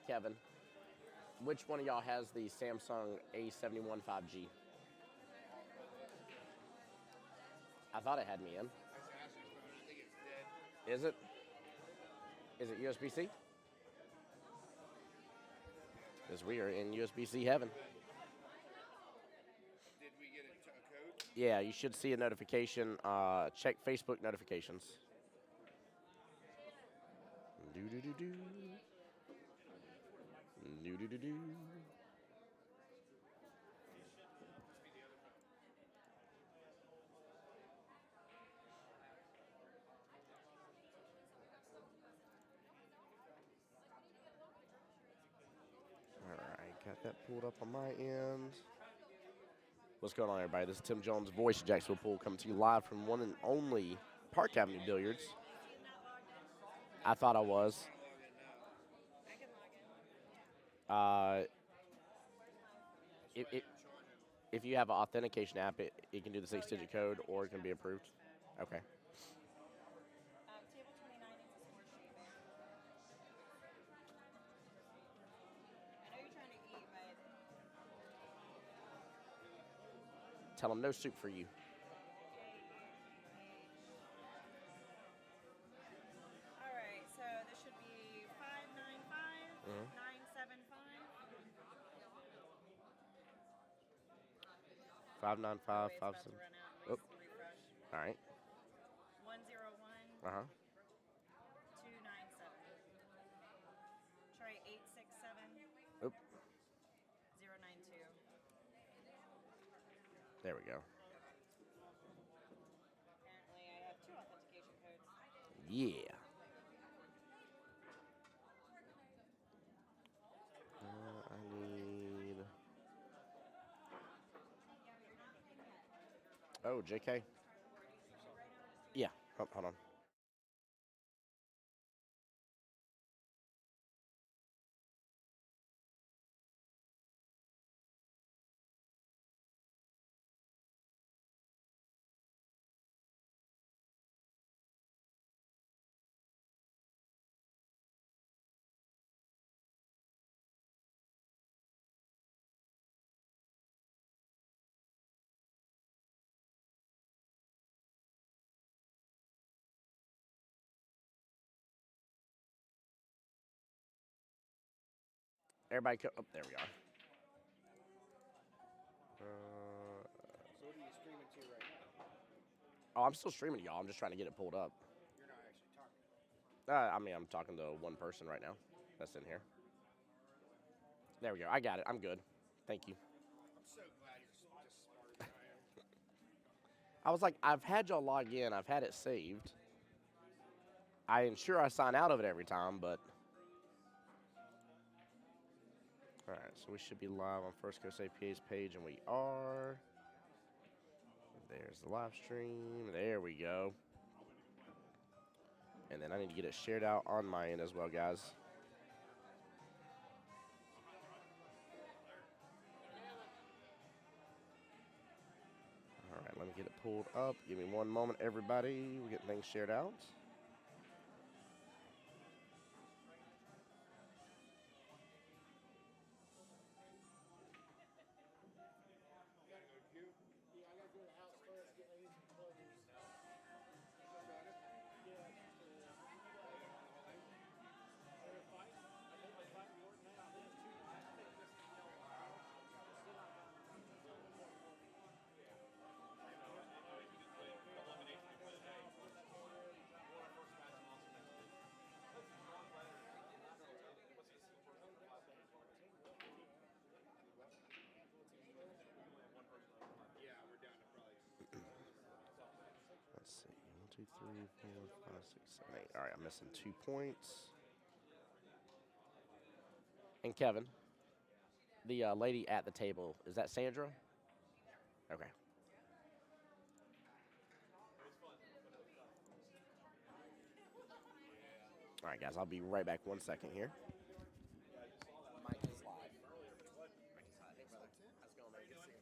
Kevin, which one of y'all has the Samsung A71 5G? I thought it had me in. I think it's dead. Is it? Is it USB-C? Because we are in USB-C heaven. Did we get a code? Yeah, you should see a notification. Check Facebook notifications. Do-do-do-do. Do-do-do-do. All right, got that pulled up on my end. What's going on, everybody? This is Tim Jones, Voice of Jacksonville Pool, coming to you live from one and only Park Avenue Billiards. I thought I was. If you have an authentication app, it can do the 6-digit code, or it can be approved. Okay. Table 29 needs a more sheet, babe. I know you're trying to eat, but... Tell them no soup for you. All right, so this should be 595, 975. 595, It's 5 about to 7. run out. Oh. Refresh. All right. 101, 297. Try 867, Oop. 092. There we go. Apparently, I have 2 authentication codes. Yeah. I need. Oh, JK. Yeah. Hold on. Everybody, oh, there we are. So what are you streaming to right now? Oh, I'm still streaming to y'all. I'm just trying to get it pulled up. You're not actually talking. I mean, I'm talking to one person right now that's in here. There we go. I got it. I'm good. Thank you. I'm so glad you're just smarter than I am. I was like, I've had y'all log in. I've had it saved. I ensure I sign out of it every time, but... All right, so we should be live on First Coast APA's page, and we are. There's the live stream. There we go. And then I need to get it shared out on my end as well, guys. All right, let me get it pulled up. Give me one moment, everybody. We're getting things shared out. Yeah, we're down to probably. Let's see. 1, 2, 3, 4, 5, 6, 7, 8. All right, I'm missing 2 points. And Kevin, the lady at the table, is that Sandra? Okay. All right, guys, I'll be right back 1 second here. Mike is live. How's it going, man? Good to see you.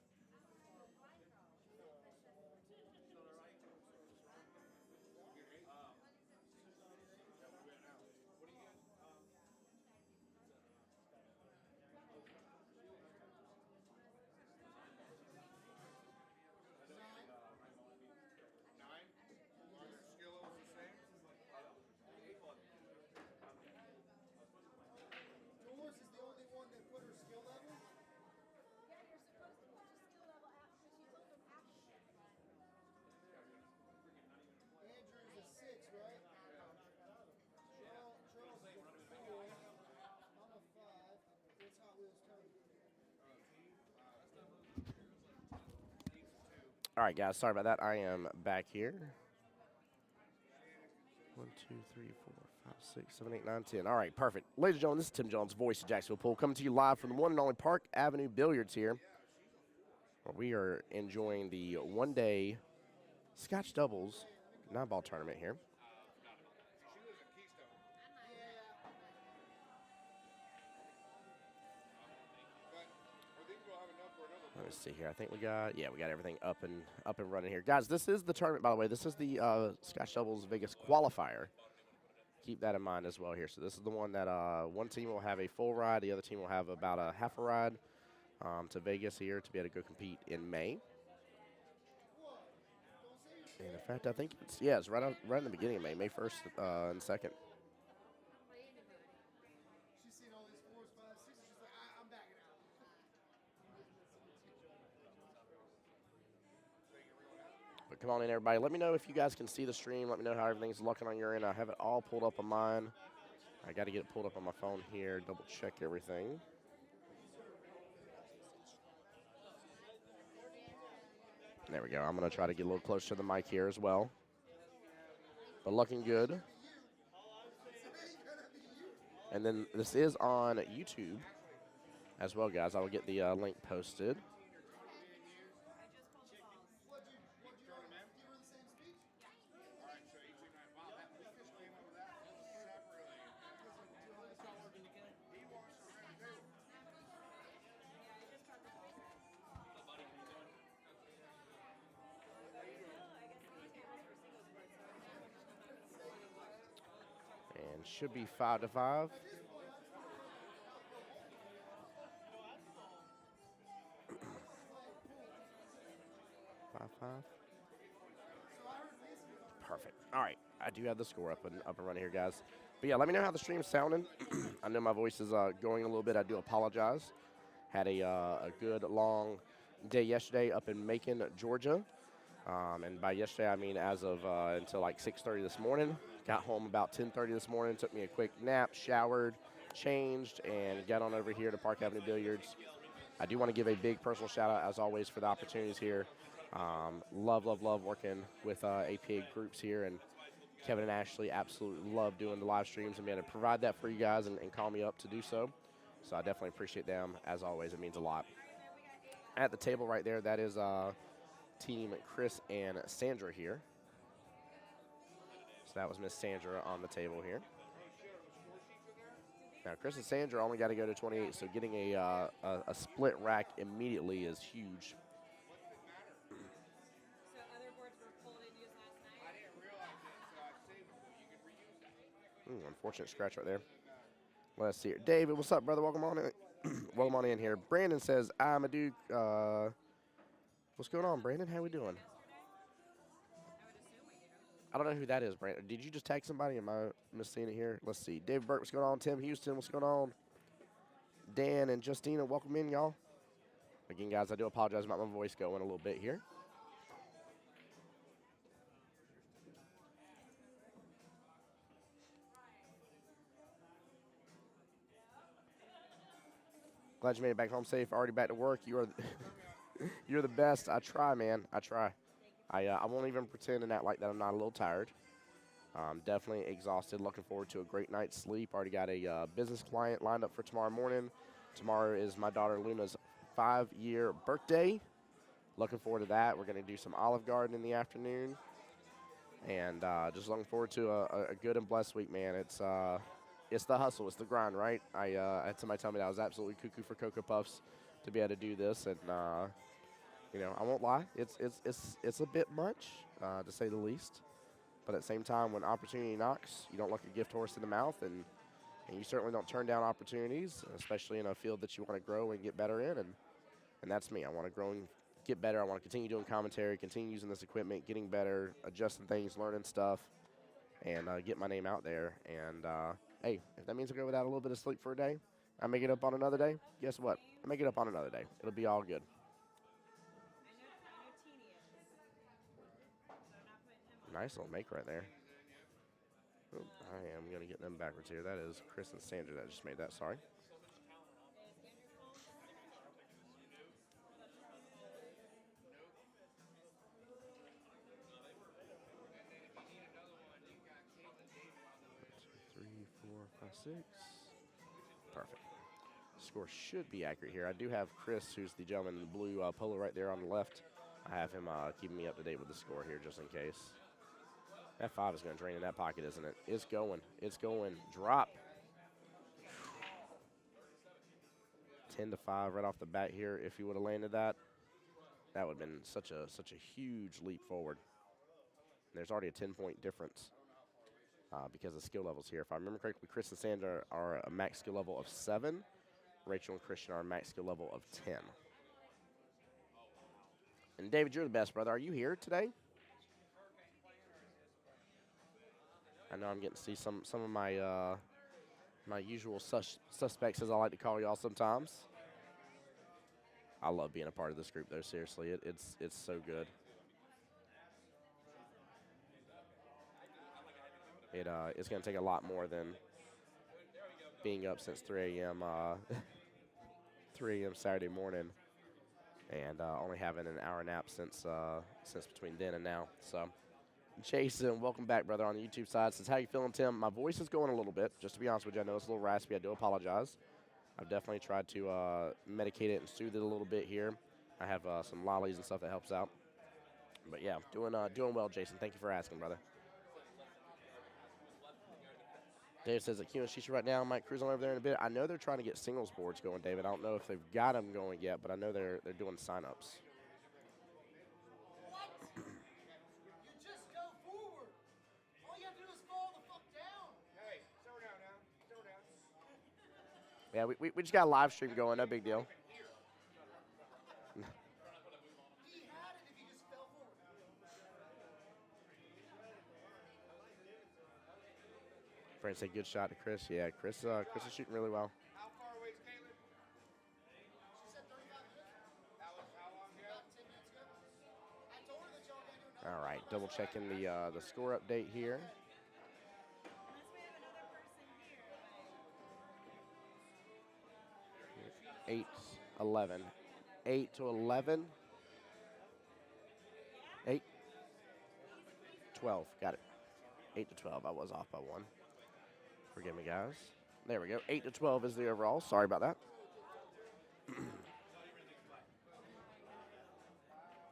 All right, guys, sorry about that. I am back here. 1, 2, 3, 4, 5, 6, 7, 8, 9, 10. All right, perfect. Ladies and gentlemen, this is Tim Jones, Voice of Jacksonville Pool, coming to you live from the one and only Park Avenue Billiards here. Where we are enjoying the one-day Scotch Doubles 9-ball tournament here. Let me see here. I think we got everything up and running here. Guys, this is the tournament, by the way. This is the Scotch Doubles Vegas Qualifier. Keep that in mind as well here. So this is the one that one team will have a full ride. The other team will have about a half a ride to Vegas here to be able to go compete in May. And in fact, I think it's right in the beginning of May, May 1st and 2nd. But come on in, everybody. Let me know if you guys can see the stream. Let me know how everything's looking on your end. I have it all pulled up on mine. I got to get it pulled up on my phone here, double check everything. There we go. I'm going to try to get a little closer to the mic here as well. But looking good. And then this is on YouTube as well, guys. I will get the link posted. And should be 5-5. 5-5. Perfect. All right. I do have the score up and running here, guys. But yeah, let me know how the stream's sounding. I know my voice is going a little bit. I do apologize. Had a good long day yesterday up in Macon, Georgia. And by yesterday, I mean as of until like 6:30 this morning. Got home about 10:30 this morning. Took me a quick nap, showered, changed, and got on over here to Park Avenue Billiards. I do want to give a big personal shout out, as always, for the opportunities here. Love working with APA groups here, and Kevin and Ashley absolutely love doing the live streams and being able to provide that for you guys and call me up to do so. So I definitely appreciate them. As always, it means a lot. At the table right there, that is Team Chris and Sandra here. So that was Miss Sandra on the table here. Now, Chris and Sandra only got to go to 28, so getting a split rack immediately is huge. So other boards were pulled and used last night? I didn't realize it, so I saved them, but you can reuse that. Unfortunate scratch right there. Let's see here. David, what's up, brother? Welcome on in. Welcome on in here. Brandon says, I'm a Duke. What's going on, Brandon? How we doing? I don't know who that is, Brandon. Did you just tag somebody? Am I missing it here? Let's see. David Burke, what's going on? Tim Houston, what's going on? Dan and Justina, welcome in, y'all. Again, guys, I do apologize about my voice going a little bit here. Glad you made it back home safe. Already back to work. You are, you're the best. I try, man. I try. I won't even pretend and act like that I'm not a little tired. Definitely exhausted. Looking forward to a great night's sleep. Already got a business client lined up for tomorrow morning. Tomorrow is my daughter Luna's 5-year birthday. Looking forward to that. We're going to do some Olive Garden in the afternoon. And just looking forward to a good and blessed week, man. It's the hustle. It's the grind, right? I had somebody tell me that I was absolutely cuckoo for Cocoa Puffs to be able to do this. And, you know, I won't lie. It's a bit much, to say the least. But at the same time, when opportunity knocks, you don't look a gift horse in the mouth, and you certainly don't turn down opportunities, especially in a field that you want to grow and get better in. And that's me. I want to grow and get better. I want to continue doing commentary, continue using this equipment, getting better, adjusting things, learning stuff, and get my name out there. And, hey, if that means I go without a little bit of sleep for a day, I make it up on another day, guess what? I make it up on another day. It'll be all good. Nice little make right there. Oh, I am going to get them backwards here. That is Chris and Sandra that just made that. Sorry. 6. Perfect. Score should be accurate here. I do have Chris, who's the gentleman in the blue polo right there on the left. I have him keeping me up to date with the score here just in case. That 5 is going to drain in that pocket, isn't it? It's going. It's going. Drop. 10-5 right off the bat here. If he would have landed that, that would have been such a huge leap forward. And there's already a 10-point difference because of skill levels here. If I remember correctly, Chris and Sandra are a max skill level of 7. Rachel and Christian are a max skill level of 10. And David, you're the best, brother. Are you here today? I know I'm getting to see some of my my usual suspects, as I like to call y'all sometimes. I love being a part of this group, though. Seriously, it's so good. It's going to take a lot more than being up since 3 a.m. 3 a.m. Saturday morning, and only having an hour nap since between then and now. So, Jason, welcome back, brother, on the YouTube side. Says, how you feeling, Tim? My voice is going a little bit. Just to be honest with you, I know it's a little raspy. I do apologize. I've definitely tried to medicate it and soothe it a little bit here. I have some lollies and stuff that helps out. But yeah, doing well, Jason. Thank you for asking, brother. Dave says that QNC right now. Might cruise on over there in a bit. I know they're trying to get singles boards going, David. I don't know if they've got them going yet, but I know they're doing sign-ups. You just go forward. All you have to do is fall the fuck down. Hey, slow down now. Slow down. Yeah, we just got a live stream going. No big deal. He had it if he just fell forward. Friend said good shot to Chris. Yeah, Chris is shooting really well. How far away is Caitlin? She said 35 minutes. That was how long ago? About 10 minutes ago. I told her that y'all were going to do another. All right, double checking the score update here. Unless we have another person here. 8-11. 8-11. 8-12. Got it. 8-12. I was off by 1. Forgive me, guys. There we go. 8-12 is the overall. Sorry about that.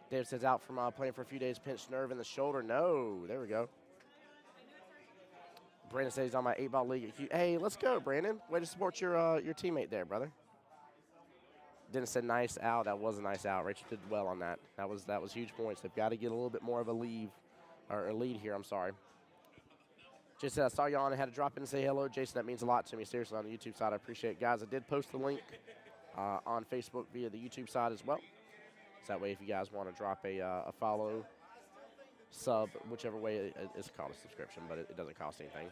Dave says out from playing for a few days. Pinched nerve in the shoulder. No. There we go. Brandon says he's on my 8-ball league. Hey, let's go, Brandon. Way to support your teammate there, brother. Dennis said nice out. That was a nice out. Rachel did well on that. That was huge points. They've got to get a little bit more of a lead here. I'm sorry. Jason said, I saw you on and had to drop in and say hello. Jason, that means a lot to me. Seriously, on the YouTube side, I appreciate it. Guys, I did post the link on Facebook via the YouTube side as well. So that way, if you guys want to drop a follow, sub, whichever way, it's called a subscription, but it doesn't cost anything.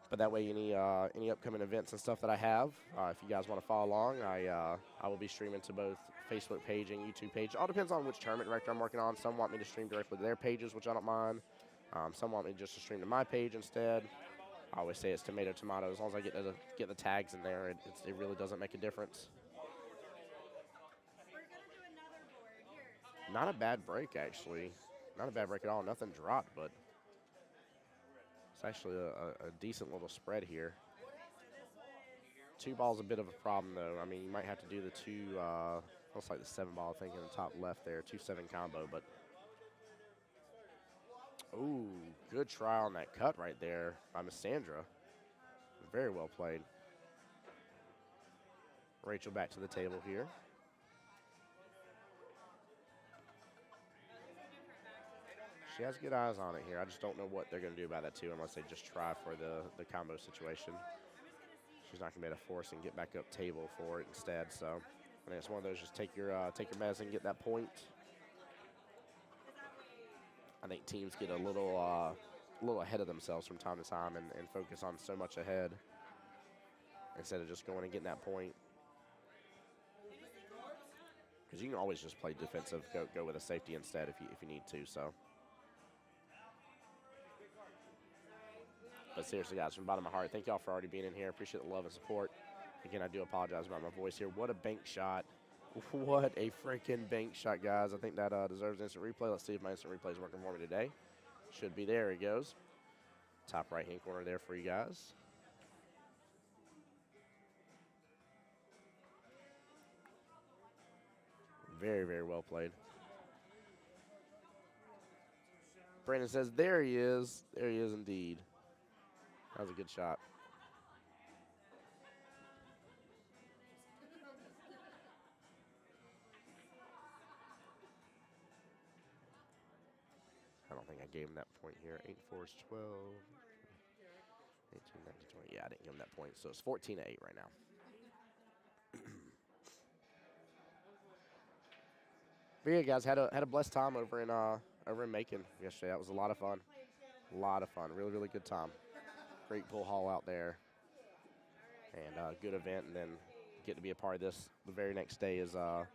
But that way, any upcoming events and stuff that I have, if you guys want to follow along, I will be streaming to both Facebook page and YouTube page. It all depends on which tournament director I'm working on. Some want me to stream directly to their pages, which I don't mind. Some want me just to stream to my page instead. I always say it's tomato. As long as I get the tags in there, it really doesn't make a difference. We're gonna do another board here. Not a bad break, actually. Not a bad break at all. Nothing dropped, but it's actually a decent little spread here. 2 balls a bit of a problem, though. I mean, you might have to do the 2, looks like the 7-ball, I think, in the top left there. 2-7 combo, but ooh, good try on that cut right there by Miss Sandra. Very well played. Rachel back to the table here. She has good eyes on it here. I just don't know what they're going to do about that, too, unless they just try for the combo situation. She's not going to be able to force and get back up table for it instead. So I think it's one of those, just take your medicine, get that point. I think teams get a little ahead of themselves from time to time and focus on so much ahead instead of just going and getting that point. Because you can always just play defensive, go with a safety instead if you need to. So, but seriously, guys, from the bottom of my heart, thank y'all for already being in here. Appreciate the love and support. Again, I do apologize about my voice here. What a bank shot. What a freaking bank shot, guys. I think that deserves instant replay. Let's see if my instant replay is working for me today. Should be. There he goes. Top right-hand corner there for you guys. Very, very well played. Brandon says, there he is. There he is indeed. That was a good shot. I don't think I gave him that point here. 8-4 is 12. 18, 19, 20. Yeah, I didn't give him that point. So it's 14-8 right now. But yeah, guys, had a blessed time over in Macon yesterday. That was a lot of fun. A lot of fun. Really, really good time. Great pool hall out there. And good event. And then get to be a part of this the very next day is a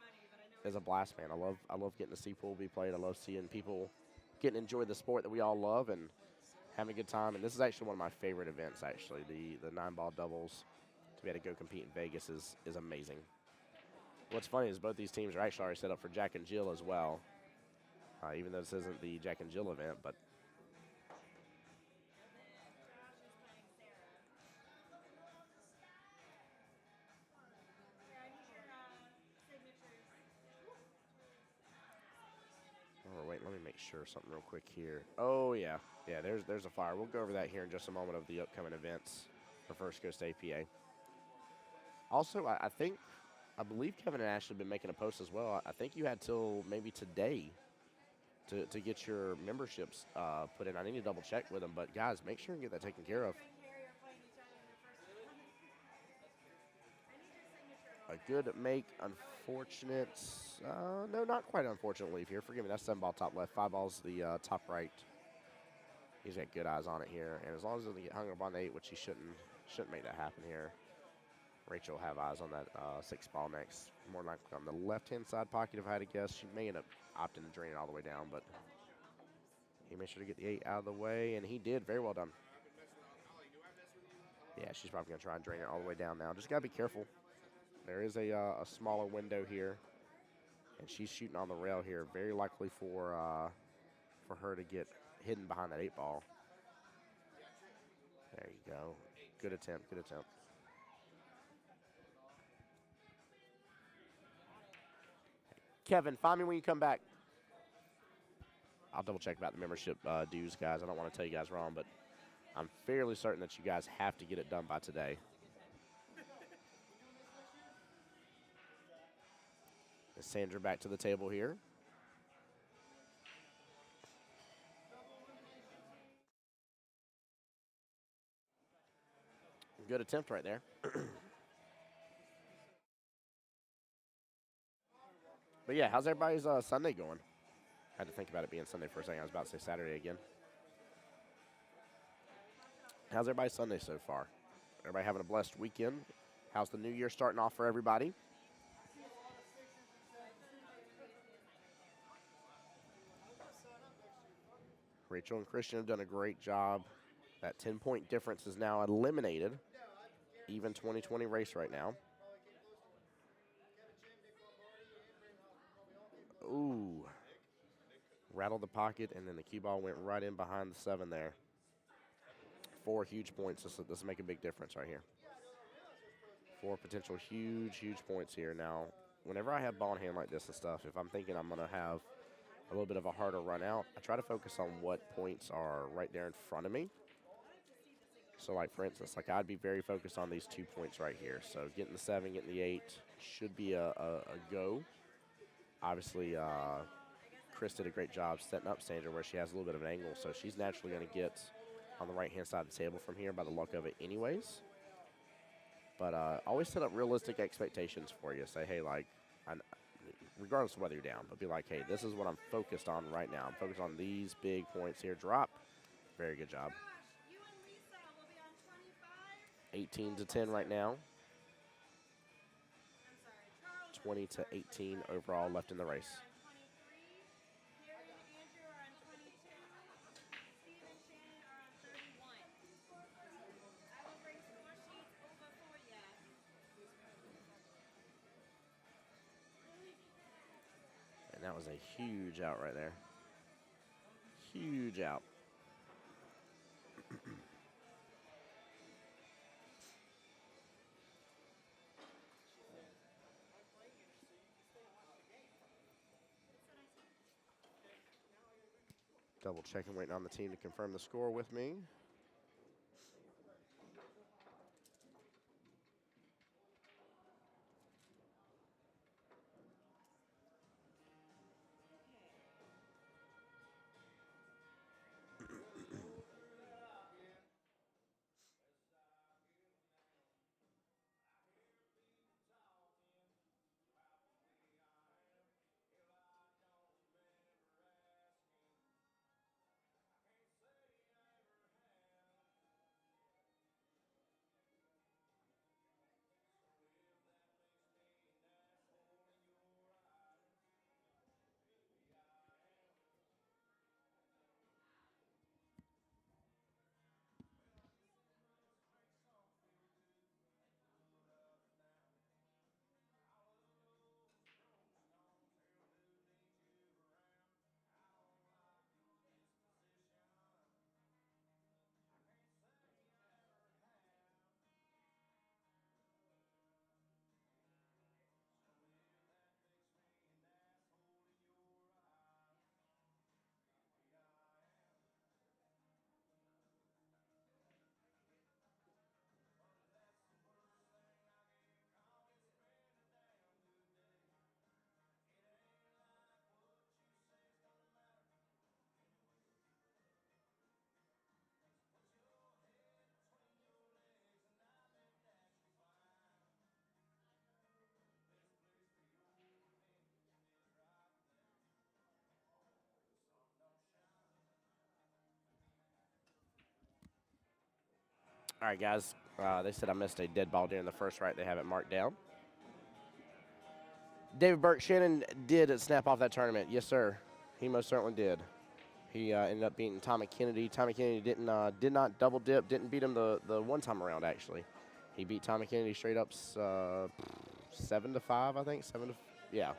blast, man. I love getting to see pool be played. I love seeing people getting to enjoy the sport that we all love and having a good time. And this is actually one of my favorite events, actually. The 9-ball doubles, to be able to go compete in Vegas is amazing. What's funny is both these teams are actually already set up for Jack and Jill as well, even though this isn't the Jack and Jill event. But oh, wait, let me make sure something real quick here. Oh, yeah. Yeah, there's a flyer. We'll go over that here in just a moment of the upcoming events for First Coast APA. Also, I believe Kevin and Ashley have been making a post as well. I think you had till maybe today to get your memberships put in. I need to double check with them, but guys, make sure and get that taken care of. A good make, unfortunate. No, not quite unfortunate leave here. Forgive me, that's 7-ball top left. 5 balls the top right. He's got good eyes on it here, and as long as he doesn't get hung up on the 8, which he shouldn't make that happen here. Rachel will have eyes on that 6-ball next. More likely on the left-hand side pocket, if I had to guess. She may end up opting to drain it all the way down, but he made sure to get the 8 out of the way, and he did. Very well done. Yeah, she's probably going to try and drain it all the way down now. Just got to be careful. There is a smaller window here, and she's shooting on the rail here. Very likely for her to get hidden behind that 8-ball. There you go. Good attempt, good attempt. Kevin, find me when you come back. I'll double check about the membership dues, guys. I don't want to tell you guys wrong, but I'm fairly certain that you guys have to get it done by today. Sandra back to the table here. Good attempt right there. But yeah, how's everybody's Sunday going? Had to think about it being Sunday for a second. I was about to say Saturday again. How's everybody's Sunday so far? Everybody having a blessed weekend? How's the new year starting off for everybody? Rachel and Christian have done a great job. That 10-point difference is now eliminated. Even 2020 race right now. Ooh. Rattled the pocket, and then the cue ball went right in behind the 7 there. 4 huge points. This will make a big difference right here. 4 potential huge points here. Now, whenever I have ball in hand like this and stuff, if I'm thinking I'm going to have a little bit of a harder run out, I try to focus on what points are right there in front of me. So, like, for instance, like I'd be very focused on these 2 points right here. So, getting the 7, getting the 8 should be a go. Obviously, Chris did a great job setting up Sandra where she has a little bit of an angle, so she's naturally going to get on the right-hand side of the table from here by the luck of it anyways. But always set up realistic expectations for you. Say, hey, like, regardless of whether you're down, but be like, hey, this is what I'm focused on right now. I'm focused on these big points here. Drop. Very good job. 18-10 right now. 20-18 overall left in the race. And that was a huge out right there. Huge out. Double checking, waiting on the team to confirm the score with me. All right, guys. They said I missed a dead ball during the first right. They have it marked down. David Burke Shannon did snap off that tournament. Yes, sir. He most certainly did. He ended up beating Tommy Kennedy. Tommy Kennedy did not double dip. Didn't beat him the one time around actually. He beat Tommy Kennedy straight up 7-5, I think. Yeah.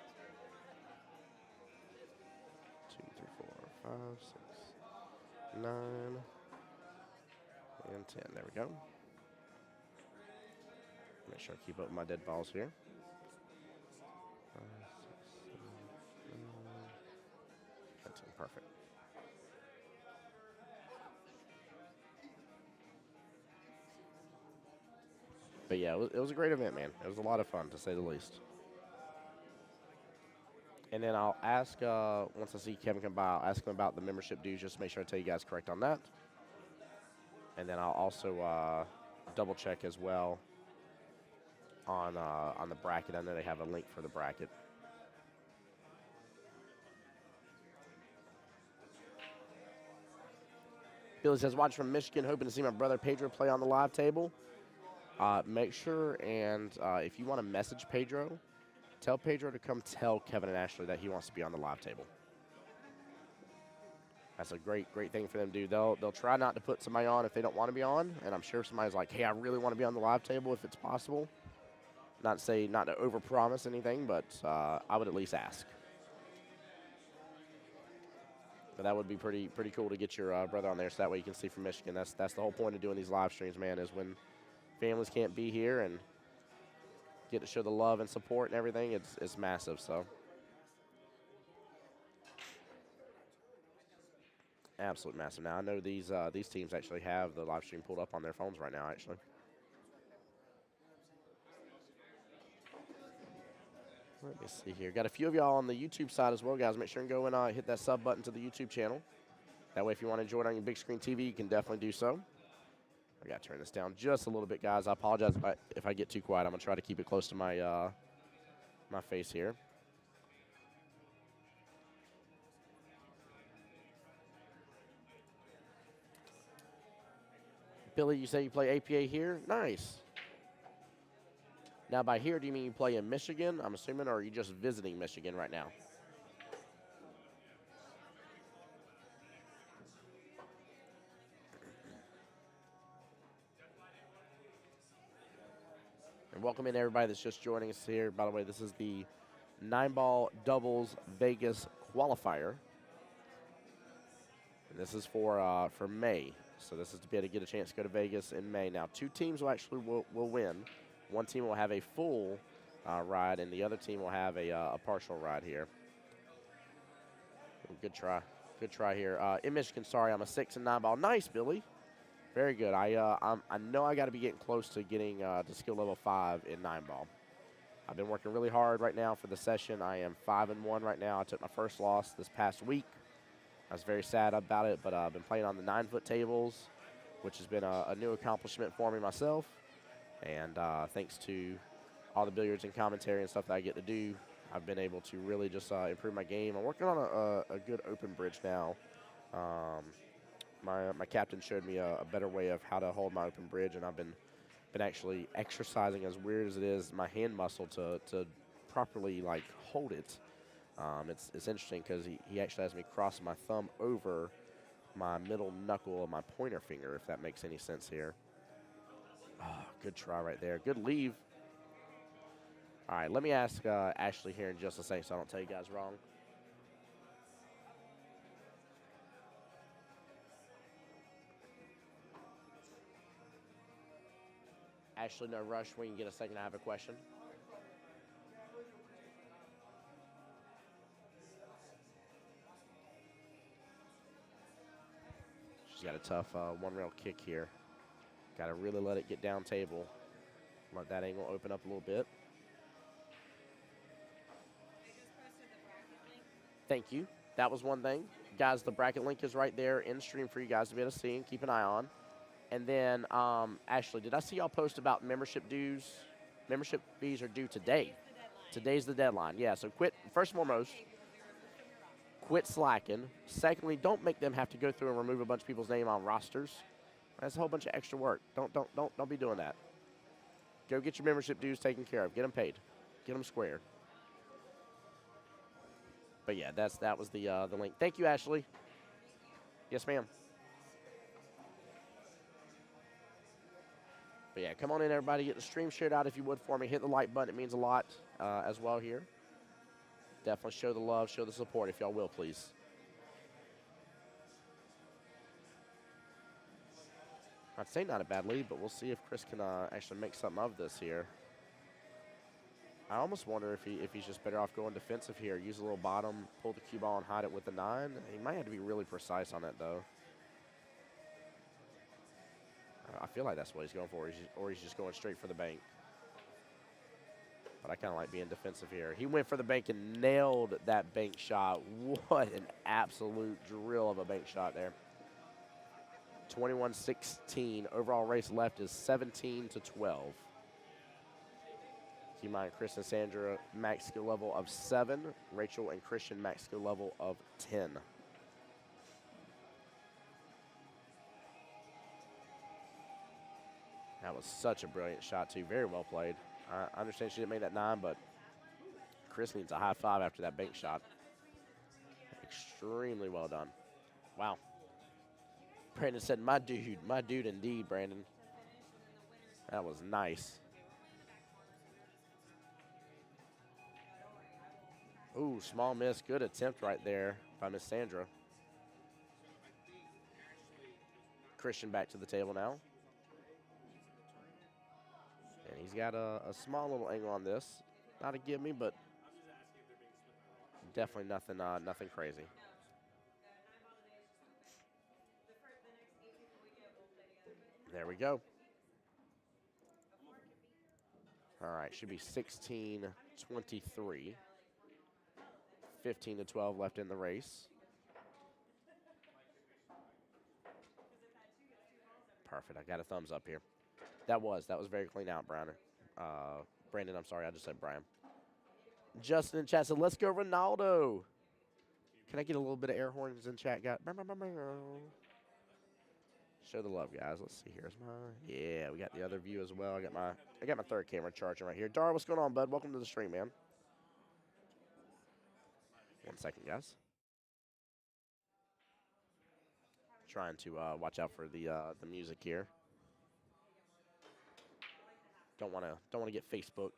2, 3, 4, 5, 6, 9, and 10. There we go. Make sure I keep up with my dead balls here. 5, 6, 7, 8, 10. Perfect. But yeah, it was a great event, man. It was a lot of fun, to say the least. And then I'll ask, once I see Kevin come by, I'll ask him about the membership dues, just to make sure I tell you guys correct on that. And then I'll also double check as well on the bracket. I know they have a link for the bracket. Billy says, watch from Michigan, hoping to see my brother Pedro play on the live table. Make sure, and if you want to message Pedro, tell Pedro to come tell Kevin and Ashley that he wants to be on the live table. That's a great thing for them to do. They'll try not to put somebody on if they don't want to be on, and I'm sure if somebody's like, hey, I really want to be on the live table if it's possible. Not to overpromise anything, but I would at least ask. But that would be pretty cool to get your brother on there, so that way you can see from Michigan. That's the whole point of doing these live streams, man, is when families can't be here and get to show the love and support and everything. It's massive. So absolutely massive. Now I know these teams actually have the live stream pulled up on their phones right now. Actually, let me see here. Got a few of y'all on the YouTube side as well, guys. Make sure and go and hit that sub button to the YouTube channel. That way, if you want to enjoy it on your big screen TV, you can definitely do so. I got to turn this down just a little bit, guys. I apologize if I get too quiet. I'm going to try to keep it close to my my face here. Billy, you say you play APA here? Nice. Now, by here, do you mean you play in Michigan, I'm assuming, or are you just visiting Michigan right now? And welcome in everybody that's just joining us here. By the way, this is the 9-ball doubles Vegas qualifier. And this is for May. So this is to be able to get a chance to go to Vegas in May. Now, 2 teams will win. One team will have a full ride, and the other team will have a partial ride here. Good try. Good try here. In Michigan, sorry, I'm a 6 and 9 ball. Nice, Billy. Very good. I know I got to be getting close to getting to skill level 5 in 9 ball. I've been working really hard right now for the session. I am 5 and 1 right now. I took my first loss this past week. I was very sad about it, but I've been playing on the 9-foot tables, which has been a new accomplishment for me myself. And thanks to all the billiards and commentary and stuff that I get to do, I've been able to really just improve my game. I'm working on a good open bridge now. My captain showed me a better way of how to hold my open bridge, and I've been actually exercising, as weird as it is, my hand muscle to properly like hold it. It's interesting because he actually has me cross my thumb over my middle knuckle of my pointer finger, if that makes any sense here. Oh, good try right there. Good leave. All right, let me ask Ashley here in just a second so I don't tell you guys wrong. Ashley, no rush. When you get a second, I have a question. She's got a tough one-rail kick here. Got to really let it get down table. Let that angle open up a little bit. Thank you. That was one thing. Guys, the bracket link is right there in stream for you guys to be able to see and keep an eye on. And then, Ashley, did I see y'all post about membership dues? Membership fees are due today. Today's the deadline. Yeah, so quit, first and foremost, quit slacking. Secondly, don't make them have to go through and remove a bunch of people's name on rosters. That's a whole bunch of extra work. Don't be doing that. Go get your membership dues taken care of. Get them paid. Get them square. But yeah, that was the link. Thank you, Ashley. Yes, ma'am. But yeah, come on in, everybody. Get the stream shared out if you would for me. Hit the like button. It means a lot as well here. Definitely show the love, show the support if y'all will, please. I'd say not a bad lead, but we'll see if Chris can actually make something of this here. I almost wonder if he's just better off going defensive here. Use a little bottom, pull the cue ball, and hide it with the 9. He might have to be really precise on it, though. I feel like that's what he's going for, or he's just going straight for the bank. But I kind of like being defensive here. He went for the bank and nailed that bank shot. What an absolute drill of a bank shot there. 21-16. Overall race left is 17-12. Keep in mind, Chris and Sandra, max skill level of 7. Rachel and Christian, max skill level of 10. That was such a brilliant shot, too. Very well played. I understand she didn't make that 9, but Chris needs a high five after that bank shot. Extremely well done. Wow. Brandon said, my dude indeed, Brandon. That was nice. Ooh, small miss. Good attempt right there by Miss Sandra. Christian back to the table now. And he's got a small little angle on this. Not a gimme, but definitely nothing crazy. There we go. All right, should be 16-23. 15-12 left in the race. Perfect. I got a thumbs up here. That was very clean out, Brandon, I'm sorry. I just said Brian. Justin in chat said, let's go Ronaldo. Can I get a little bit of air horns in chat, guys? Show the love, guys. Let's see here. Yeah, we got the other view as well. I got my third camera charging right here. Dar, what's going on, bud? Welcome to the stream, man. 1 second, guys. Trying to watch out for the music here. Don't want to get Facebooked.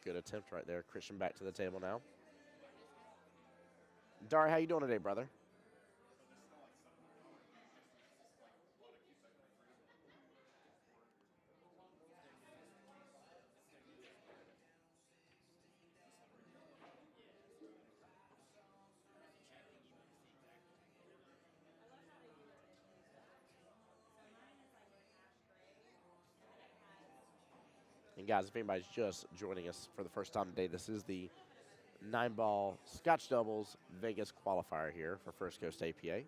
Good attempt right there. Christian back to the table now. Dari, how you doing today, brother? And guys, if anybody's just joining us for the first time today, this is the 9-ball Scotch Doubles Vegas qualifier here for First Coast APA.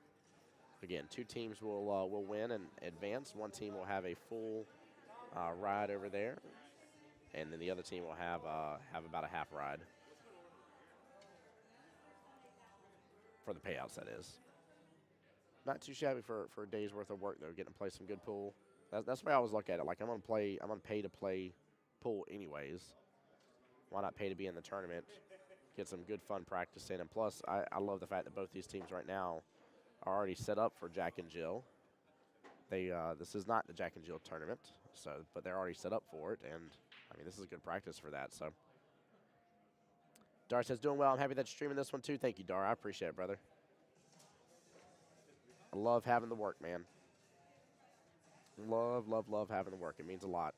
Again, 2 teams will win and advance. One team will have a full ride over there, and then the other team will have about a half ride for the payouts. That is not too shabby for a day's worth of work though. Getting to play some good pool. That's the way I always look at it. Like I'm gonna pay to play pool anyways. Why not pay to be in the tournament? Get some good fun practice in, and plus I love the fact that both these teams right now are already set up for Jack and Jill. This is not the Jack and Jill tournament, but they're already set up for it, and I mean this is a good practice for that. So Dar says doing well. I'm happy that you're streaming this one too. Thank you, Dar. I appreciate it, brother. I love having the work, man. Love having the work. It means a lot.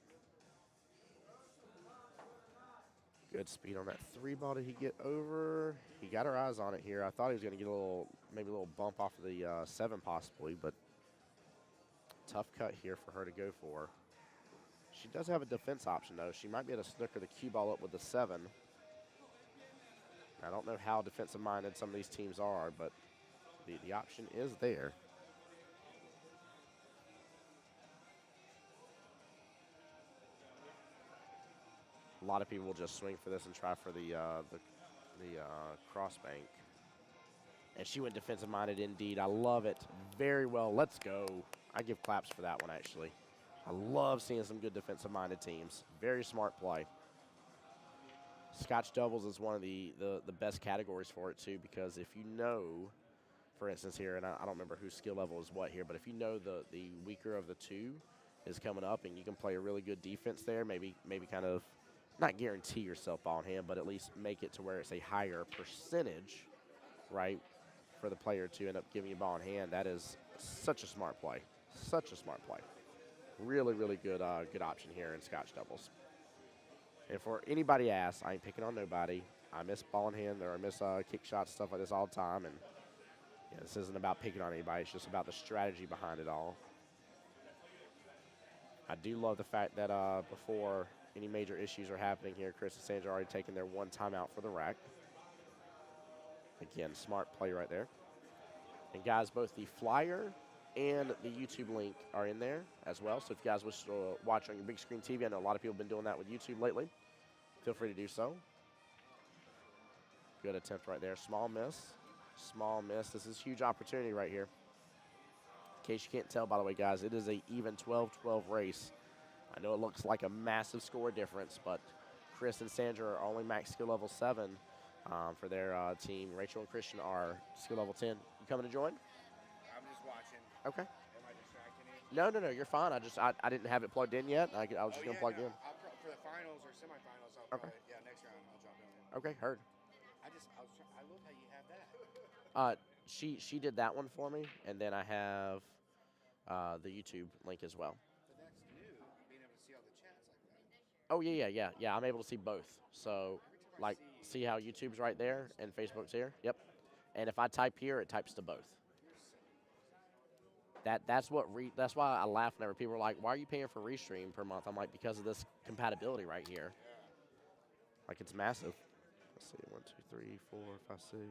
Good speed on that 3-ball. Did he get over? He got her eyes on it here. I thought he was going to get maybe a little bump off of the 7 possibly, but tough cut here for her to go for. She does have a defense option, though. She might be able to snooker the cue ball up with the 7. I don't know how defensive-minded some of these teams are, but the option is there. A lot of people will just swing for this and try for the cross bank. And she went defensive-minded indeed. I love it. Very well. Let's go. I give claps for that one, actually. I love seeing some good defensive-minded teams. Very smart play. Scotch doubles is one of the best categories for it, too, because if you know, for instance here, and I don't remember whose skill level is what here, but if you know the weaker of the 2 is coming up and you can play a really good defense there, maybe kind of not guarantee yourself ball in hand, but at least make it to where it's a higher percentage, right, for the player to end up giving you ball in hand. That is such a smart play. Such a smart play. Really, really good option here in Scotch doubles. And for anybody asks, I ain't picking on nobody. I miss ball in hand, or I miss kick shots, stuff like this all the time. And yeah, this isn't about picking on anybody. It's just about the strategy behind it all. I do love the fact that before any major issues are happening here, Chris and Sandra already taken their 1 timeout for the rack. Again, smart play right there. And guys, both the flyer and the YouTube link are in there as well. So if you guys wish to watch on your big screen TV, I know a lot of people have been doing that with YouTube lately. Feel free to do so. Good attempt right there. Small miss. Small miss. This is a huge opportunity right here. In case you can't tell, by the way, guys, it is a even 12-12 race. I know it looks like a massive score difference, but Chris and Sandra are only max skill level 7 for their team. Rachel and Christian are skill level 10. You coming to join? I'm just watching. Okay. Am I distracting you? No, you're fine. I didn't have it plugged in yet. I was just going to plug in. For the finals or semifinals, I'll Okay. probably, next round I'll jump in. Okay, heard. I love how you have that. She did that one for me, and then I have the YouTube link as well. But that's new, being able to see all the chats like that. Oh, yeah. I'm able to see both. So, like, see how YouTube's right there and Facebook's here? Yep. And if I type here, it types to both. That's why I laugh whenever people are like, why are you paying for Restream per month? I'm like, because of this compatibility right here. Like, it's massive. Let's see, 1, 2, 3, 4, 5, 6,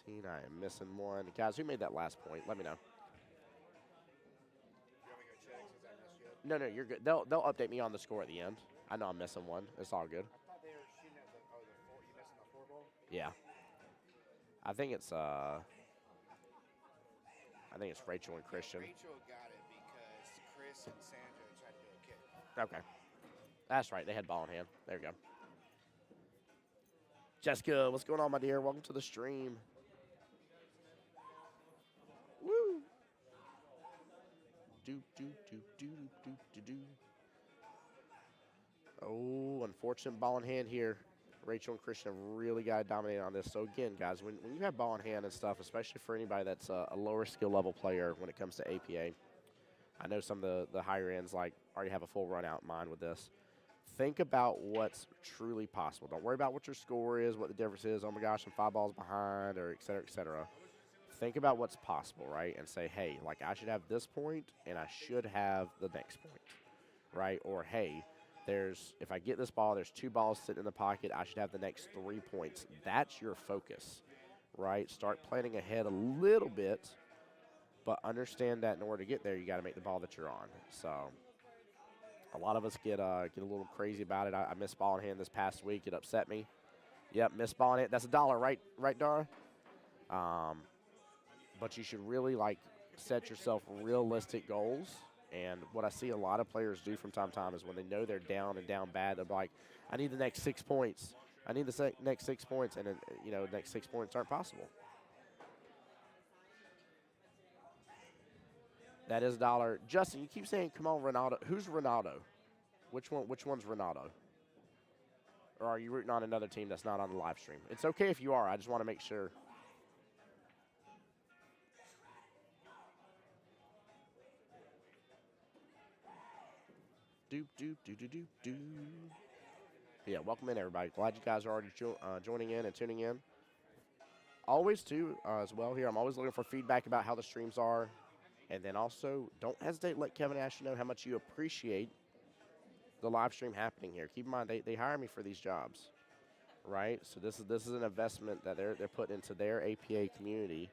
18. I am missing one. Guys, who made that last point? Let me know. You want me to go check since I missed you? No, you're good. They'll update me on the score at the end. I know I'm missing one. It's all good. I thought they were shooting at the 4. You missing the 4 ball? Yeah. I think it's Rachel and Christian. Rachel got it because Chris and Sandra tried to do a kick. Okay. That's right. They had ball in hand. There you go. Jessica, what's going on, my dear? Welcome to the stream. Woo. Do. Oh, unfortunate ball in hand here. Rachel and Christian have really got to dominate on this. So again, guys, when you have ball in hand and stuff, especially for anybody that's a lower skill level player when it comes to APA, I know some of the higher ends like already have a full run out in mind with this. Think about what's truly possible. Don't worry about what your score is, what the difference is. Oh my gosh, I'm 5 balls behind, or et cetera, et cetera. Think about what's possible, right? And say, hey, like I should have this point, and I should have the next point, right? Or hey, if I get this ball, there's 2 balls sitting in the pocket. I should have the next 3 points. That's your focus, right? Start planning ahead a little bit, but understand that in order to get there, you got to make the ball that you're on. So a lot of us get a little crazy about it. I missed ball in hand this past week. It upset me. Yep, missed ball in it. That's $1, right, Dara? But you should really set yourself realistic goals. And what I see a lot of players do from time to time is when they know they're down and down bad, they're like, I need the next 6 points. I need the next 6 points, and then, next 6 points aren't possible. That is $1. Justin, you keep saying, come on, Ronaldo. Who's Ronaldo? Which one's Ronaldo? Or are you rooting on another team that's not on the live stream? It's okay if you are. I just want to make sure. Doop, doop, doo, doo, doo, doo. Yeah, welcome in, everybody. Glad you guys are already joining in and tuning in. Always, too, as well here, I'm always looking for feedback about how the streams are. And then also, don't hesitate to let Kevin Ashley know how much you appreciate the live stream happening here. Keep in mind, they hire me for these jobs, right? So this is an investment that they're putting into their APA community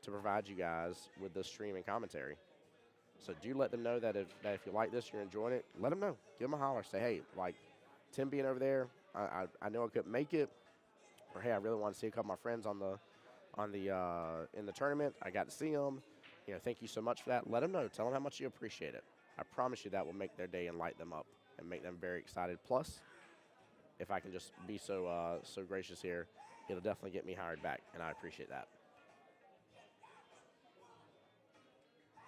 to provide you guys with the stream and commentary. So do let them know that if you like this, you're enjoying it, let them know. Give them a holler. Say, hey, like Tim being over there, I know I couldn't make it, or hey, I really want to see a couple of my friends in the tournament. I got to see them. Thank you so much for that. Let them know. Tell them how much you appreciate it. I promise you that will make their day and light them up and make them very excited. Plus, if I can just be so gracious here, it'll definitely get me hired back, and I appreciate that.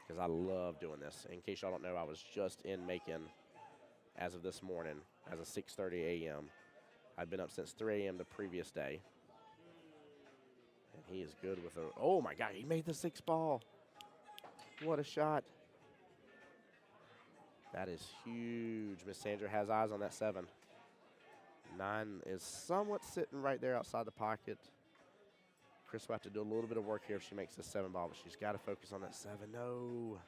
Because I love doing this. In case y'all don't know, I was just in Macon as of this morning, as of 6:30 a.m. I've been up since 3 a.m. the previous day. And he is good with oh my God, he made the 6 ball. What a shot. That is huge. Miss Sandra has eyes on that 7. 9 is somewhat sitting right there outside the pocket. Chris will have to do a little bit of work here if she makes this 7 ball, but she's got to focus on that 7. No.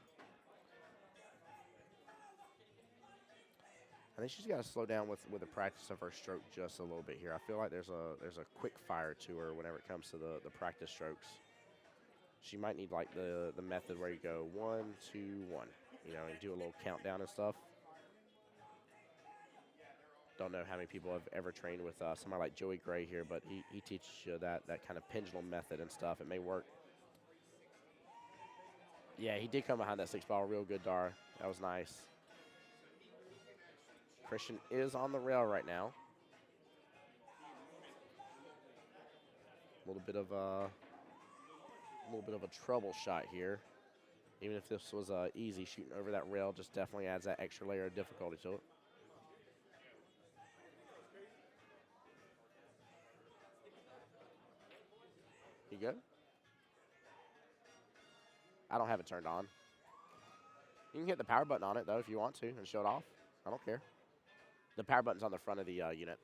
I think she's got to slow down with the practice of her stroke just a little bit here. I feel like there's a quick fire to her whenever it comes to the practice strokes. She might need like the method where you go 1, 2, 1, and do a little countdown and stuff. Don't know how many people have ever trained with somebody like Joey Gray here, but he teaches you that kind of pendulum method and stuff. It may work. Yeah, he did come behind that 6 ball real good, Dar. That was nice. Christian is on the rail right now. A little bit of a trouble shot here. Even if this was easy, shooting over that rail just definitely adds that extra layer of difficulty to it. You good? I don't have it turned on. You can hit the power button on it, though, if you want to, and show it off. I don't care. The power button's on the front of the unit.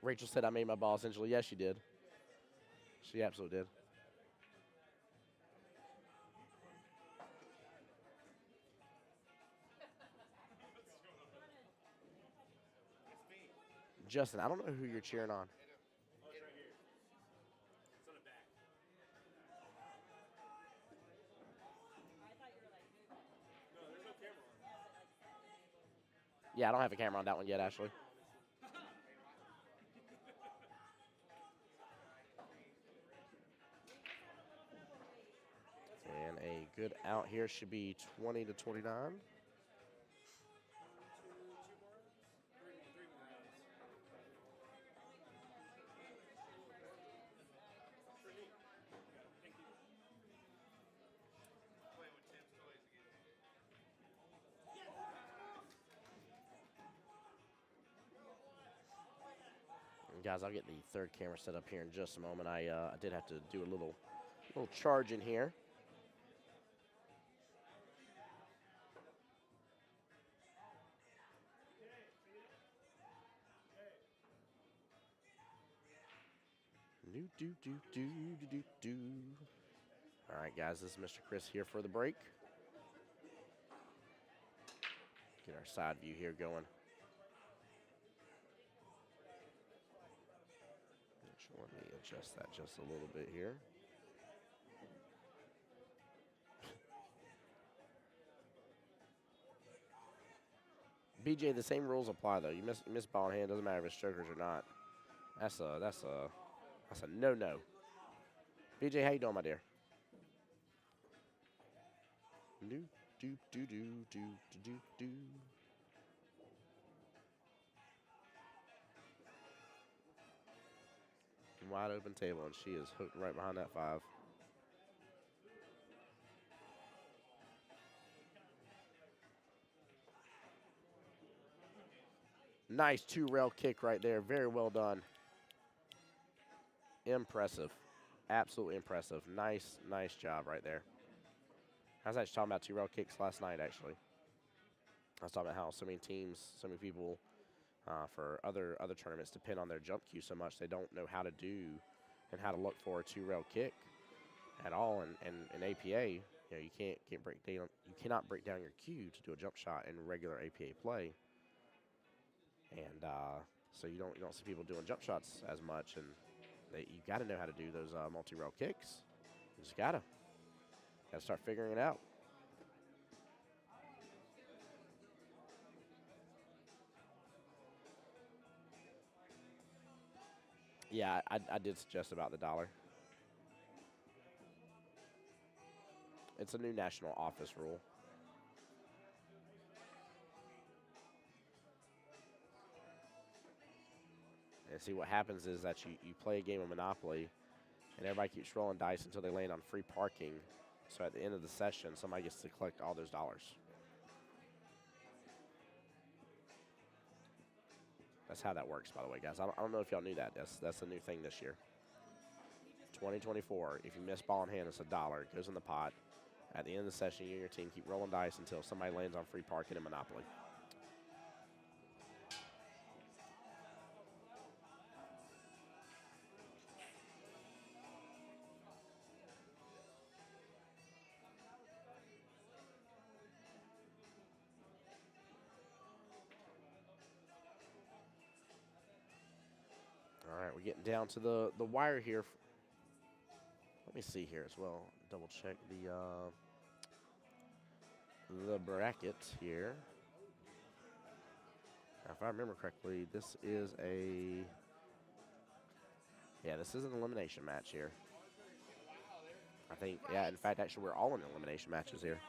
Rachel said I made my ball essentially. Yes, she did. She absolutely did. Justin, I don't know who you're cheering on. Yeah, I don't have a camera on that one yet, Ashley. And a good out here should be 20 to 29. Guys, I'll get the third camera set up here in just a moment. I did have to do a little charge in here. Do. All right, guys, this is Mr. Chris here for the break. Get our side view here going. Let me adjust that just a little bit here. BJ, the same rules apply though. You miss ball in hand, doesn't matter if it's strokers or not. That's a no-no. BJ, how you doing, my dear? Do. Wide open table, and she is hooked right behind that 5. Nice 2-rail kick right there. Very well done. Impressive. Absolutely impressive. Nice job right there. I was actually talking about 2-rail kicks last night, actually. I was talking about how so many teams, so many people for other tournaments depend on their jump cue so much they don't know how to do and how to look for a 2-rail kick at all. And in APA, you know, you cannot break down your cue to do a jump shot in regular APA play. And so you don't see people doing jump shots as much, and you got to know how to do those multi-rail kicks. You just gotta start figuring it out. Yeah, I did suggest about the $1. It's a new national office rule. And see, what happens is that you play a game of Monopoly, and everybody keeps rolling dice until they land on free parking. So at the end of the session, somebody gets to collect all those dollars. That's how that works, by the way, guys. I don't know if y'all knew that. That's a new thing this year. 2024, if you miss ball in hand, it's $1. It goes in the pot. At the end of the session, you and your team keep rolling dice until somebody lands on free parking in Monopoly. All right, we're getting down to the wire here. Let me see here as well. Double check the bracket here. Now, if I remember correctly, this is an elimination match here. I think, yeah, in fact, actually, we're all in elimination matches here.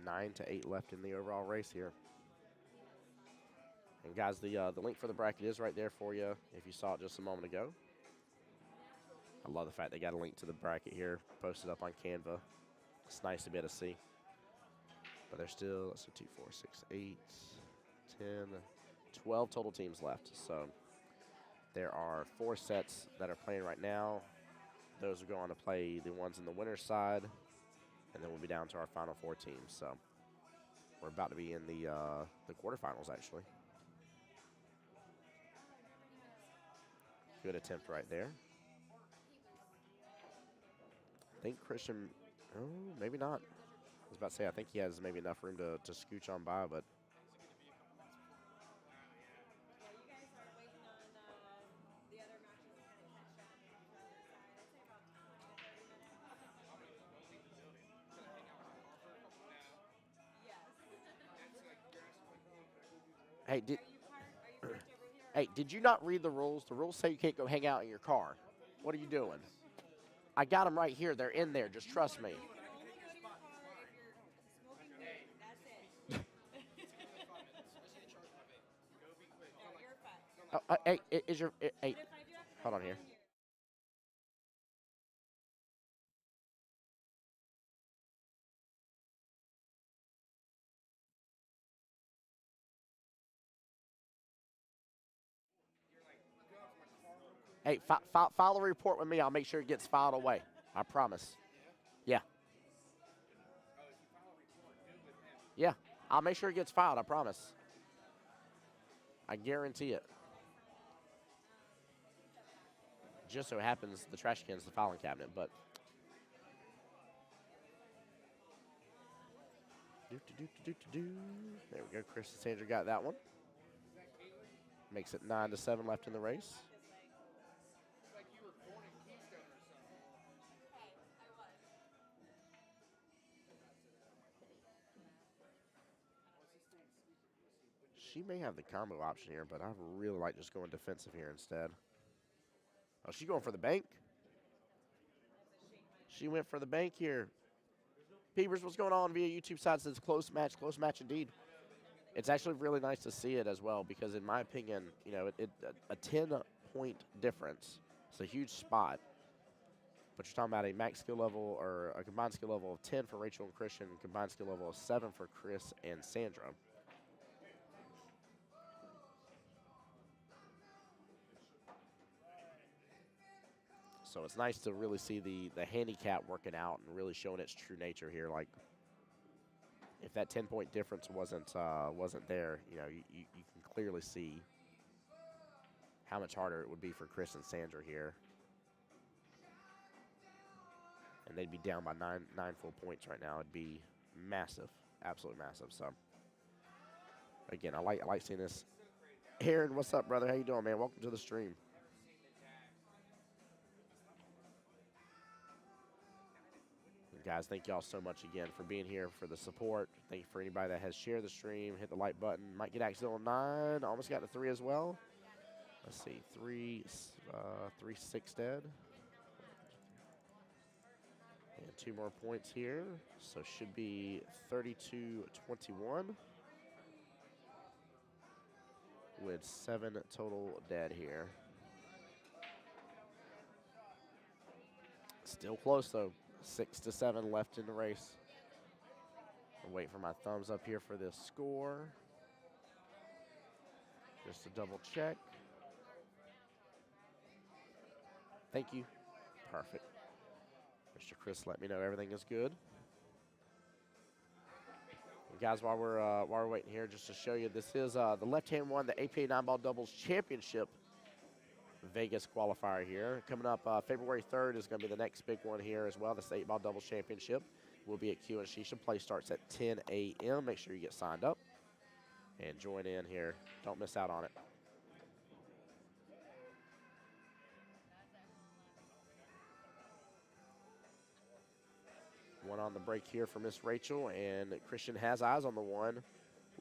Nine to 8 left in the overall race here. And guys, the link for the bracket is right there for you if you saw it just a moment ago. I love the fact they got a link to the bracket here posted up on Canva. It's nice to be able to see. But there's still, let's see, 2, 4, 6, 8, 10, 12 total teams left. So there are 4 sets that are playing right now. Those are going to play the ones in the winner's side. And then we'll be down to our final 4 teams. So we're about to be in the quarterfinals, actually. Good attempt right there. I think Christian, oh, maybe not. I was about to say, I think he has maybe enough room to scooch on by, but. Hey, did you not read the rules? The rules say you can't go hang out in your car. What are you doing? I got them right here. They're in there. Just trust me. Hey, hold on here. Hey, file a report with me. I'll make sure it gets filed away. I promise. Yeah. Yeah. I'll make sure it gets filed. I promise. I guarantee it. Just so happens the trash can's the filing cabinet, but. There we go. Chris and Sandra got that one. Makes it 9-7 left in the race. She may have the combo option here, but I really like just going defensive here instead. Oh, she's going for the bank. She went for the bank here. Peepers, what's going on via YouTube side says close match indeed. It's actually really nice to see it as well because, in my opinion, you know, a 10-point difference. It's a huge spot. But you're talking about a max skill level or a combined skill level of 10 for Rachel and Christian, combined skill level of 7 for Chris and Sandra. So it's nice to really see the handicap working out and really showing its true nature here. Like, if that 10-point difference wasn't there, you know, you can clearly see how much harder it would be for Chris and Sandra here. And they'd be down by nine full points right now. It'd be massive, absolutely massive. So, again, I like seeing this. Aaron, what's up, brother? How you doing, man? Welcome to the stream. Guys, thank y'all so much again for being here, for the support. Thank you for anybody that has shared the stream, hit the like button. Might get accidental 9, almost got to 3 as well. Let's see, 3, 6 dead. And 2 more points here, so should be 32-21 with 7 total dead here. Still close though. 6-7 left in the race. I'll wait for my thumbs up here for this score. Just to double check. Thank you. Perfect. Mr. Chris, let me know everything is good. And guys, while we're waiting here, just to show you, this is the left-hand one, the APA 9-Ball Doubles Championship Vegas qualifier here. Coming up February 3rd is going to be the next big one here as well. This 8-Ball Doubles Championship will be at Q and Shisha. Play starts at 10 a.m. Make sure you get signed up and join in here. Don't miss out on it. One on the break here for Miss Rachel, and Christian has eyes on the one. A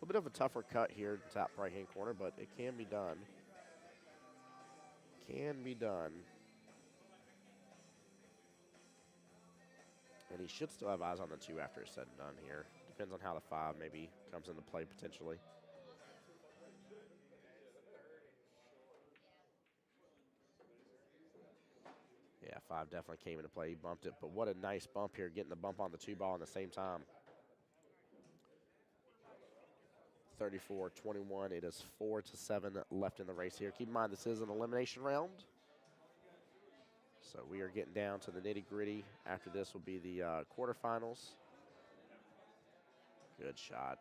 little bit of a tougher cut here, top right-hand corner, but it can be done. Can be done. And he should still have eyes on the 2 after it's said and done here. Depends on how the 5 maybe comes into play potentially. Yeah, 5 definitely came into play. He bumped it, but what a nice bump here, getting the bump on the 2 ball at the same time. 34-21. It is 4-7 left in the race here. Keep in mind, this is an elimination round. So we are getting down to the nitty-gritty. After this will be the quarterfinals. Good shot.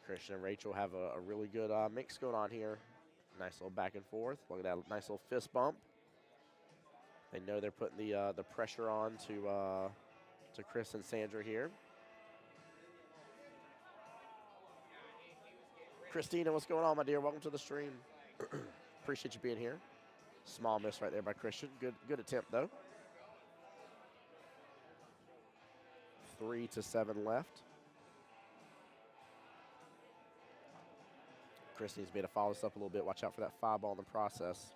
Christian and Rachel have a really good mix going on here. Nice little back and forth. Look at that nice little fist bump. They know they're putting the pressure on to Chris and Sandra here. Christina, what's going on, my dear? Welcome to the stream. Appreciate you being here. Small miss right there by Christian. Good attempt, though. 3-7 left. Chris needs me to follow this up a little bit. Watch out for that 5 ball in the process.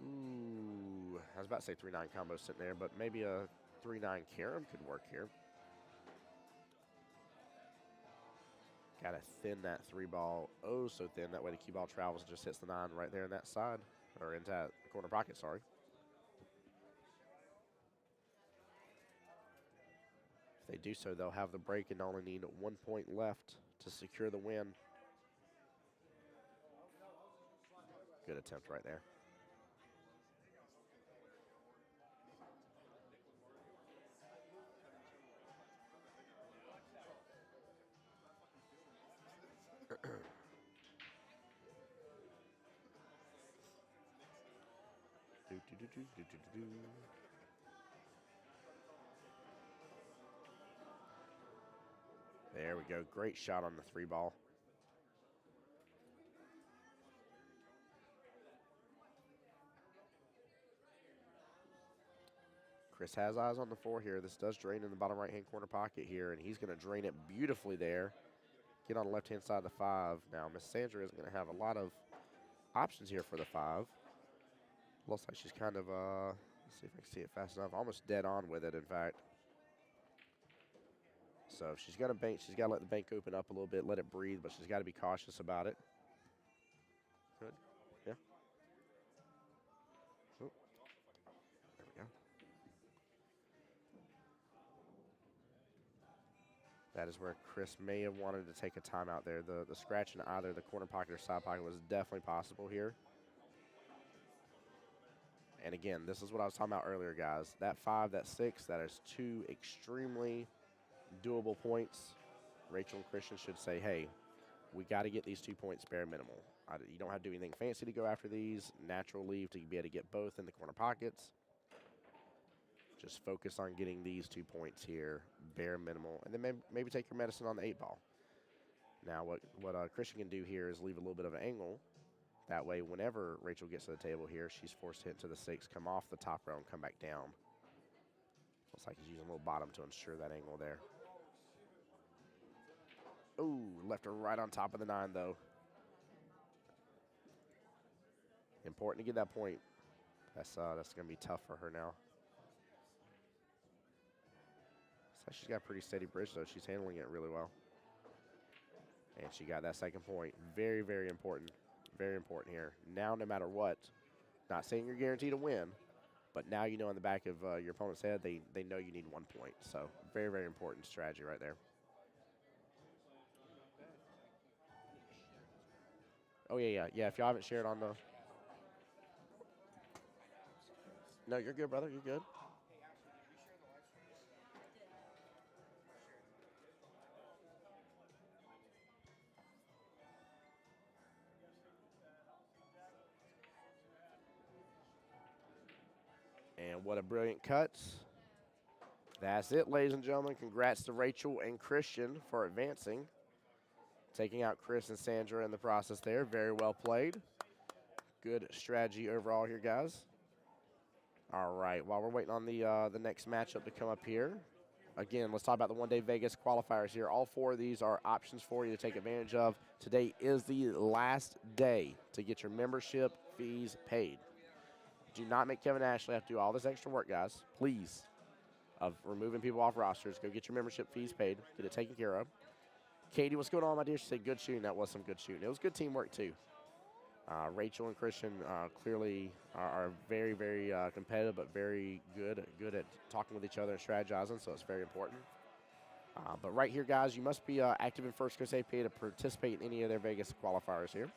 Ooh, I was about to say 3-9 combo sitting there, but maybe a 3-9 carom could work here. Got to thin that 3 ball oh so thin. That way the cue ball travels and just hits the 9 right there in that side, or into that corner pocket, sorry. If they do so, they'll have the break and only need 1 point left to secure the win. Good attempt right there. There we go. Great shot on the 3 ball. Chris has eyes on the 4 here. This does drain in the bottom right-hand corner pocket here, and he's going to drain it beautifully there. Get on the left-hand side of the 5. Now, Miss Sandra isn't going to have a lot of options here for the 5. Looks like she's kind of, let's see if I can see it fast enough, almost dead on with it, in fact. So if she's going to bank, she's got to let the bank open up a little bit, let it breathe, but she's got to be cautious about it. Good. Yeah. Oh. There we go. That is where Chris may have wanted to take a timeout there. The scratch in either the corner pocket or side pocket was definitely possible here. And again, this is what I was talking about earlier, guys. That 5, that 6, that is 2 extremely doable points. Rachel and Christian should say, hey, we got to get these 2 points bare minimal. You don't have to do anything fancy to go after these. Natural leave to be able to get both in the corner pockets. Just focus on getting these 2 points here, bare minimal, and then maybe take your medicine on the 8 ball. Now, what Christian can do here is leave a little bit of an angle. That way, whenever Rachel gets to the table here, she's forced to hit to the 6, come off the top rail, and come back down. Looks like he's using a little bottom to ensure that angle there. Ooh, left her right on top of the 9, though. Important to get that point. That's going to be tough for her now. So she's got a pretty steady bridge, though. She's handling it really well. And she got that second point. Very, very important. Very important here. Now, no matter what, not saying you're guaranteed to win, but now you know in the back of your opponent's head, they know you need 1 point. So very, very important strategy right there. Oh, yeah. If y'all haven't shared on the... No, you're good, brother. You're good. And what a brilliant cut. That's it, ladies and gentlemen. Congrats to Rachel and Christian for advancing. Taking out Chris and Sandra in the process there. Very well played. Good strategy overall here, guys. All right, while we're waiting on the next matchup to come up here, again, let's talk about the one-day Vegas qualifiers here. All 4 of these are options for you to take advantage of. Today is the last day to get your membership fees paid. Do not make Kevin Ashley have to do all this extra work, guys. Please, of removing people off rosters. Go get your membership fees paid. Get it taken care of. Katie, what's going on, my dear? She said good shooting. That was some good shooting. It was good teamwork, too. Rachel and Christian clearly are very, very competitive, but very good at talking with each other and strategizing, so it's very important. But right here, guys, you must be active in First Coast APA to participate in any of their Vegas qualifiers here.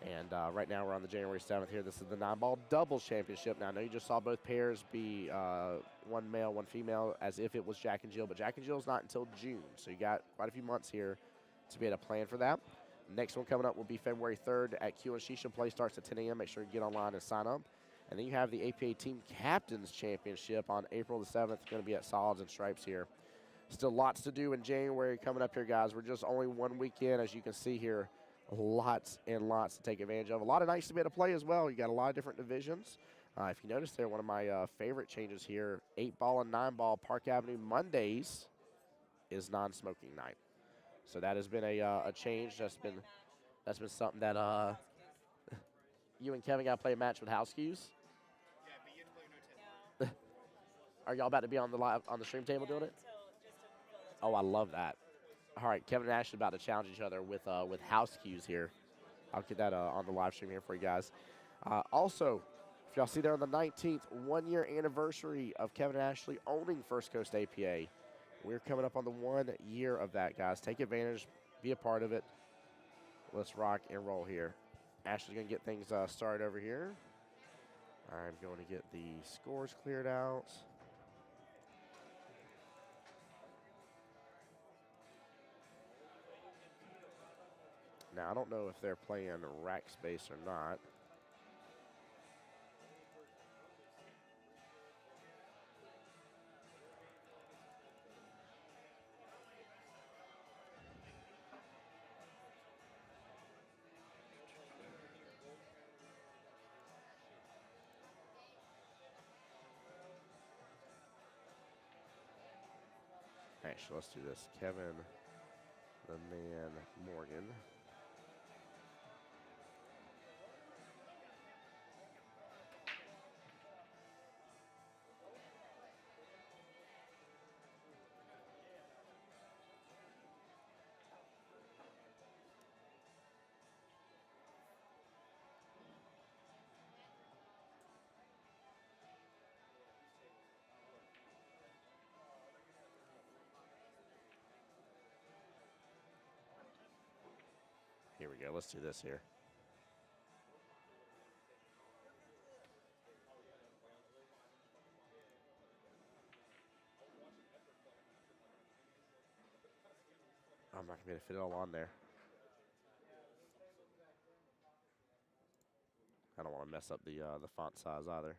And right now we're on the January 7th here. This is the 9-Ball Doubles Championship. Now, I know you just saw both pairs be 1 male, 1 female, as if it was Jack and Jill, but Jack and Jill's not until June, so you got quite a few months here to be able to plan for that. Next one coming up will be February 3rd at Q and Shisha. Play starts at 10 a.m. Make sure you get online and sign up. And then you have the APA Team Captains Championship on April the 7th. Going to be at Solids and Stripes here. Still lots to do in January coming up here, guys. We're just only 1 weekend, as you can see here. Lots and lots to take advantage of. A lot of nights to be able to play as well. You got a lot of different divisions. If you notice there, one of my favorite changes here, 8-ball and 9-ball Park Avenue Mondays is non-smoking night. So that has been a change. That's been something that you and Kevin got to play a match with house cues. Yeah, but you have to play no 10. Are y'all about to be on the stream table doing it? Oh, I love that. All right, Kevin and Ashley about to challenge each other with house cues here. I'll get that on the live stream here for you guys. Also, if y'all see there on the 19th, 1-year anniversary of Kevin and Ashley owning First Coast APA. We're coming up on the 1 year of that, guys. Take advantage, be a part of it. Let's rock and roll here. Ashley's going to get things started over here. I'm going to get the scores cleared out. Now, I don't know if they're playing rack space or not. Actually, let's do this. Kevin, the man, Morgan. Here we go. Let's do this here. I'm not going to be able to fit it all on there. I don't want to mess up the font size either.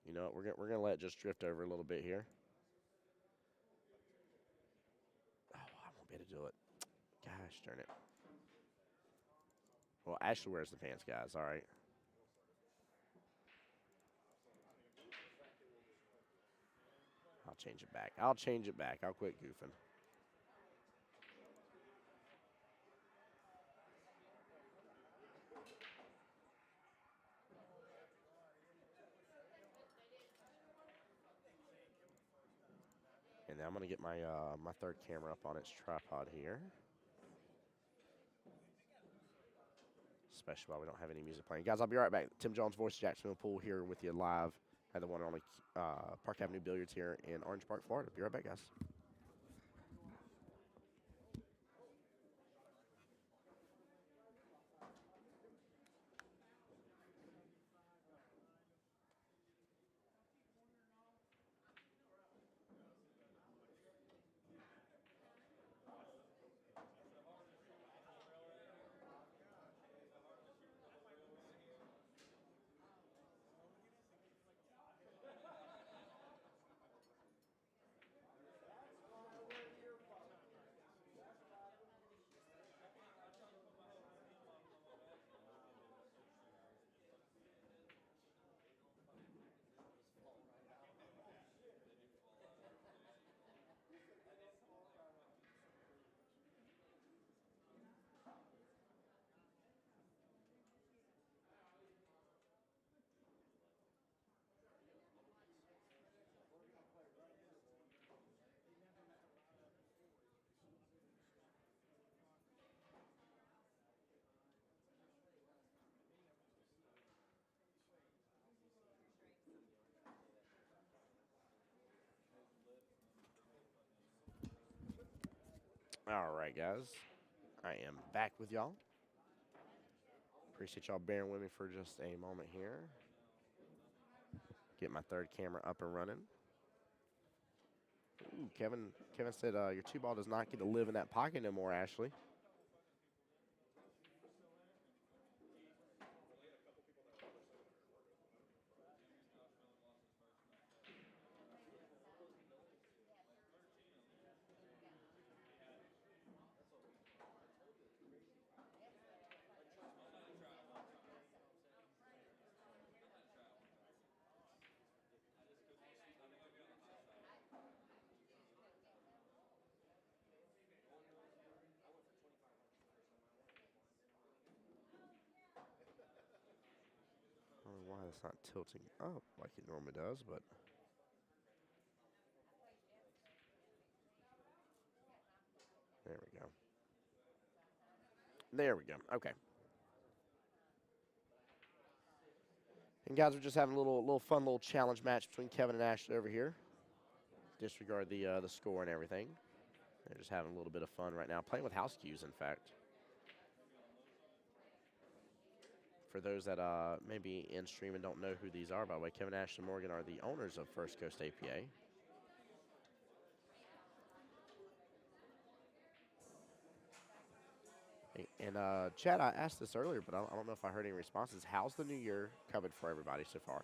You know what? We're gonna let it just drift over a little bit here. Oh, I won't be able to do it. Gosh darn it. Well, Ashley wears the pants, guys. All right. I'll change it back. I'll change it back. I'll quit goofing. And then I'm gonna get my my third camera up on its tripod here. Especially while we don't have any music playing. Guys, I'll be right back. Tim Jones, Voice of Jacksonville Pool here with you live at the one and only Park Avenue Billiards here in Orange Park, Florida. Be right back, guys. All right, guys. I am back with y'all. Appreciate y'all bearing with me for just a moment here. Get my third camera up and running. Ooh, Kevin said your two ball does not get to live in that pocket no more, Ashley. I don't know why it's not tilting up like it normally does, but there we go. There we go. Okay. And guys, we're just having a little fun little challenge match between Kevin and Ashley over here. Disregard the score and everything. They're just having a little bit of fun right now, playing with house cues, in fact. For those that maybe in stream and don't know who these are, by the way, Kevin Ashton Morgan are the owners of First Coast APA. And Chad, I asked this earlier, but I don't know if I heard any responses. How's the new year coming for everybody so far?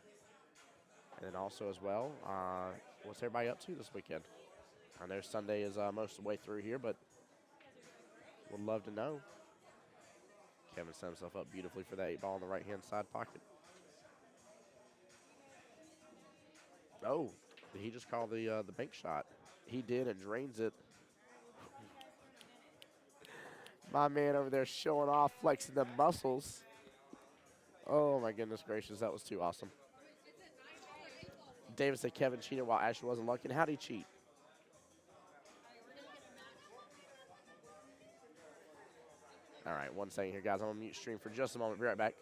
And then also as well, what's everybody up to this weekend? I know Sunday is most of the way through here, but would love to know. Kevin set himself up beautifully for that 8 ball in the right-hand side pocket. Oh, did he just call the bank shot? He did, and drains it. My man over there showing off, flexing the muscles. Oh, my goodness gracious, that was too awesome. David said Kevin cheated while Ashley wasn't looking. How'd he cheat? All right, 1 second here, guys. I'm going to mute stream for just a moment. Be right back.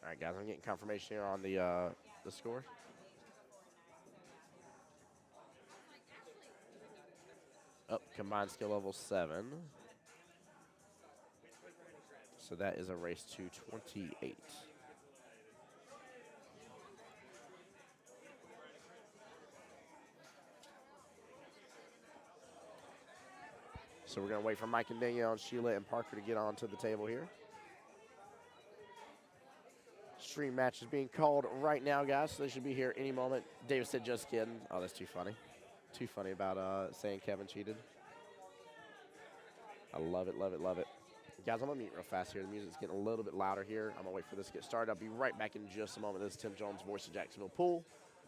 All right, guys, I'm getting confirmation here on the score. Up, combined skill level 7. So that is a race to 28. So we're going to wait for Mike and Danielle and Sheila and Parker to get onto the table here. Stream match is being called right now, guys, so they should be here any moment. David said, just kidding. Oh, that's too funny. Too funny about saying Kevin cheated. I love it, love it, love it. Guys, I'm going to mute real fast here. The music's getting a little bit louder here. I'm going to wait for this to get started. I'll be right back in just a moment. This is Tim Jones, Voice of Jacksonville Pool,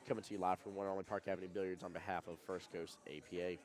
coming to you live from one and only Park Avenue Billiards on behalf of First Coast APA.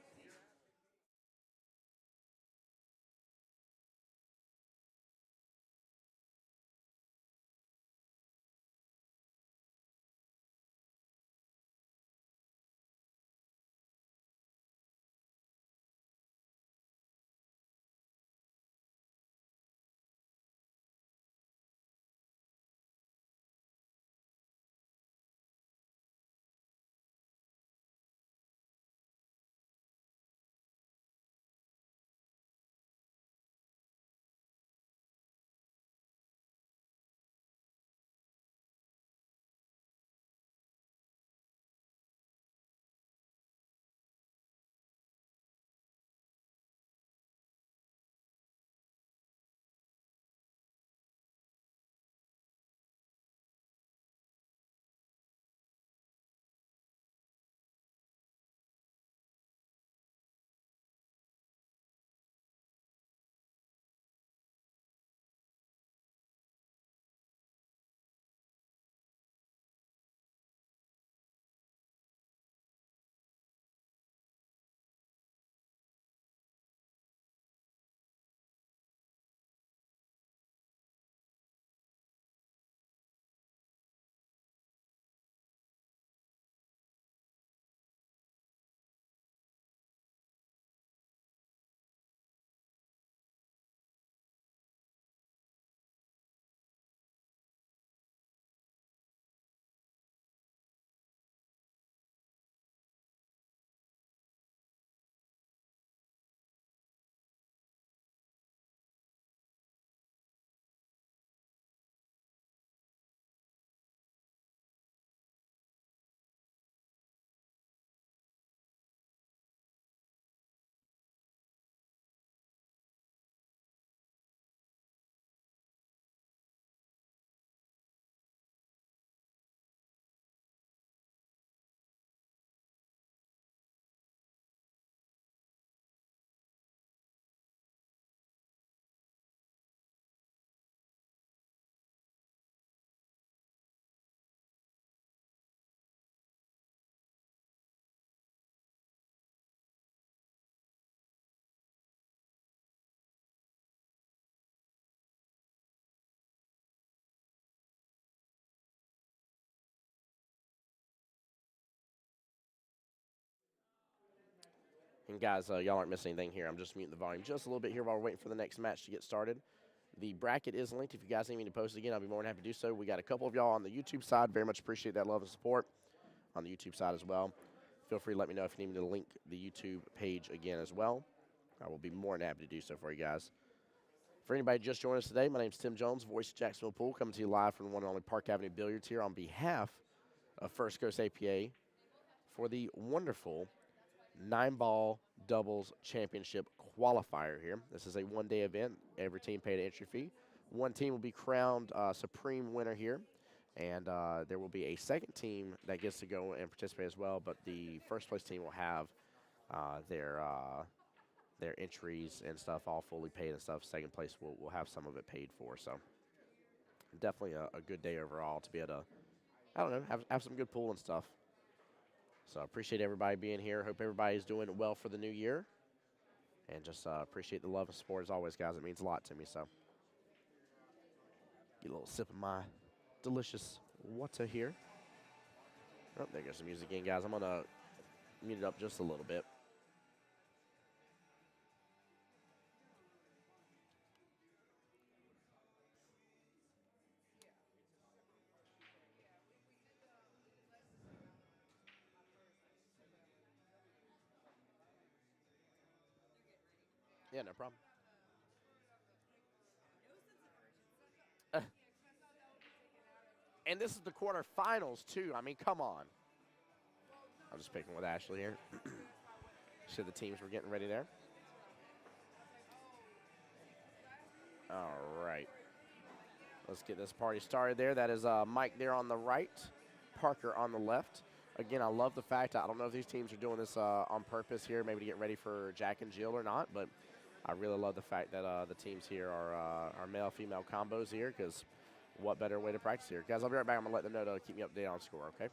And guys, y'all aren't missing anything here. I'm just muting the volume just a little bit here while we're waiting for the next match to get started. The bracket is linked. If you guys need me to post it again, I'll be more than happy to do so. We got a couple of y'all on the YouTube side. Very much appreciate that love and support on the YouTube side as well. Feel free to let me know if you need me to link the YouTube page again as well. I will be more than happy to do so for you guys. For anybody just joining us today, my name is Tim Jones, Voice of Jacksonville Pool, coming to you live from the one and only Park Avenue Billiards here on behalf of First Coast APA for the wonderful 9-Ball Doubles Championship Qualifier here. This is a one-day event. Every team paid an entry fee. One team will be crowned supreme winner here, and there will be a second team that gets to go and participate as well, but the first place team will have their entries and stuff all fully paid and stuff. Second place will have some of it paid for. So definitely a good day overall to be able to, I don't know, have some good pool and stuff. So appreciate everybody being here. Hope everybody's doing well for the new year. And just appreciate the love and support as always, guys. It means a lot to me. So get a little sip of my delicious water here. Oh, there goes the music again, guys. I'm going to mute it up just a little bit. Yeah, no problem. And this is the quarterfinals, too. I mean, come on. I'm just picking with Ashley here. So the teams were getting ready there. All right. Let's get this party started there. That is Mike there on the right, Parker on the left. Again, I love the fact, I don't know if these teams are doing this on purpose here, maybe to get ready for Jack and Jill or not, but I really love the fact that the teams here are male-female combos here, because what better way to practice here. Guys, I'll be right back. I'm going to let them know to keep me updated on score, okay?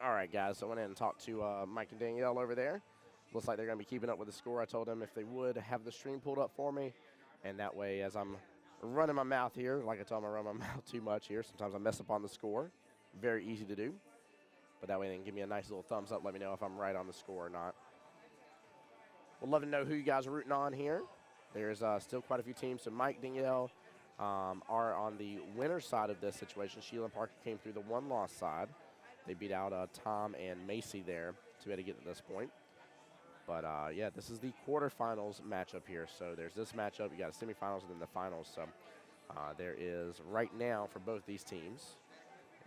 All right, guys, so I went in and talked to Mike and Danielle over there. Looks like they're going to be keeping up with the score. I told them if they would have the stream pulled up for me, and that way as I'm running my mouth here, like I told them I run my mouth too much here. Sometimes I mess up on the score. Very easy to do. But that way they can give me a nice little thumbs up, let me know if I'm right on the score or not. We'd love to know who you guys are rooting on here. There's still quite a few teams. So Mike, Danielle are on the winner's side of this situation. Sheila and Parker came through the one-loss side. They beat out Tom and Macy there to be able to get to this point. But, yeah, this is the quarterfinals matchup here. So there's this matchup. You got a semifinals and then the finals. So there is right now for both these teams,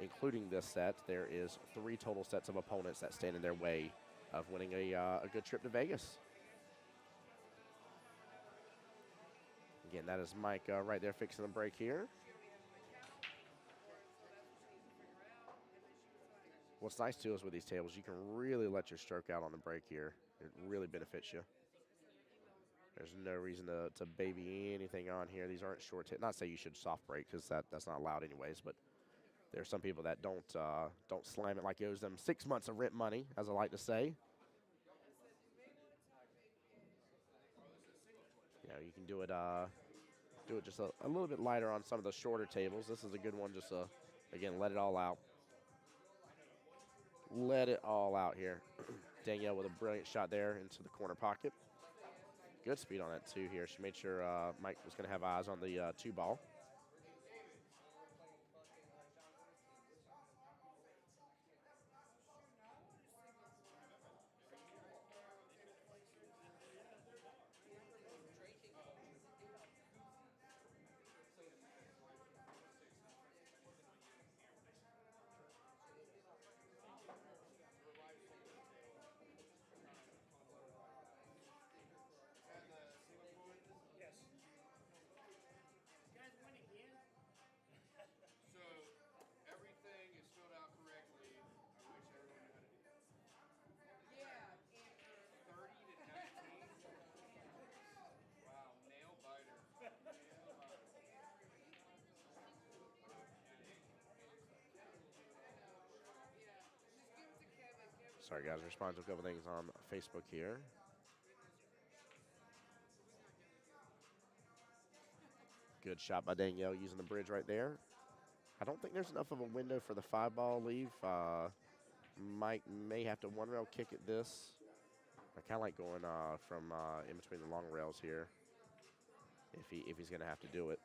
including this set, there is 3 total sets of opponents that stand in their way of winning a good trip to Vegas. Again, that is Mike right there fixing the break here. What's nice, too, is with these tables, you can really let your stroke out on the break here. It really benefits you. There's no reason to baby anything on here. These aren't short tables. Not to say you should soft break, because that's not allowed anyways, but there are some people that don't slam it like it owes them 6 months of rent money, as I like to say. You know, you can do it just a little bit lighter on some of the shorter tables. This is a good one, just again, let it all out. Let it all out here. Danielle with a brilliant shot there into the corner pocket. Good speed on that, too, here. She made sure Mike was going to have eyes on the 2-ball. Sorry, guys. Respond to a couple things on Facebook here. Good shot by Danielle using the bridge right there. I don't think there's enough of a window for the 5-ball leave. Mike may have to one rail kick at this. I kind of like going from in between the long rails here if he's going to have to do it.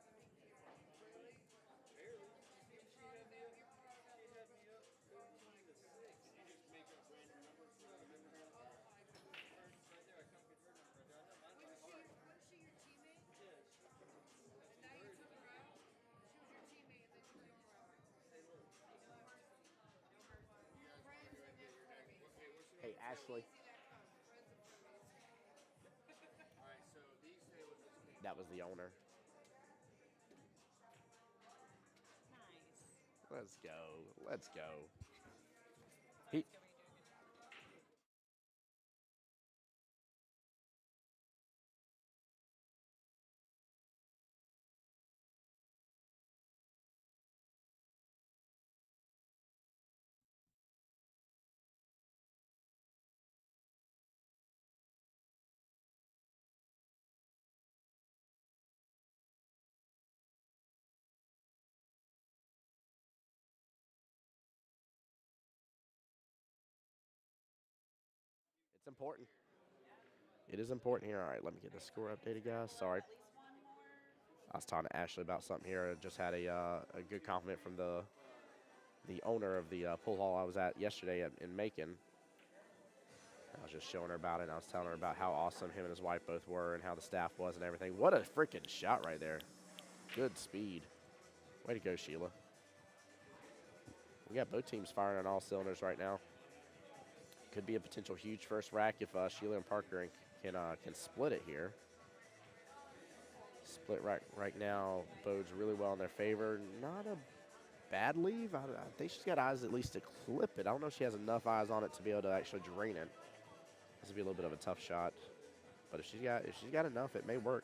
Hey, Ashley. That was the owner. Nice. Let's go. Let's go. He, He, it's important. It is important here. All right, let me get the score updated, guys. Sorry. at least one more. I was talking to Ashley about something here. I just had a good compliment from the owner of the pool hall I was at yesterday in Macon. I was just showing her about it, and I was telling her about how awesome him and his wife both were and how the staff was and everything. What a freaking shot right there. Good speed. Way to go, Sheila. We got both teams firing on all cylinders right now. Could be a potential huge first rack if Sheila and Parker can split it here. Split rack right now bodes really well in their favor. Not a bad leave. I think she's got eyes at least to clip it. I don't know if she has enough eyes on it to be able to actually drain it. This will be a little bit of a tough shot, but if she's got enough, it may work.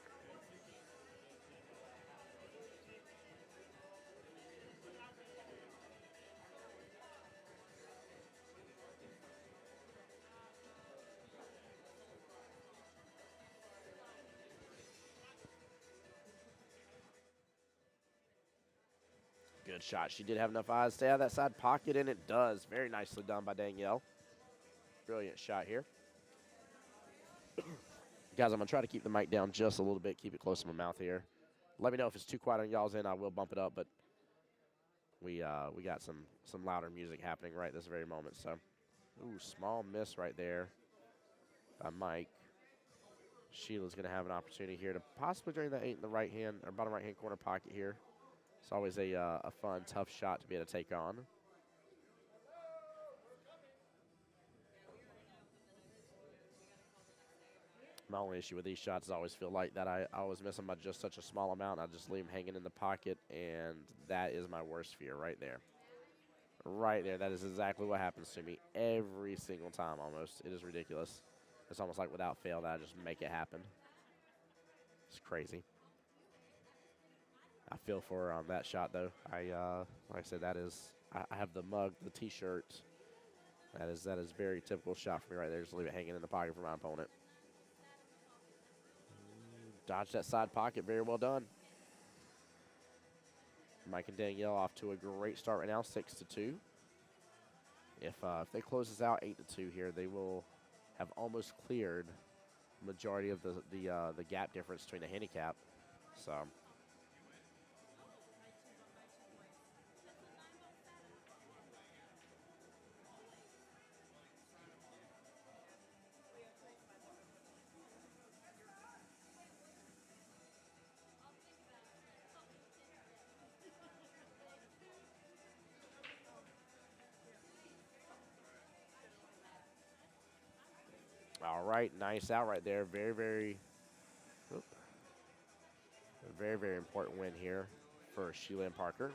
Good shot. She did have enough eyes to stay out of that side pocket, and it does. Very nicely done by Danielle. Brilliant shot here. Guys, I'm going to try to keep the mic down just a little bit, keep it close to my mouth here. Let me know if it's too quiet on y'all's end. I will bump it up, but we got some louder music happening right this very moment. So, ooh, small miss right there by Mike. Sheila's going to have an opportunity here to possibly drain that 8 in the right hand or bottom right hand corner pocket here. It's always a fun, tough shot to be able to take on. My only issue with these shots is I always feel like that I always miss them by just such a small amount. I just leave them hanging in the pocket, and that is my worst fear right there. Right there. That is exactly what happens to me every single time almost. It is ridiculous. It's almost like without fail that I just make it happen. It's crazy. I feel for her on that shot, though. Like I said, that is I have the mug, the T-shirt. That is very typical shot for me right there. Just leave it hanging in the pocket for my opponent. Dodge that side pocket. Very well done. Mike and Danielle off to a great start right now, 6-2. If they close this out 8-2 here, they will have almost cleared the majority of the gap difference between the handicap. So. All right, nice out right there. Very, very important win here for Sheila and Parker.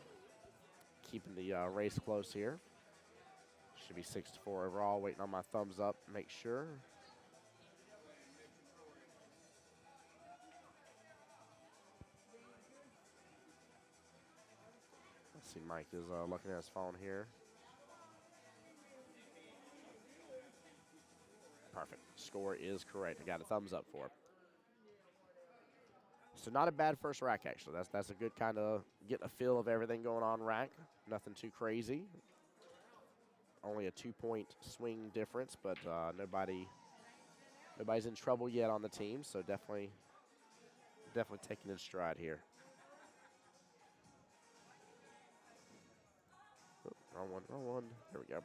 Keeping the race close here. Should be 6-4 overall. Waiting on my thumbs up. Make sure. Let's see, Mike is looking at his phone here. score is correct. I got a thumbs up for it. So not a bad first rack, actually. That's a good kind of getting a feel of everything going on rack. Nothing too crazy. Only a 2-point swing difference, but nobody's in trouble yet on the team, so definitely taking it in stride here. Oh, wrong one, wrong one. There we go.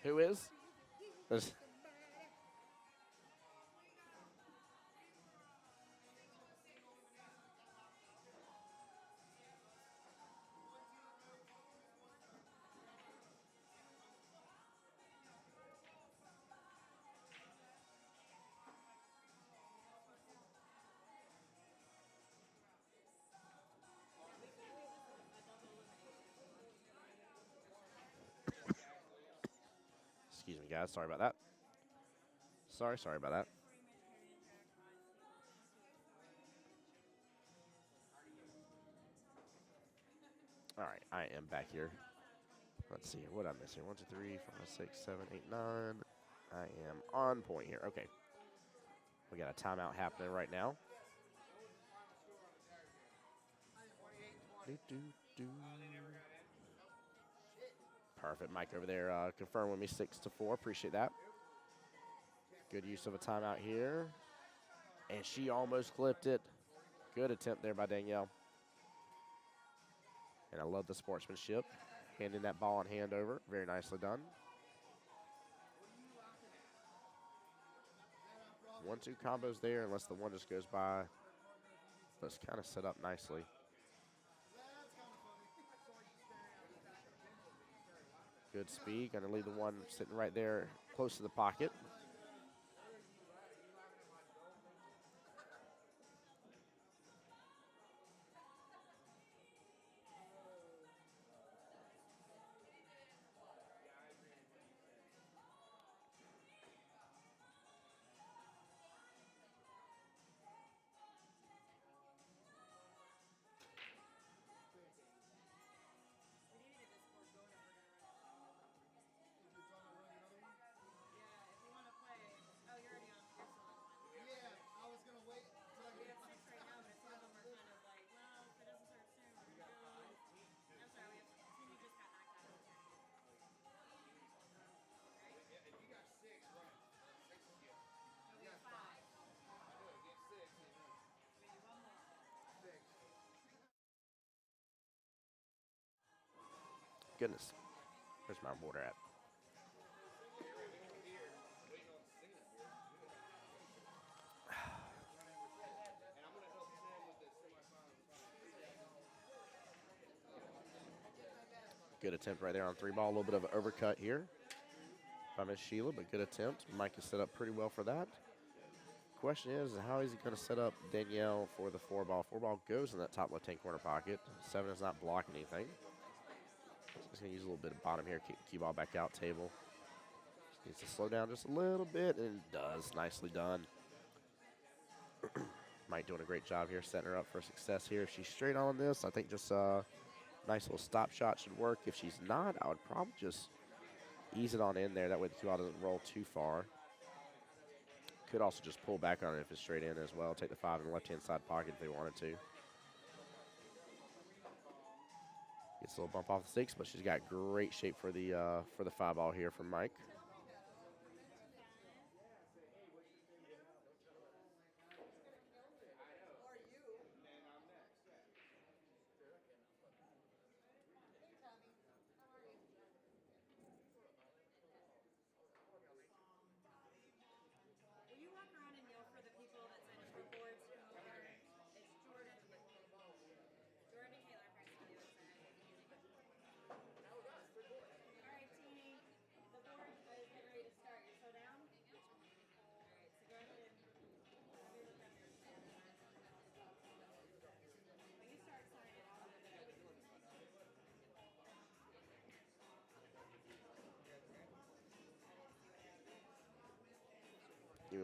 Who is? Excuse me, guys. Sorry about that. Sorry about that. All right, I am back here. Let's see here. What did I miss here? 1, 2, 3, 4, 6, 7, 8, 9. I am on point here. Okay. We got a timeout happening right now. Perfect. Mike over there confirmed with me 6-4. Appreciate that. Good use of a timeout here. And she almost clipped it. Good attempt there by Danielle. And I love the sportsmanship. Handing that ball and hand over. Very nicely done. 1-2 combos there, unless the one just goes by. But it's kind of set up nicely. Good speed. Going to leave the one sitting right there close to the pocket. Goodness. Where's my water at? Good attempt right there on 3 ball. A little bit of an overcut here by Miss Sheila, but good attempt. Mike is set up pretty well for that. Question is, how is he going to set up Danielle for the 4 ball? 4 ball goes in that top left-hand corner pocket. 7 is not blocking anything. Just going to use a little bit of bottom here, kick the cue ball back out table. Just needs to slow down just a little bit, and it does. Nicely done. Mike doing a great job here, setting her up for success here. If she's straight on this, I think just a nice little stop shot should work. If she's not, I would probably just ease it on in there. That way the cue ball doesn't roll too far. Could also just pull back on it if it's straight in as well. Take the 5 in the left-hand side pocket if they wanted to. Gets a little bump off the 6, but she's got great shape for the 5 ball here from Mike.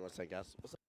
one second, guys. What's up?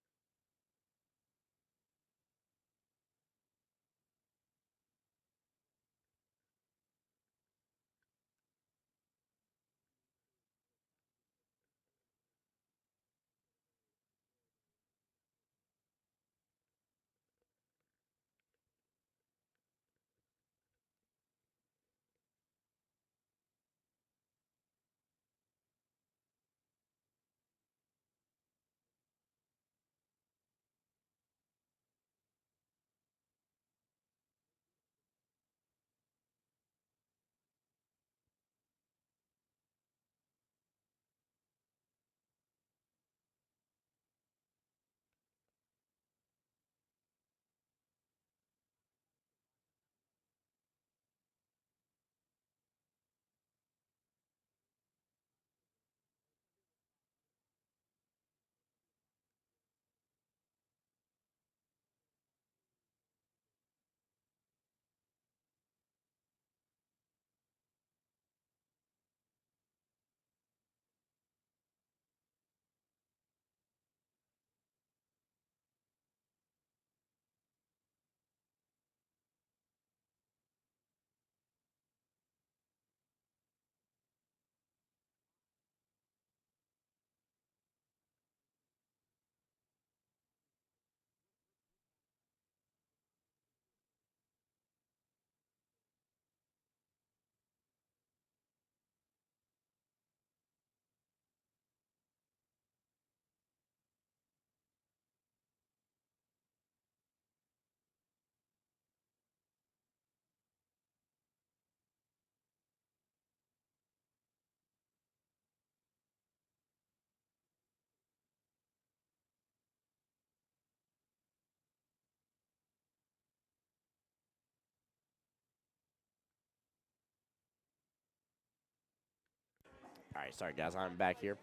All right, sorry, guys. I'm back here.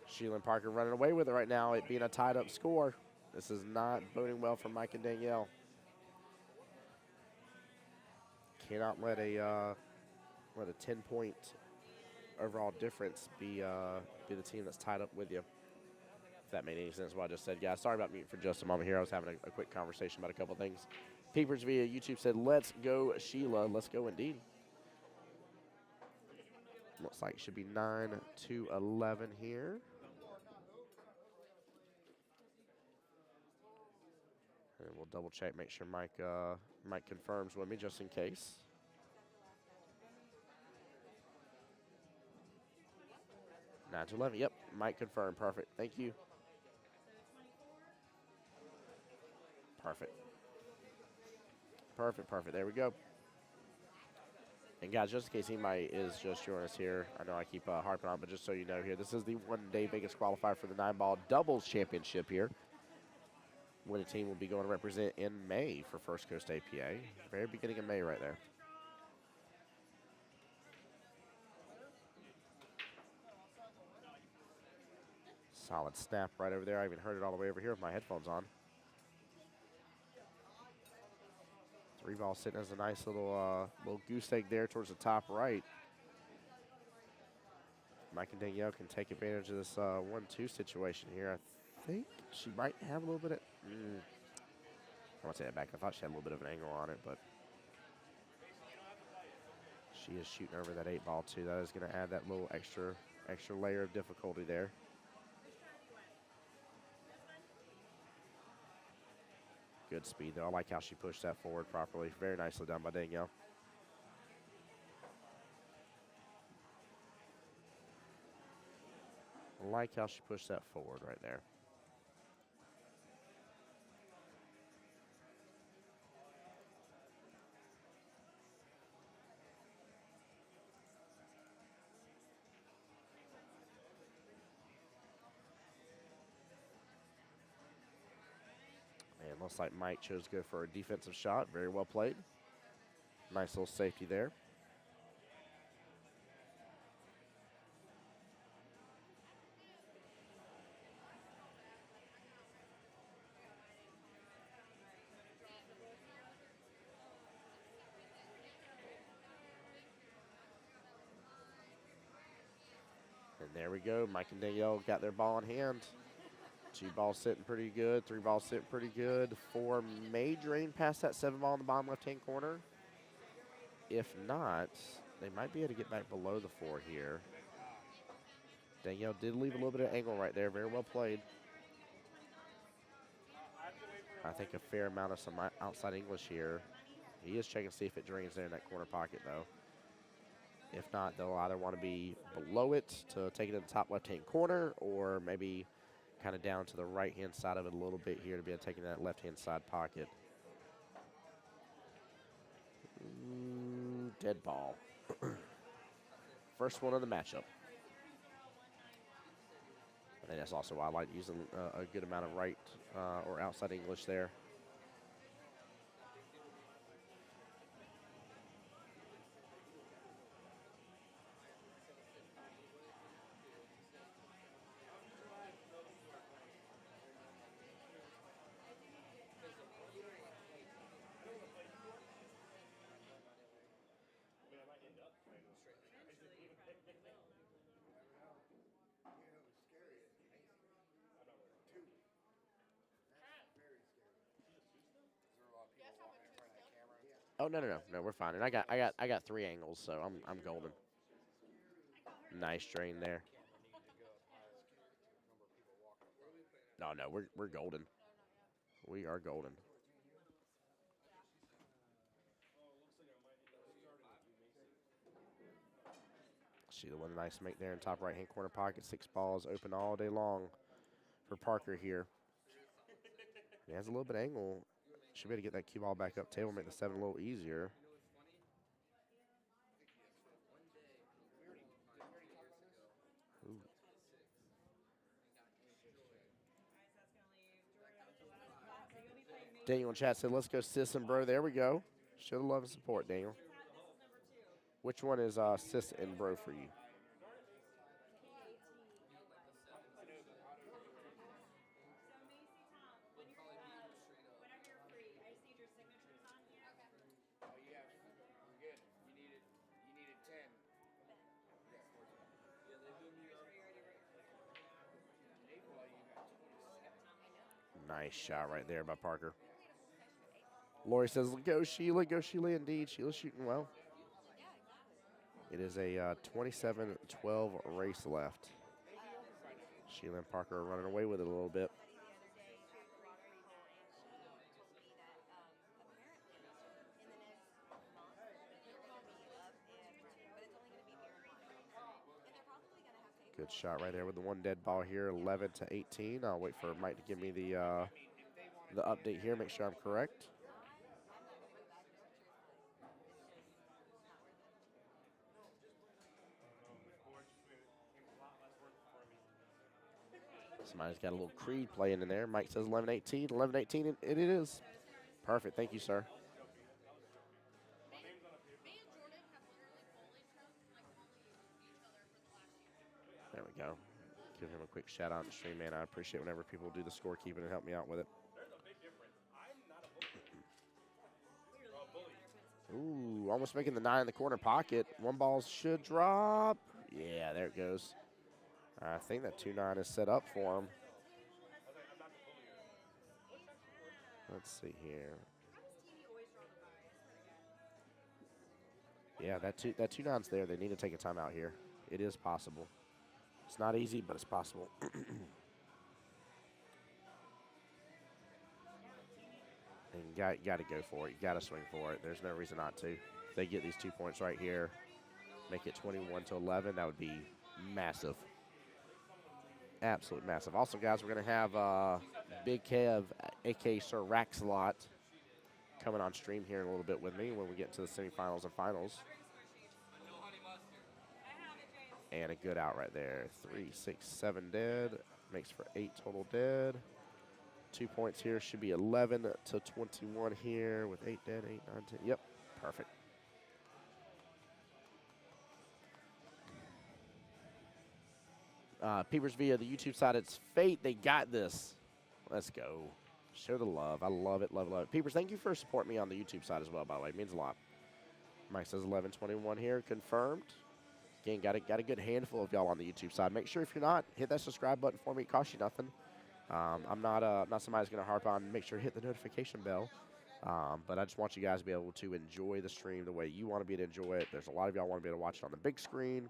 Sheila and Parker running away with it right now, it being a tied-up score. This is not boding well for Mike and Danielle. Cannot let a 10-point overall difference be the team that's tied up with you. If that made any sense, what I just said, guys. Sorry about muting for just a moment here. I was having a quick conversation about a couple things. Peepers via YouTube said, "Let's go, Sheila." Let's go, indeed. Looks like it should be 9-11 here. And we'll double check, make sure Mike confirms with me just in case. Nine to 11. Yep, Mike confirmed. Perfect. Thank you. Perfect. Perfect. Perfect. There we go. And guys, just in case anybody is just joining us here, I know I keep harping on, but just so you know here, this is the one-day Vegas qualifier for the 9-ball doubles championship here. Winning team will be going to represent in May for First Coast APA. Very beginning of May right there. Solid snap right over there. I even heard it all the way over here with my headphones on. 3-ball sitting as a nice little goose egg there towards the top right. Mike and Danielle can take advantage of this 1-2 situation here. I think she might have a little bit of... I want to say that back. I thought she had a little bit of an angle on it, but she is shooting over that 8-ball too. That is going to add that little extra layer of difficulty there. Good speed though. I like how she pushed that forward properly. Very nicely done by Danielle. I like how she pushed that forward right there. And looks like Mike chose to go for a defensive shot. Very well played. Nice little safety there. And there we go. Mike and Danielle got their ball in hand. 2 balls sitting pretty good. 3 balls sitting pretty good. 4 may drain past that 7 ball in the bottom left-hand corner. If not, they might be able to get back below the 4 here. Danielle did leave a little bit of angle right there. Very well played. I think a fair amount of some outside English here. He is checking to see if it drains there in that corner pocket, though. If not, they'll either want to be below it to take it to the top left-hand corner, or maybe kind of down to the right-hand side of it a little bit here to be able to take it in that left-hand side pocket. Dead ball. First one of the matchup. I think that's also why I like using a good amount of right or outside English there. Oh, no, we're fine. And I got 3 angles, so I'm golden. Nice drain there. No, we're golden. We are golden. Sheila with a nice make there in top right-hand corner pocket. 6 balls open all day long for Parker here. He has a little bit of angle. Should be able to get that cue ball back up table, make the 7 a little easier. Ooh. Daniel in chat said, let's go sis and bro. There we go. Show the love and support, Daniel. Which one is sis and bro for you? Nice shot right there by Parker. Lori says, go Sheila indeed. Sheila's shooting well. It is a 27-12 race left. Sheila and Parker are running away with it a little bit. Good shot right there with the 1 dead ball here, 11-18. I'll wait for Mike to give me the update here, make sure I'm correct. Somebody's got a little Creed playing in there. Mike says 11-18. 11-18, and it is. Perfect. Thank you, sir. There we go. Give him a quick shout out in the stream, man. I appreciate whenever people do the scorekeeping and help me out with it. Ooh, almost making the 9 in the corner pocket. 1 ball should drop. Yeah, there it goes. I think that 2-9 is set up for him. Let's see here. Yeah, that 2-9's there. They need to take a timeout here. It is possible. It's not easy, but it's possible. And you got to go for it. You got to swing for it. There's no reason not to. If they get these 2 points right here, make it 21-11, that would be massive. Absolutely massive. Also, guys, we're going to have Big Kev, a.k.a. Sir Raxlot, coming on stream here in a little bit with me when we get to the semifinals and finals. And a good out right there. 3, 6, 7 dead. Makes for 8 total dead. 2 points here. Should be 11-21 here with 8 dead, 8, 9, 10. Yep, perfect. Peepers via the YouTube side, it's Fate. They got this. Let's go. Show the love. I love it, love it, love it. Peepers, thank you for supporting me on the YouTube side as well, by the way. It means a lot. Mike says 11-21 here, confirmed. Again, got a good handful of y'all on the YouTube side. Make sure if you're not, hit that subscribe button for me. It costs you nothing. I'm not somebody who's going to harp on make sure to hit the notification bell. But I just want you guys to be able to enjoy the stream the way you want to be able to enjoy it. There's a lot of y'all want to be able to watch it on the big screen.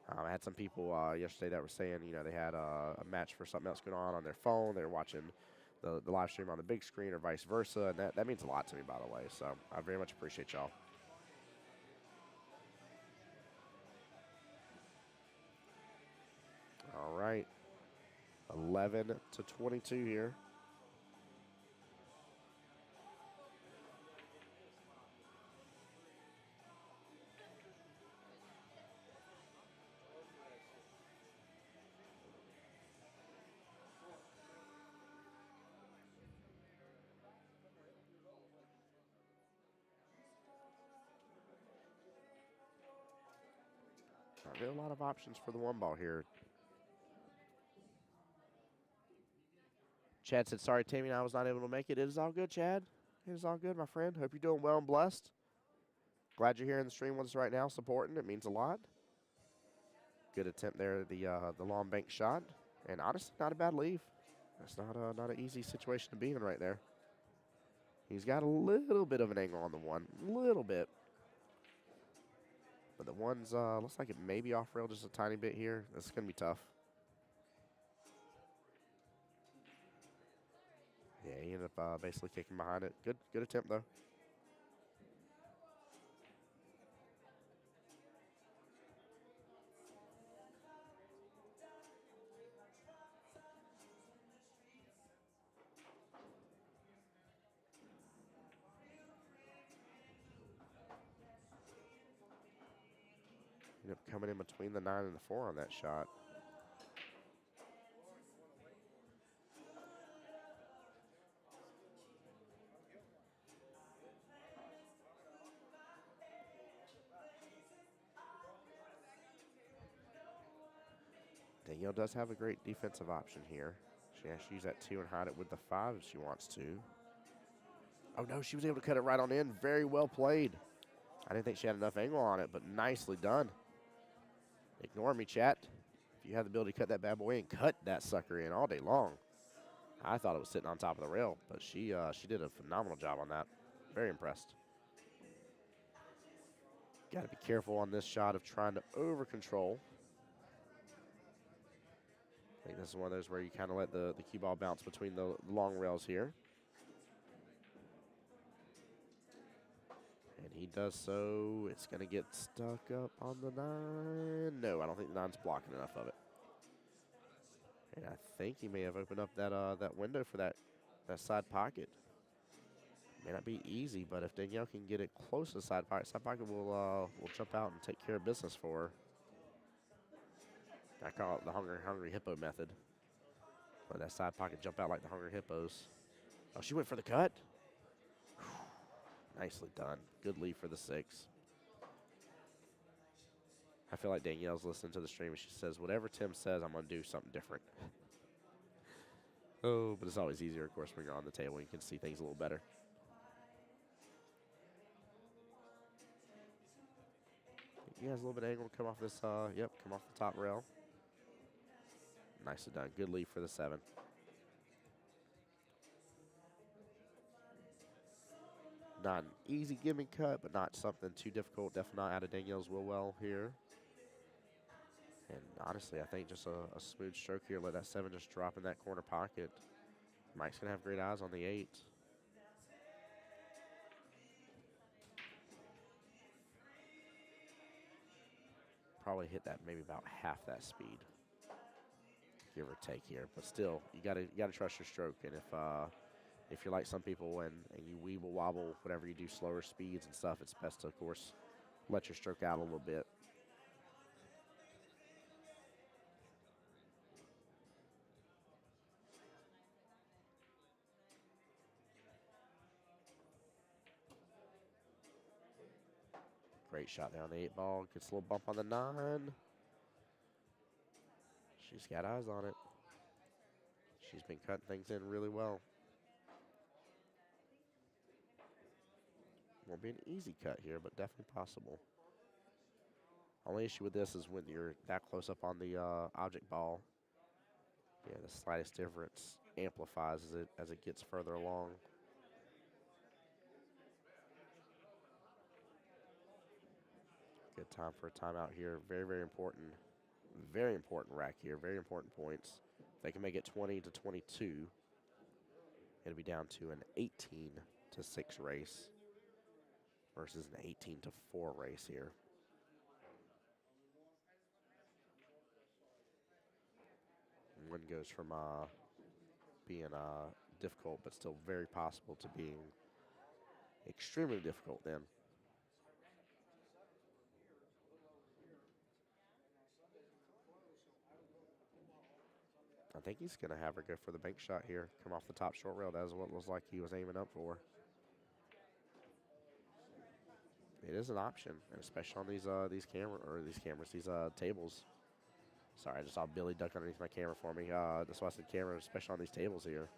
I had some people yesterday that were saying, they had a match for something else going on their phone. They were watching the live stream on the big screen or vice versa, and that means a lot to me, by the way. So I very much appreciate y'all. All right, 11-22 here. There are a lot of options for the one ball here. Chad said, sorry, Tammy, I was not able to make it. It is all good, Chad. It is all good, my friend. Hope you're doing well and blessed. Glad you're here in the stream with us right now, supporting. It means a lot. Good attempt there, the long bank shot. And honestly, not a bad leave. That's not an easy situation to be in right there. He's got a little bit of an angle on the one. A little bit. But the one's, looks like it may be off rail just a tiny bit here. That's going to be tough. Yeah, he ended up basically kicking behind it. Good attempt, though. Ended up coming in between the 9 and the 4 on that shot. Danielle does have a great defensive option here. She has to use that 2 and hide it with the 5 if she wants to. Oh, no, she was able to cut it right on in. Very well played. I didn't think she had enough angle on it, but nicely done. Ignore me, chat. If you have the ability to cut that bad boy in, cut that sucker in all day long. I thought it was sitting on top of the rail, but she did a phenomenal job on that. Very impressed. Got to be careful on this shot of trying to over control. I think this is one of those where you kind of let the cue ball bounce between the long rails here. And he does so. It's going to get stuck up on the 9. No, I don't think the 9's blocking enough of it. And I think he may have opened up that window for that side pocket. May not be easy, but if Danielle can get it close to the side pocket will jump out and take care of business for her. I call it the hungry hippo method. Let that side pocket jump out like the hungry hippos. Oh, she went for the cut. Nicely done. Good lead for the 6. I feel like Danielle's listening to the stream and she says, whatever Tim says, I'm going to do something different. Oh, but it's always easier, of course, when you're on the table. You can see things a little better. He has a little bit of angle to come off this, come off the top rail. Nicely done. Good lead for the 7. Not an easy gimme cut, but not something too difficult. Definitely not out of Danielle's well here. And honestly, I think just a smooth stroke here. Let that 7 just drop in that corner pocket. Mike's going to have great eyes on the 8. Probably hit that maybe about half that speed, give or take here. But still, you gotta trust your stroke. And if you're like some people and you weeble wobble, whatever you do, slower speeds and stuff, it's best to, of course, let your stroke out a little bit. Great shot there on the 8 ball. Gets a little bump on the 9. She's got eyes on it. She's been cutting things in really well. Won't be an easy cut here, but definitely possible. Only issue with this is when you're that close up on the object ball. Yeah, the slightest difference amplifies as it gets further along. Good time for a timeout here. Very, very important. Very important rack here. Very important points. If they can make it 20-22, it'll be down to an 18-6 race versus an 18-4 race here. One goes from being difficult, but still very possible, to being extremely difficult then. I think he's going to have her go for the bank shot here. Come off the top short rail. That is what it looks like he was aiming up for. It is an option, and especially on these tables. Sorry, I just saw Billy duck underneath my camera for me. That's why I said camera, especially on these tables here.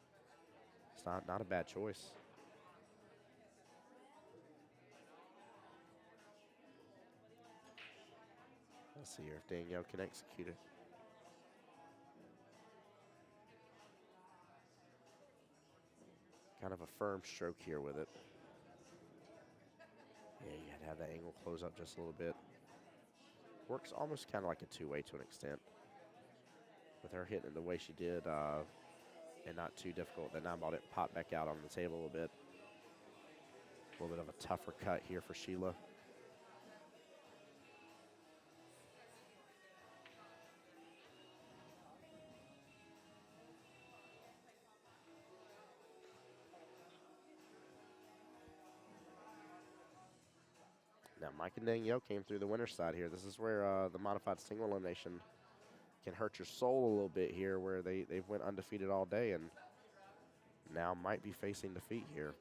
It's not a bad choice. Let's see here if Danielle can execute it. Kind of a firm stroke here with it. Yeah, you had to have that angle close up just a little bit. Works almost kind of like a two-way to an extent. With her hitting it the way she did, and not too difficult. Then I bought it popped back out on the table a little bit. A little bit of a tougher cut here for Sheila. Now, Mike and Danielle came through the winner's side here. This is where the modified single elimination can hurt your soul a little bit here, where they've went undefeated all day and now might be facing defeat here.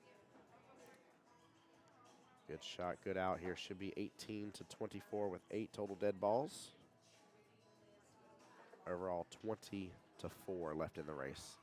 Good shot, good out here. Should be 18-24 with 8 total dead balls. Overall, 20-4 left in the race.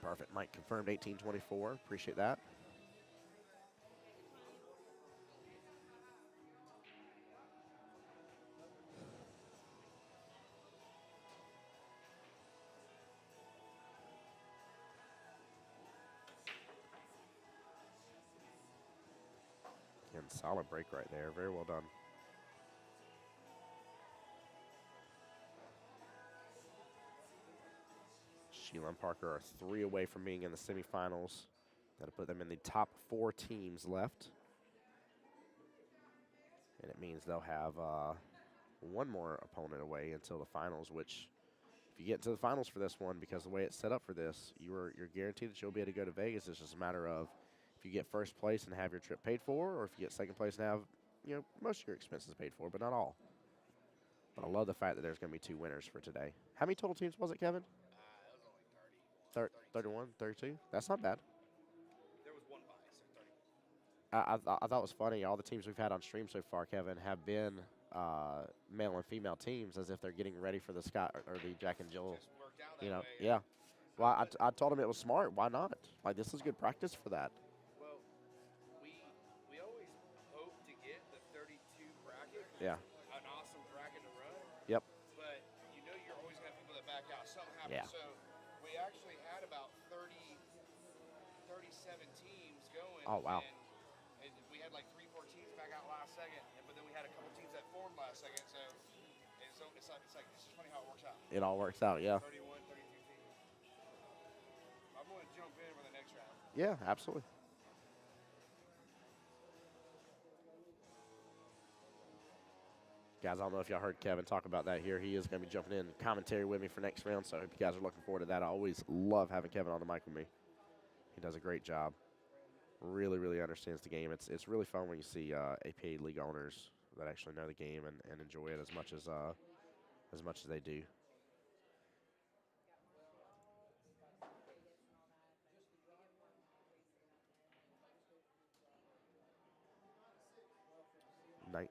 Perfect. Mike confirmed 18-24. Appreciate that. Again, solid break right there. Very well done. Sheila and Parker are 3 away from being in the semifinals. That'll put them in the top 4 teams left. And it means they'll have one more opponent away until the finals, which if you get into the finals for this one, because the way it's set up for this, you're guaranteed that you'll be able to go to Vegas. It's just a matter of if you get first place and have your trip paid for, or if you get second place and have, most of your expenses paid for, but not all. But I love the fact that there's going to be 2 winners for today. How many total teams was it, Kevin? It was only 30. 31, 32? That's not bad. There was one bye, so 30. I thought it was funny. All the teams we've had on stream so far, Kevin, have been male and female teams, as if they're getting ready for the Scott or the Jack and Jill. Just worked out that way. Yeah. Well, I told him it was smart. Why not? Like, this is good practice for that. Well, we always hope to get the 32 bracket. Yeah. An awesome bracket to run. Yep. But you're always going to have people that back out. Something happens. Yeah. So we actually had about 37 teams going. Oh, wow. And we had like 3-4 teams back out last second. But then we had a couple teams that formed last second. So it's just funny how it works out. It all works out, yeah. 31, 32 teams. I'm going to jump in for the next round. Yeah, absolutely. Guys, I don't know if y'all heard Kevin talk about that here. He is going to be jumping in commentary with me for next round, so I hope you guys are looking forward to that. I always love having Kevin on the mic with me. He does a great job. Really, really understands the game. It's really fun when you see APA league owners that actually know the game and enjoy it as much as they do.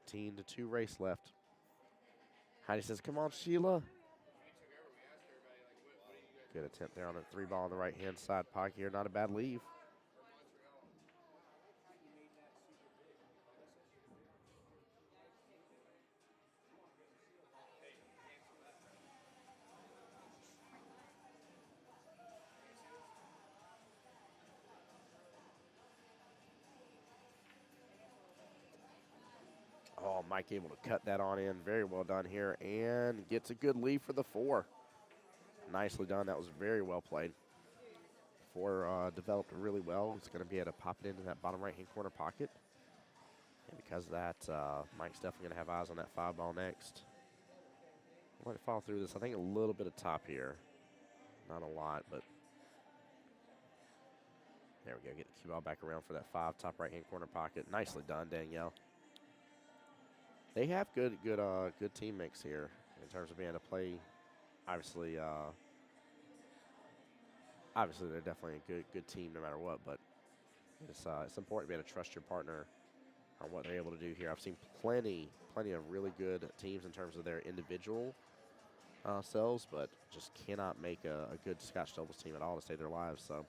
19 to 2 race left. Heidi says, come on, Sheila. Good attempt there on a 3-ball on the right-hand side pocket here. Not a bad leave. Oh, Mike able to cut that on in. Very well done here. And gets a good lead for the 4. Nicely done. That was very well played. 4 developed really well. He's going to be able to pop it into that bottom right-hand corner pocket. And because of that, Mike's definitely going to have eyes on that 5-ball next. Let it fall through this. I think a little bit of top here. Not a lot, but there we go. Get the cue ball back around for that 5 top right-hand corner pocket. Nicely done, Danielle. They have good team mix here in terms of being able to play. Obviously, they're definitely a good team no matter what. But it's important to be able to trust your partner on what they're able to do here. I've seen plenty of really good teams in terms of their individual selves, but just cannot make a good Scotch doubles team at all to save their lives. So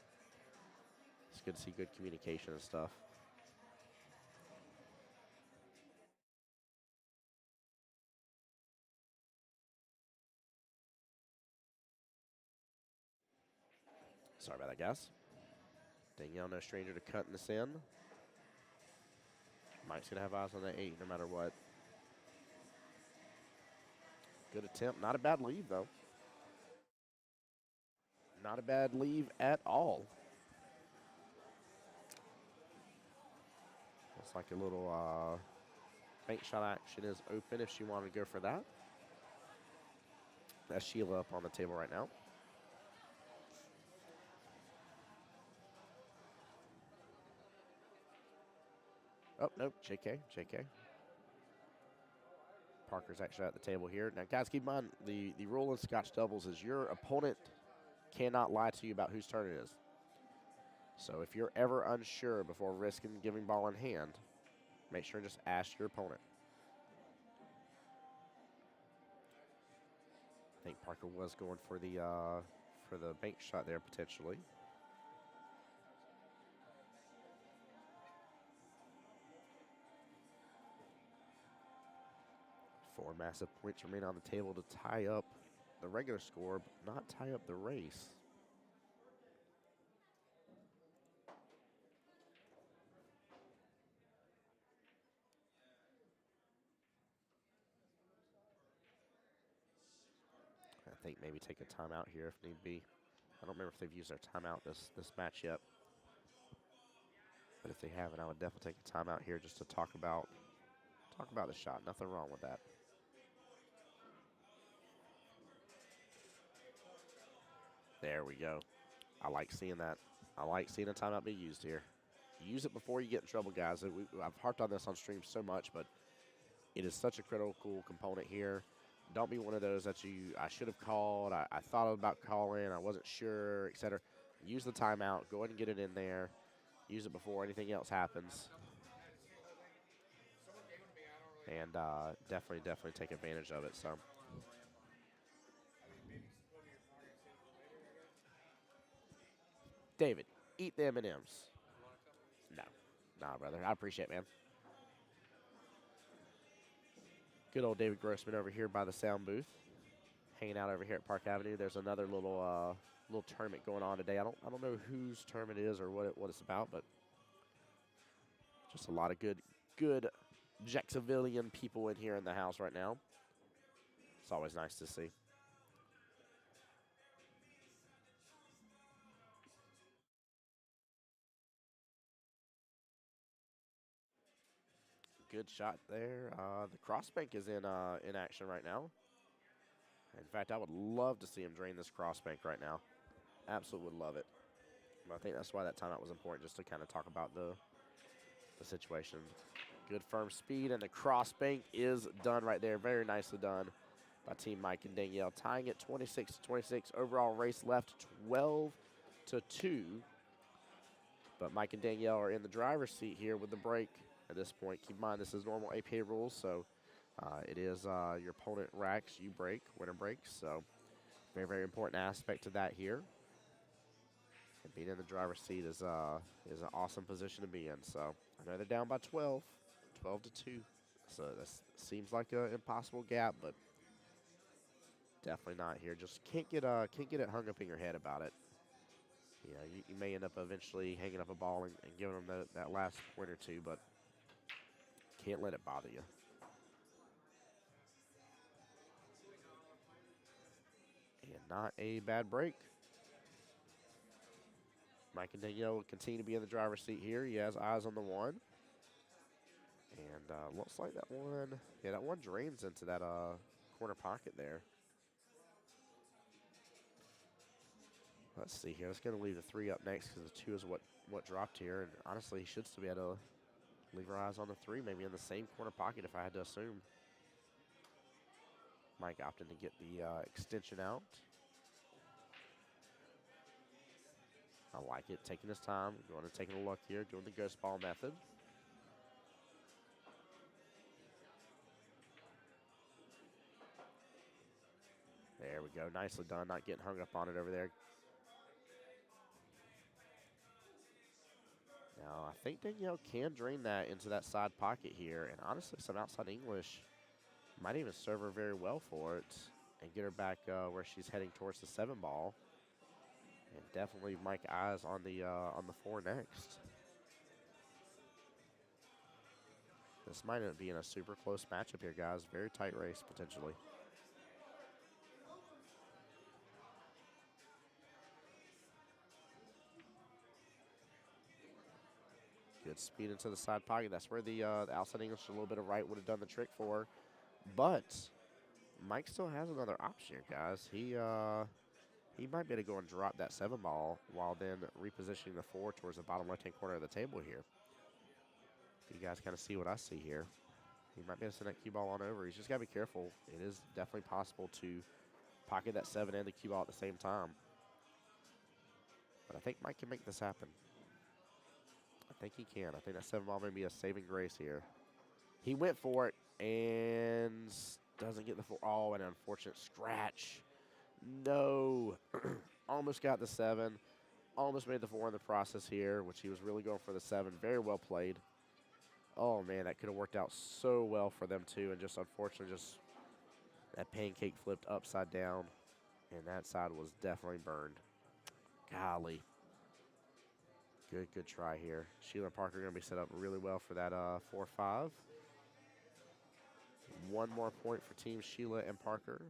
it's good to see good communication and stuff. Sorry about that, guys. Danielle, no stranger to cutting this in. Mike's going to have eyes on that 8 no matter what. Good attempt. Not a bad leave, though. Not a bad leave at all. Looks like a little bank shot action is open if she wanted to go for that. That's Sheila up on the table right now. Oh, nope, JK. Parker's actually at the table here. Now, guys, keep in mind, the rule in Scotch doubles is your opponent cannot lie to you about whose turn it is. So if you're ever unsure before risking giving ball in hand, make sure and just ask your opponent. I think Parker was going for the bank shot there potentially. 4 massive points remain on the table to tie up the regular score, but not tie up the race. I think maybe take a timeout here if need be. I don't remember if they've used their timeout this match yet. But if they haven't, I would definitely take a timeout here just to talk about the shot. Nothing wrong with that. There we go. I like seeing that. I like seeing a timeout be used here. Use it before you get in trouble, guys. I've harped on this on stream so much, but it is such a critical component here. Don't be one of those that I should have called, I thought about calling, I wasn't sure, etc. Use the timeout. Go ahead and get it in there. Use it before anything else happens. And definitely take advantage of it. So. David, eat the M&Ms. No. Nah, brother. I appreciate it, man. Good old David Grossman over here by the sound booth. Hanging out over here at Park Avenue. There's another little tournament going on today. I don't know whose tournament it is or what it's about, but just a lot of good Jacksonvillian people in here in the house right now. It's always nice to see. Good shot there. The crossbank is in action right now. In fact, I would love to see him drain this crossbank right now. Absolutely would love it. But I think that's why that timeout was important, just to kind of talk about the situation. Good firm speed, and the crossbank is done right there. Very nicely done by Team Mike and Danielle, tying it 26-26. Overall race left 12-2. But Mike and Danielle are in the driver's seat here with the break at this point. Keep in mind, this is normal APA rules, so it is your opponent racks, you break, winner breaks. So very, very important aspect to that here. And being in the driver's seat is an awesome position to be in. So I know they're down by 12 to 2. So that seems like an impossible gap, but definitely not here. Just can't get it hung up in your head about it. You know, you may end up eventually hanging up a ball and giving them that last point or two, but can't let it bother you. And not a bad break. Mike and Danielle will continue to be in the driver's seat here. He has eyes on the one. And looks like that one drains into that corner pocket there. Let's see here. Let's going to leave the 3 up next because the 2 is what dropped here. And honestly, he should still be able to leave our eyes on the 3, maybe in the same corner pocket if I had to assume. Mike opting to get the extension out. I like it, taking his time, going and taking a look here, doing the ghost ball method. There we go, nicely done, not getting hung up on it over there. Now, I think Danielle can drain that into that side pocket here, and honestly, some outside English might even serve her very well for it and get her back where she's heading towards the 7 ball. And definitely Mike eyes on the 4 next. This might end up being a super close matchup here, guys. Very tight race, potentially. Good speed into the side pocket. That's where the outside English, a little bit of right would have done the trick for her. But Mike still has another option here, guys. He might be able to go and drop that 7 ball while then repositioning the 4 towards the bottom left-hand corner of the table here. You guys kind of see what I see here. He might be able to send that cue ball on over. He's just got to be careful. It is definitely possible to pocket that 7 and the cue ball at the same time. But I think Mike can make this happen. I think he can. I think that 7 ball may be a saving grace here. He went for it and doesn't get the 4. Oh, an unfortunate scratch. No. Almost got the 7. Almost made the 4 in the process here, which he was really going for the 7. Very well played. Oh, man, that could have worked out so well for them, too. And just unfortunately, just that pancake flipped upside down. And that side was definitely burned. Golly. Good try here. Sheila and Parker are going to be set up really well for that 4-5. 1 more point for Team Sheila and Parker.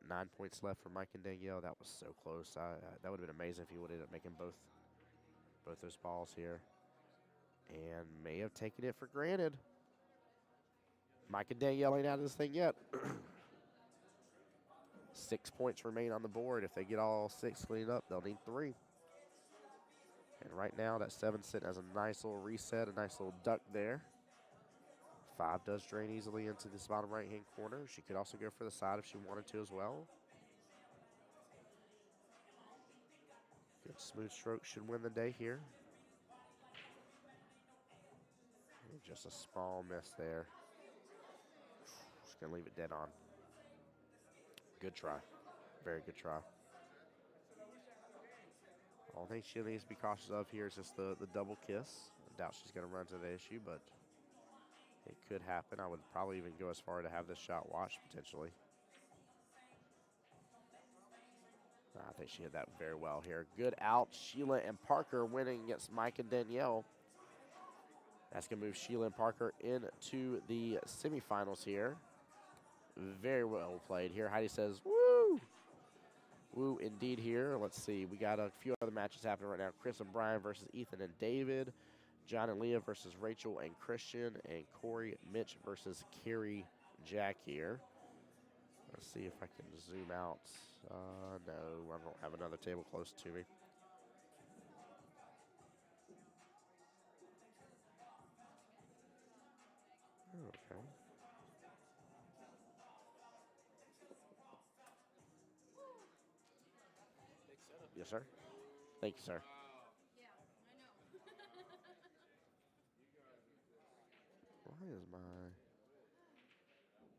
9 points left for Mike and Danielle. That was so close. That would have been amazing if he would have ended up making both those balls here. And may have taken it for granted. Mike and Danielle ain't out of this thing yet. 6 points remain on the board. If they get all 6 cleaned up, they'll need 3. And right now, that 7 sitting as a nice little reset, a nice little duck there. 5 does drain easily into this bottom right-hand corner. She could also go for the side if she wanted to as well. Good smooth stroke should win the day here. And just a small miss there. Just going to leave it dead on. Good try. Very good try. All thing she needs to be cautious of here is just the double kiss. I doubt she's going to run into the issue, but it could happen. I would probably even go as far to have this shot watched potentially. I think she hit that very well here. Good out. Sheila and Parker winning against Mike and Danielle. That's going to move Sheila and Parker into the semifinals here. Very well played here. Heidi says, woo! Woo, indeed here. Let's see. We got a few other matches happening right now. Chris and Brian versus Ethan and David. John and Leah versus Rachel and Christian. And Corey, Mitch versus Carrie, Jack here. Let's see if I can zoom out. No, I don't have another table close to me. Okay. Yes, sir. Thank you, sir. Why is my...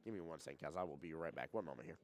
Give me 1 second, guys. I will be right back. One moment here.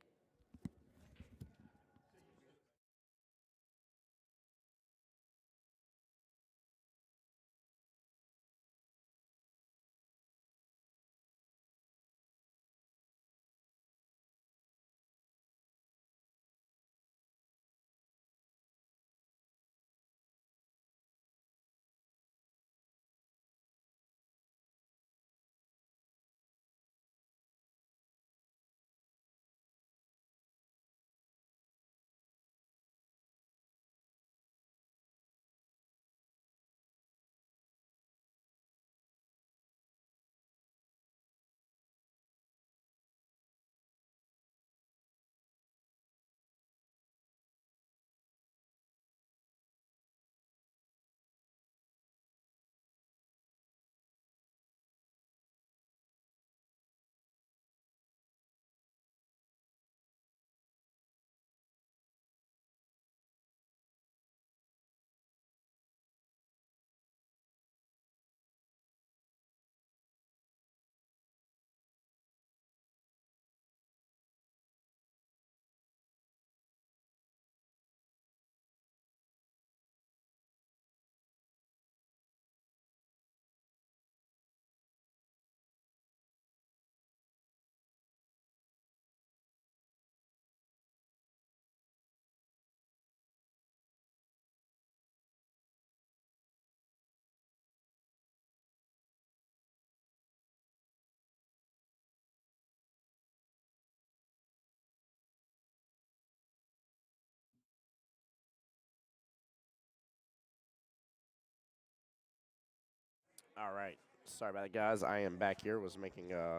All right. Sorry about that, guys. I am back here. Was making a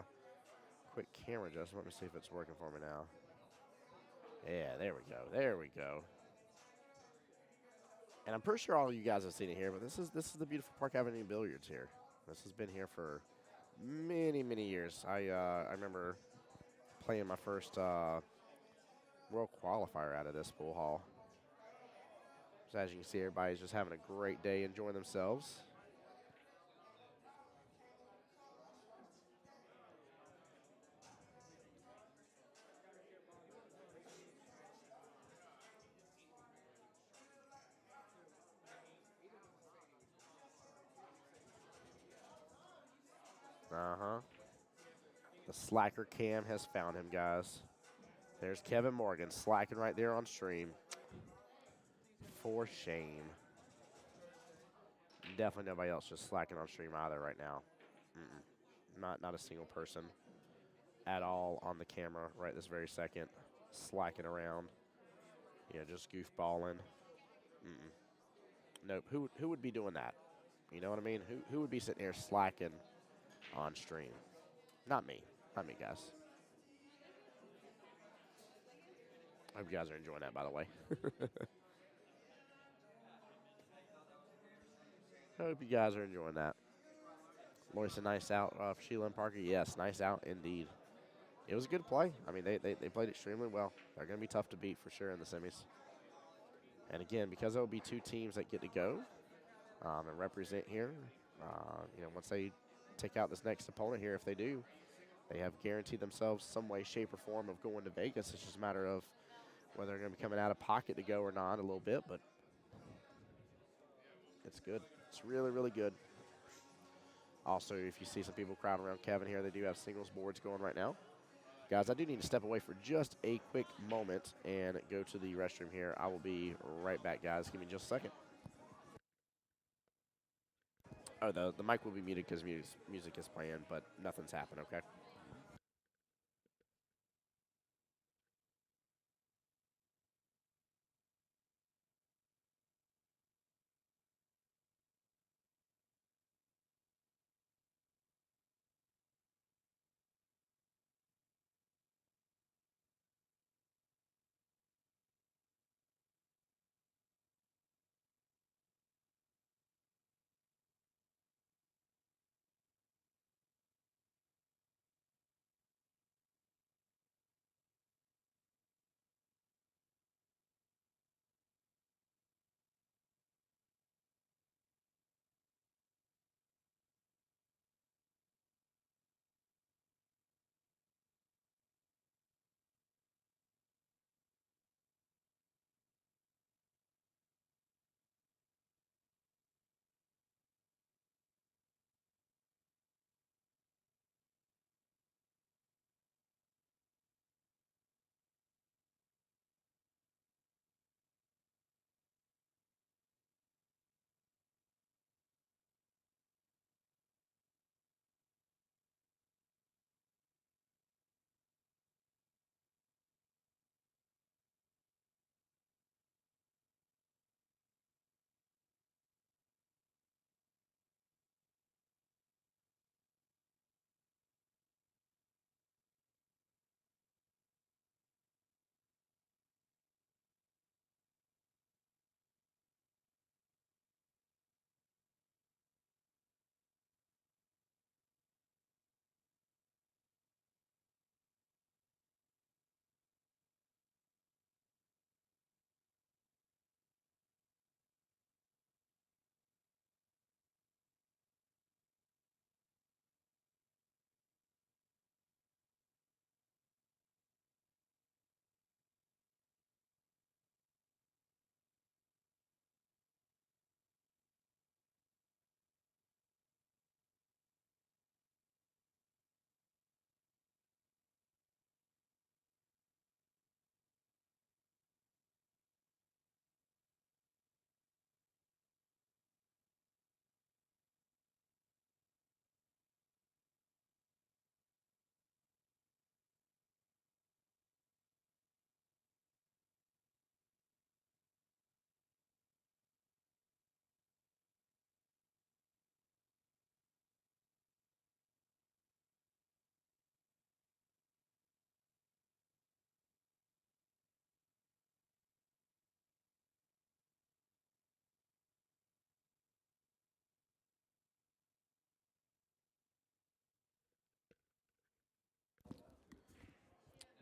quick camera adjustment. Let me see if it's working for me now. Yeah, there we go. There we go. And I'm pretty sure all of you guys have seen it here, but this is the beautiful Park Avenue Billiards here. This has been here for many years. I remember playing my first World Qualifier out of this pool hall. So as you can see, everybody's just having a great day, enjoying themselves. Uh-huh. The slacker cam has found him, guys. There's Kevin Morgan slacking right there on stream. For shame. Definitely nobody else just slacking on stream either right now. Not a single person at all on the camera right this very second, slacking around. Just goofballing. Nope. Who would be doing that? You know what I mean? Who would be sitting here slacking on stream? Not me. Not me, guys. I hope you guys are enjoying that, by the way. I hope you guys are enjoying that. Lois, a nice out for Sheila and Parker. Yes, nice out indeed. It was a good play. I mean, they played extremely well. They're going to be tough to beat for sure in the semis. And again, because there will be two teams that get to go and represent here, once they take out this next opponent here, if they do, they have guaranteed themselves some way, shape, or form of going to Vegas. It's just a matter of whether they're going to be coming out of pocket to go or not a little bit, but it's good. It's really good. Also, if you see some people crowding around Kevin here, they do have singles boards going right now. Guys, I do need to step away for just a quick moment and go to the restroom here. I will be right back, guys. Give me just a second. Oh, the mic will be muted because music is playing, but nothing's happened, okay?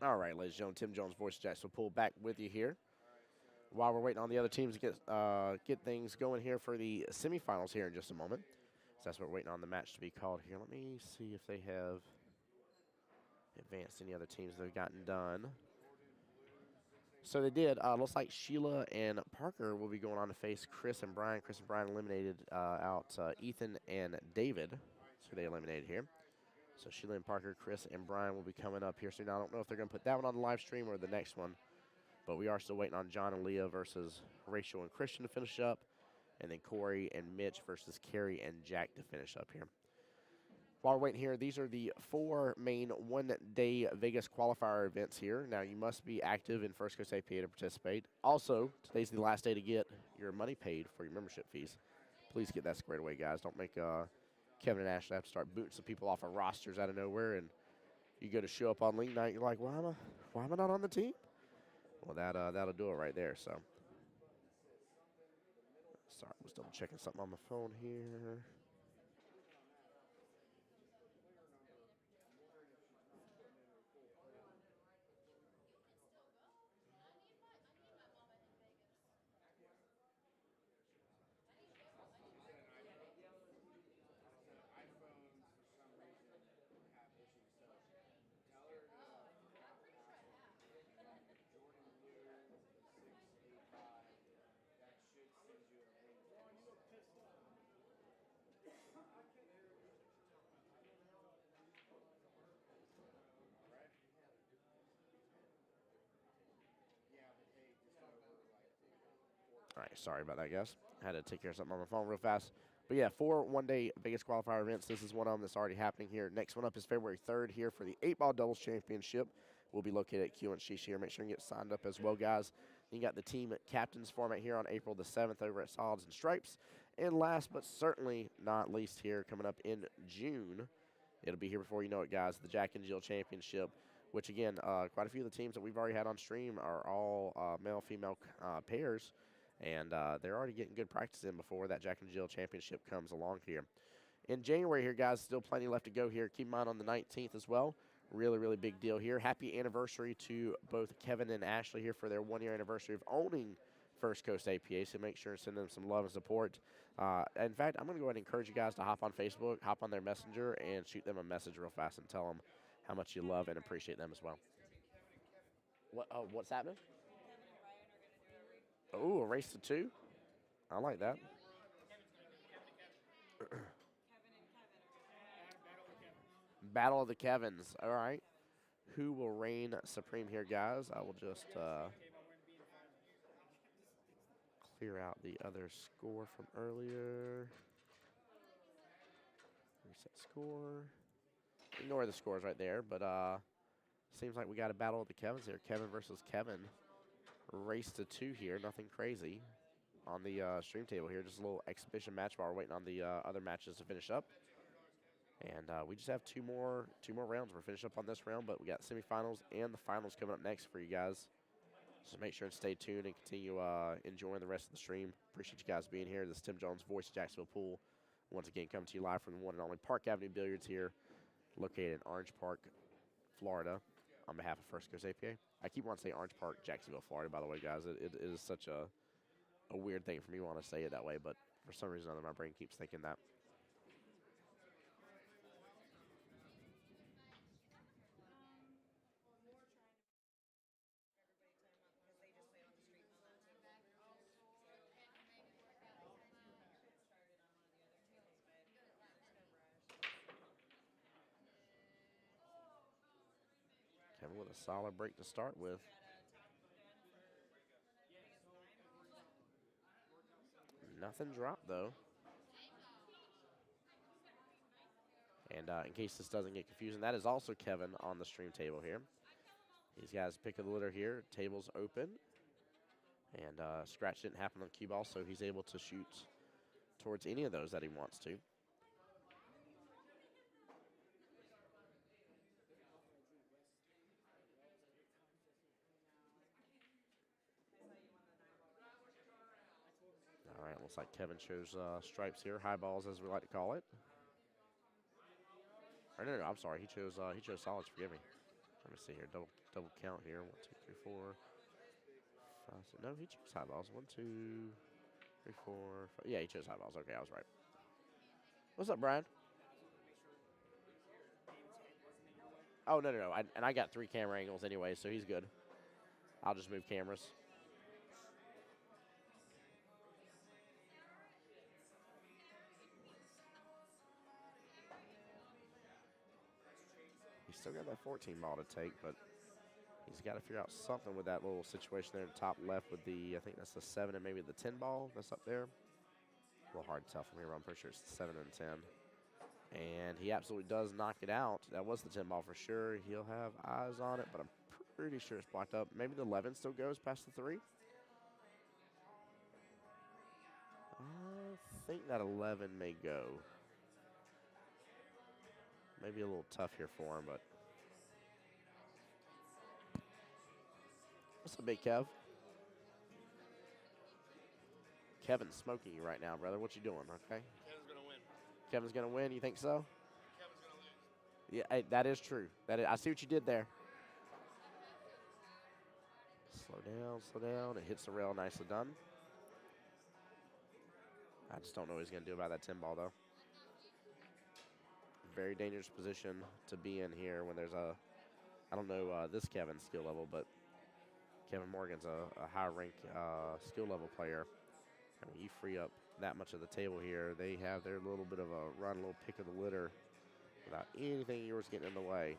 All right, ladies and gentlemen, Tim Jones, Voice of Jacksonville Pool, back with you here. While we're waiting on the other teams to get things going here for the semifinals here in just a moment. So that's what we're waiting on the match to be called here. Let me see if they have advanced any other teams that have gotten done. So they did. Looks like Sheila and Parker will be going on to face Chris and Brian. Chris and Brian eliminated out Ethan and David. That's who they eliminated here. So Sheila and Parker, Chris and Brian will be coming up here soon. I don't know if they're going to put that one on the live stream or the next one. But we are still waiting on John and Leah versus Rachel and Christian to finish up. And then Corey and Mitch versus Carrie and Jack to finish up here. While we're waiting here, these are the 4 main one-day Vegas qualifier events here. Now, you must be active in First Coast APA to participate. Also, today's the last day to get your money paid for your membership fees. Please get that squared away, guys. Don't make Kevin and Ashley have to start booting some people off of rosters out of nowhere, and you go to show up on league night, you're like, why am I not on the team? Well, that'll do it right there. So, sorry, I was double checking something on my phone here. All right, sorry about that, guys. Had to take care of something on my phone real fast. But yeah, 4 one-day Vegas qualifier events. This is one of them that's already happening here. Next one up is February 3rd here for the 8 Ball Doubles Championship. We'll be located at Q and Shish here. Make sure you get signed up as well, guys. You got the team captains format here on April the 7th over at Solids and Stripes. And last but certainly not least here, coming up in June, it'll be here before you know it, guys, the Jack and Jill Championship, which, again, quite a few of the teams that we've already had on stream are all male-female pairs. And they're already getting good practice in before that Jack and Jill Championship comes along here. In January here, guys, still plenty left to go here. Keep in mind on the 19th as well. Really, really big deal here. Happy anniversary to both Kevin and Ashley here for their 1-year anniversary of owning First Coast APA, so make sure to send them some love and support. In fact, I'm going to go ahead and encourage you guys to hop on Facebook, hop on their messenger, and shoot them a message real fast and tell them how much you love and appreciate them as well. What's happening? Oh, a race to 2. I like that. Battle of the Kevins. All right. Who will reign supreme here, guys? I will just clear out the other score from earlier. Reset score. Ignore the scores right there, but seems like we got a battle of the Kevins here. Kevin versus Kevin. Race to 2 here. Nothing crazy on the stream table here. Just a little exhibition match while we're waiting on the other matches to finish up. And we just have two more rounds. We're finished up on this round, but we got semifinals and the finals coming up next for you guys. So make sure and stay tuned and continue enjoying the rest of the stream. Appreciate you guys being here. This is Tim Jones, Voice of Jacksonville Pool. Once again, coming to you live from the one and only Park Avenue Billiards here, located in Orange Park, Florida, on behalf of First Coast APA. I keep wanting to say Orange Park, Jacksonville, Florida, by the way, guys. It is such a weird thing for me to want to say it that way, but for some reason or other, my brain keeps thinking that. Kevin with a solid break to start with. Nothing dropped, though. And in case this doesn't get confusing, that is also Kevin on the stream table here. These guys pick of the litter here. Table's open. And scratch didn't happen on cue ball, so he's able to shoot towards any of those that he wants to. All right, looks like Kevin chose stripes here, high balls as we like to call it. Or no, I'm sorry, he chose solids. Forgive me. Let me see here. Double count here. 1, 2, 3, 4, 5, 6. No, he chose high balls. 1, 2, 3, 4, 5. Yeah, he chose high balls. Okay, I was right. What's up, Brian? Oh, no. And I got 3 camera angles anyway, so he's good. I'll just move cameras. He's still got that 14 ball to take, but he's got to figure out something with that little situation there in the top left with the, I think that's the 7 and maybe the 10 ball that's up there. A little hard to tell from here, but I'm pretty sure it's the 7 and 10. And he absolutely does knock it out. That was the 10 ball for sure. He'll have eyes on it, but I'm pretty sure it's blocked up. Maybe the 11 still goes past the 3. I think that 11 may go. Maybe a little tough here for him, but. What's up, Big Kev? Kevin's smoking you right now, brother. What you doing, okay? Kevin's going to win. Kevin's going to win? You think so? Kevin's going to lose. Yeah, hey, that is true. I see what you did there. Slow down. It hits the rail, nicely done. I just don't know what he's going to do about that 10 ball, though. Very dangerous position to be in here when there's a, I don't know this Kevin's skill level, but Kevin Morgan's a high-ranked skill level player. And when you free up that much of the table here, they have their little bit of a run, a little pick of the litter without anything yours getting in the way.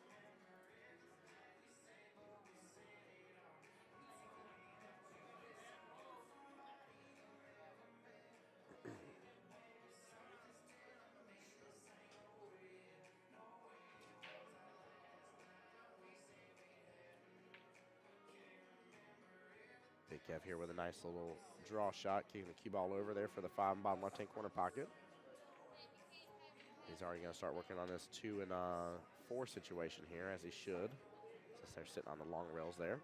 Big Kev here with a nice little draw shot, kicking the cue ball over there for the 5 bottom left-hand corner pocket. He's already going to start working on this 2 and 4 situation here, as he should, since they're sitting on the long rails there.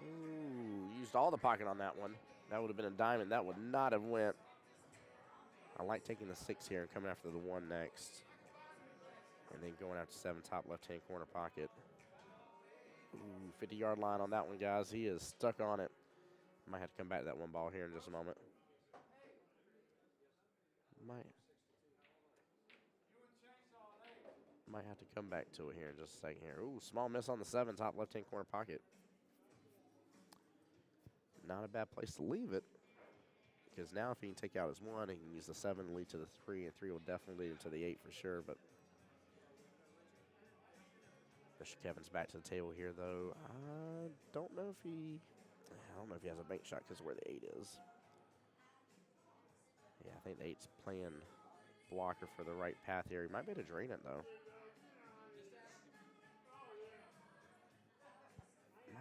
Ooh, used all the pocket on that one. That would have been a diamond. That would not have went. I like taking the 6 here and coming after the 1 next. And then going after 7 top left-hand corner pocket. Ooh, 50-yard line on that one, guys. He is stuck on it. Might have to come back to that 1 ball here in just a moment. Might have to come back to it here in just a second here. Ooh, small miss on the 7, top left-hand corner pocket. Not a bad place to leave it. Because now if he can take out his 1, he can use the 7 to lead to the 3, and 3 will definitely lead into the 8 for sure. But Mr. Kevin's back to the table here, though. I don't know if he has a bank shot because of where the 8 is. Yeah, I think the 8's playing blocker for the right path here. He might be able to drain it, though.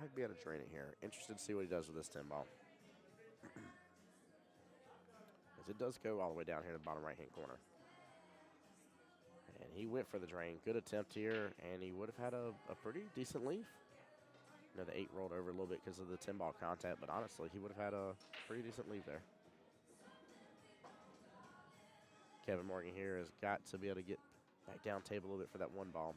Might be able to drain it here. Interested to see what he does with this 10 ball. As it does go all the way down here to the bottom right-hand corner. And he went for the drain. Good attempt here, and he would have had a pretty decent leaf. You know, the 8 rolled over a little bit because of the 10 ball contact, but honestly, he would have had a pretty decent leaf there. Kevin Morgan here has got to be able to get back down table a little bit for that 1 ball.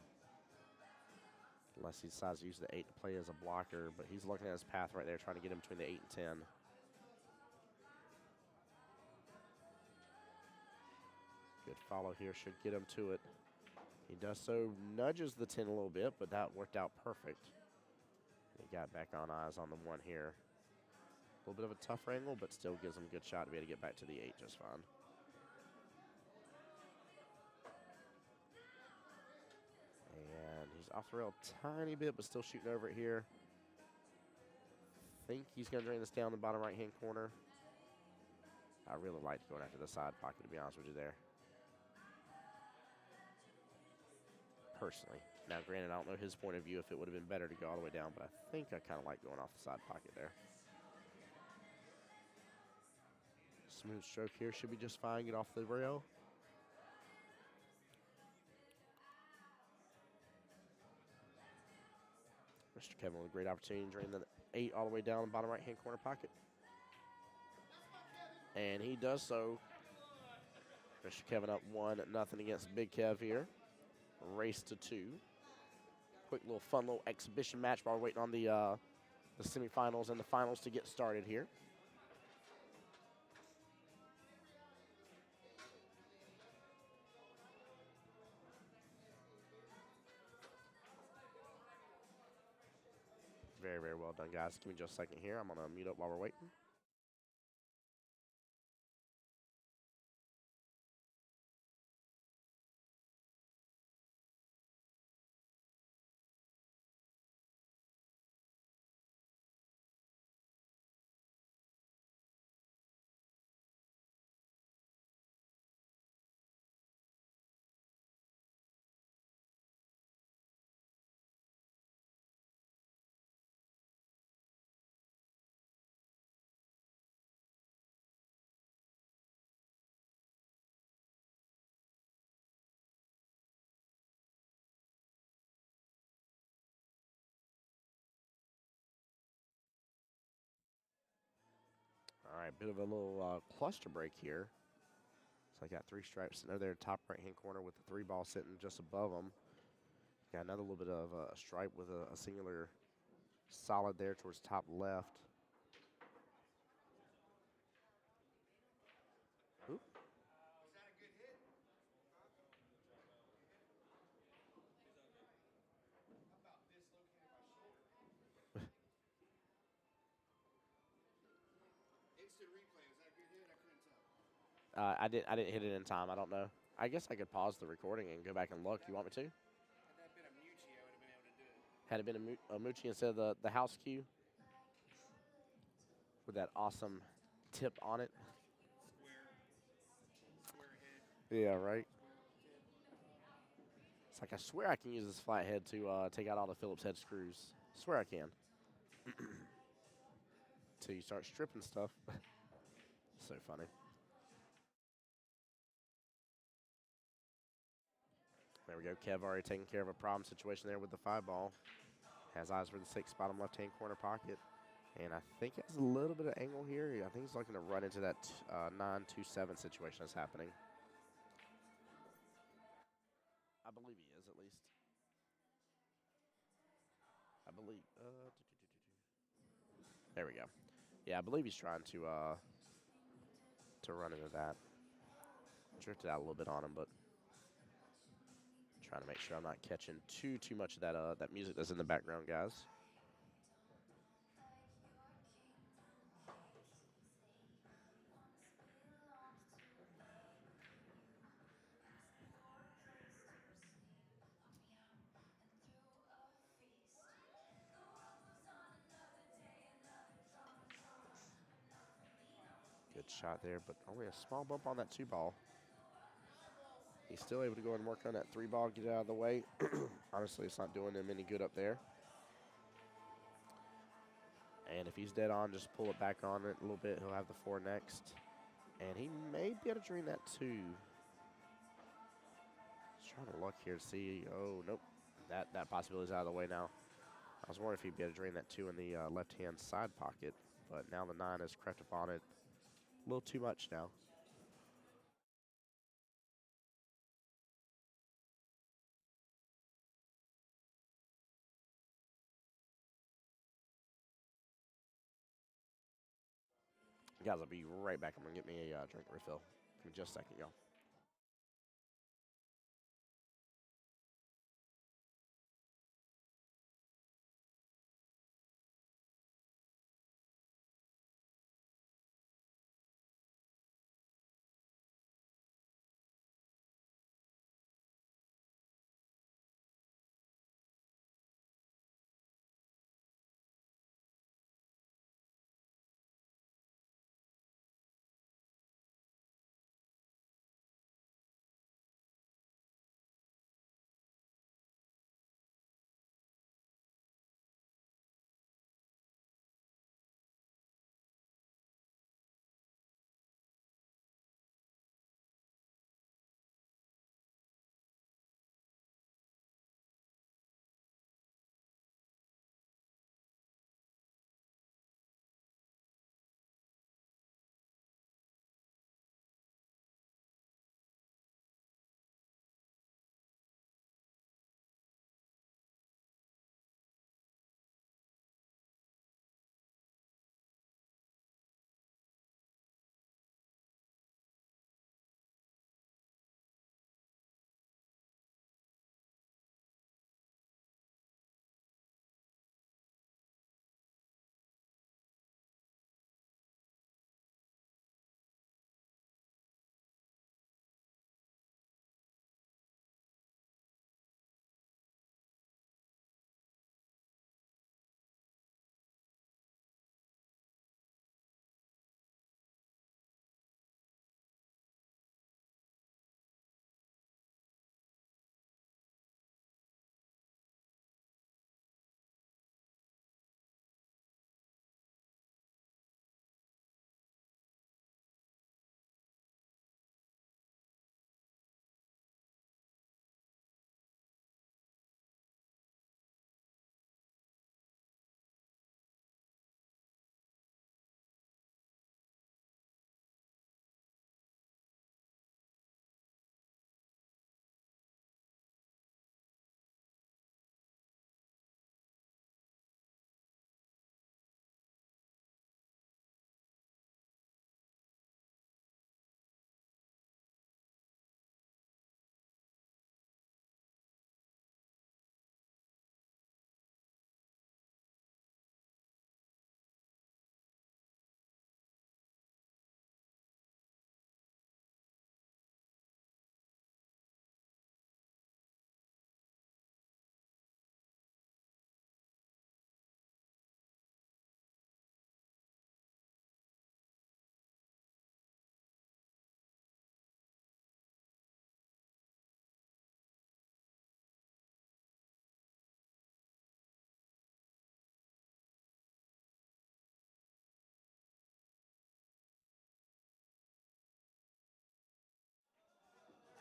Unless he decides to use the 8 to play as a blocker, but he's looking at his path right there, trying to get him between the 8 and 10. Good follow here, should get him to it. He does so, nudges the 10 a little bit, but that worked out perfect. He got back on eyes on the 1 here. A little bit of a tougher angle, but still gives him a good shot to be able to get back to the 8 just fine. And he's off the rail a tiny bit, but still shooting over it here. Think he's going to drain this down the bottom right-hand corner. I really liked going after the side pocket, to be honest with you there. Personally. Now, granted, I don't know his point of view if it would have been better to go all the way down, but I think I kind of like going off the side pocket there. Smooth stroke here, should be just fine. Get off the rail. Mr. Kevin with a great opportunity to drain the 8 all the way down the bottom right-hand corner pocket. And he does so. Mr. Kevin up 1-0 against Big Kev here. Race to 2. Quick little fun little exhibition match while we're waiting on the semifinals and the finals to get started here. Very, very well done, guys. Give me just a second here. I'm going to mute up while we're waiting. All right, bit of a little cluster break here. So I got 3 stripes sitting over there, top right-hand corner with the 3 ball sitting just above them. Got another little bit of a stripe with a singular solid there towards top left. Oop. Was that a good hit? How about dislocated my shoulder? Instant replay. Was that a good hit? I couldn't tell. I didn't hit it in time. I don't know. I guess I could pause the recording and go back and look. You want me to? Had that been a Mucci, I would have been able to do it. Had it been a Mucci instead of the house cue with that awesome tip on it. Square head. Yeah, right. It's like I swear I can use this flat head to take out all the Phillips head screws. Swear I can. Till you start stripping stuff. So funny. There we go. Kev already taking care of a problem situation there with the 5 ball. Has eyes for the 6 bottom left-hand corner pocket. And I think it has a little bit of angle here. I think he's looking to run into that 9-2-7 situation that's happening. I believe he is, at least. I believe. There we go. Yeah, I believe he's trying to run into that. Drifted out a little bit on him, but trying to make sure I'm not catching too much of that music that's in the background, guys. Good shot there, but only a small bump on that 2 ball. He's still able to go and work on that 3 ball, get it out of the way. Honestly, it's not doing him any good up there. And if he's dead on, just pull it back on it a little bit. He'll have the 4 next. And he may be able to drain that 2. Just trying to look here to see. Oh, nope. That possibility is out of the way now. I was wondering if he'd be able to drain that 2 in the left-hand side pocket. But now the 9 has crept up on it a little too much now. Guys, I'll be right back. I'm going to get me a drink refill. Give me just a second, y'all.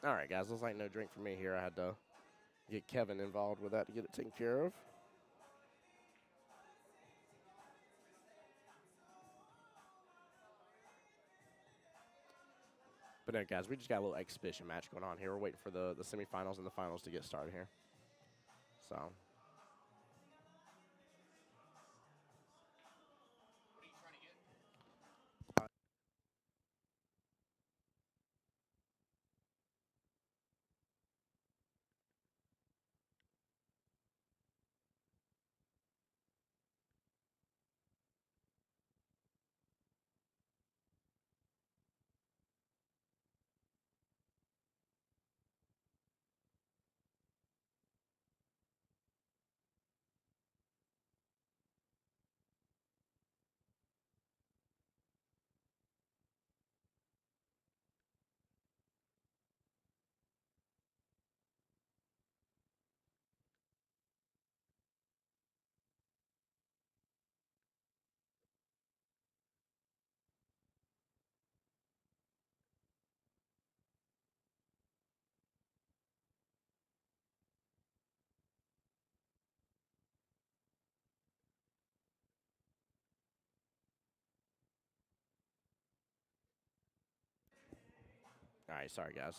All right, guys, looks like no drink for me here. I had to get Kevin involved with that to get it taken care of. But no, guys, we just got a little exhibition match going on here. We're waiting for the semifinals and the finals to get started here. So, What are you trying to get? all right, sorry, guys.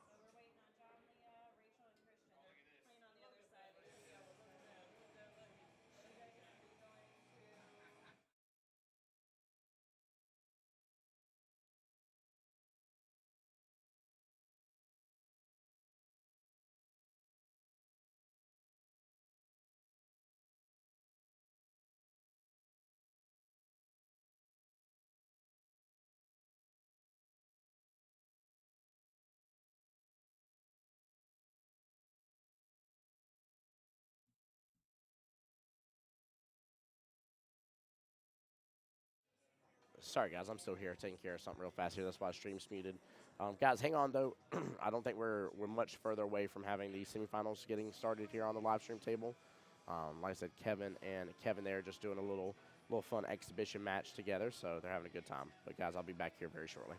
So we're waiting on John, Leah, Rachel, and Christian. They're playing on the other side. They should be able to look them. So look, you guys are going to be going to. Sorry, guys, I'm still here taking care of something real fast here. That's why stream's muted. Guys, hang on though. I don't think we're much further away from having the semifinals getting started here on the live stream table. Like I said, Kevin there just doing a little fun exhibition match together, so they're having a good time. But guys, I'll be back here very shortly.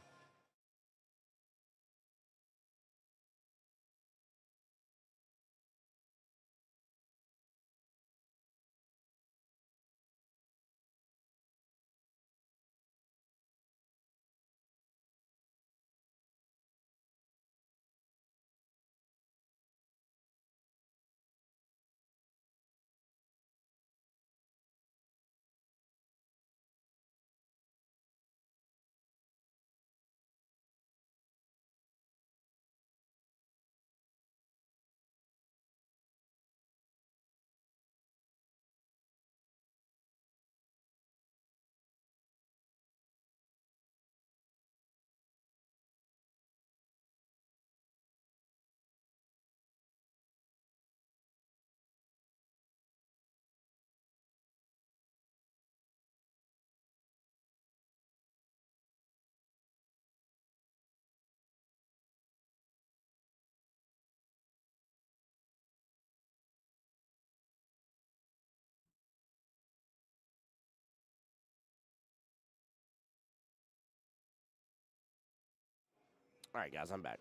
All right, guys, I'm back.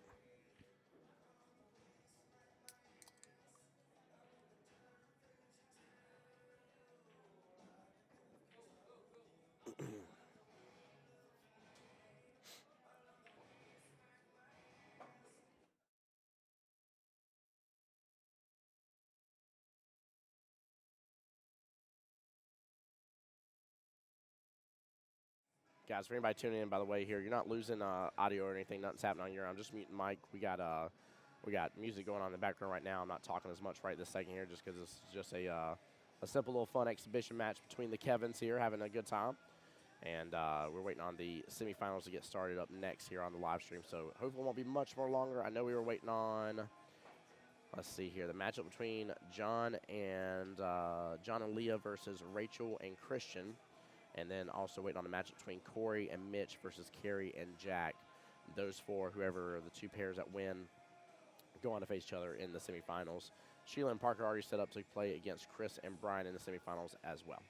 Guys, for anybody tuning in, by the way, here, you're not losing audio or anything. Nothing's happening on your end. I'm just muting Mike. We got music going on in the background right now. I'm not talking as much right this second here just because it's just a simple little fun exhibition match between the Kevins here, having a good time. And we're waiting on the semifinals to get started up next here on the live stream. So hopefully it won't be much more longer. I know we were waiting on, let's see here, the matchup between John and Leah versus Rachel and Christian. And then also waiting on the matchup between Corey and Mitch versus Carrie and Jack. Those four, whoever the two pairs that win, go on to face each other in the semifinals. Sheila and Parker already set up to play against Chris and Brian in the semifinals as well.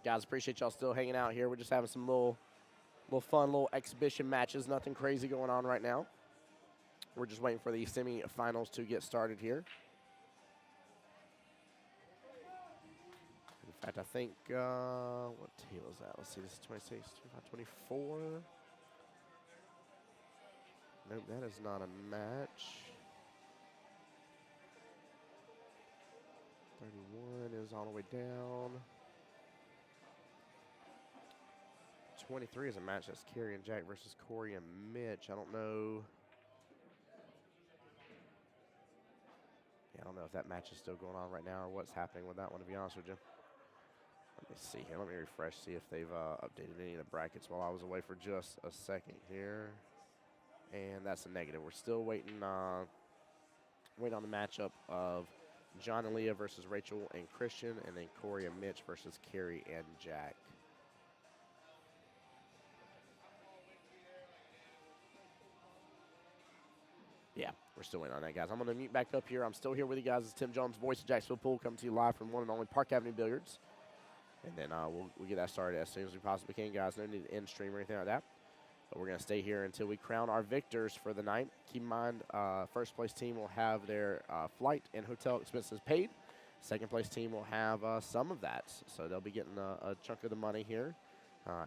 Guys, appreciate y'all still hanging out here. We're just having some little fun, little exhibition matches. Nothing crazy going on right now. We're just waiting for the semifinals to get started here. In fact, I think, what table is that? Let's see, this is 26, 25, 24. Nope, that is not a match. 31 is all the way down. 23 is a match. That's Kerry and Jack versus Corey and Mitch. I don't know. Yeah, I don't know if that match is still going on right now or what's happening with that one, to be honest with you. Let me see here. Let me refresh, see if they've updated any of the brackets while I was away for just a second here. And that's a negative. We're still waiting, waiting on the matchup of John and Leah versus Rachel and Christian, and then Corey and Mitch versus Kerry and Jack. Yeah, we're still waiting on that, guys. I'm going to mute back up here. I'm still here with you guys. It's Tim Jones, Voice of Jacksonville Pool, coming to you live from one and only Park Avenue Billiards. And then we'll get that started as soon as we possibly can, guys. No need to end stream or anything like that. But we're going to stay here until we crown our victors for the night. Keep in mind, first place team will have their flight and hotel expenses paid. Second place team will have some of that. So they'll be getting a chunk of the money here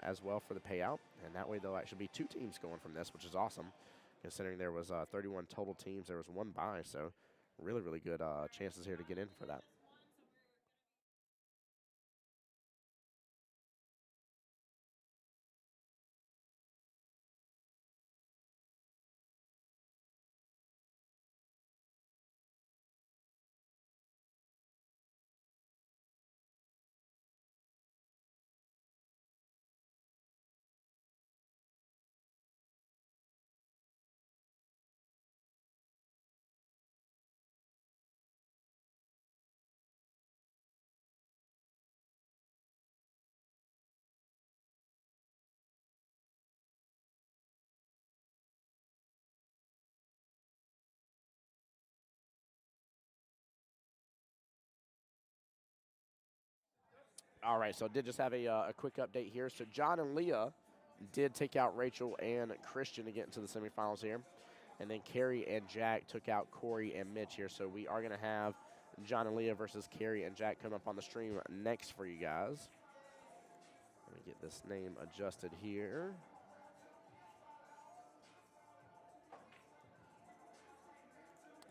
as well for the payout. And that way there'll actually be 2 teams going from this, which is awesome. Considering there was 31 total teams, there was 1 bye. So really, really good chances here to get in for that. All right, so I did just have a quick update here. So John and Leah did take out Rachel and Christian to get into the semifinals here. And then Kerry and Jack took out Corey and Mitch here. So we are going to have John and Leah versus Kerry and Jack come up on the stream next for you guys. Let me get this name adjusted here.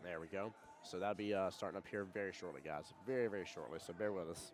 There we go. So that'll be starting up here very shortly, guys. Very, very shortly. So bear with us.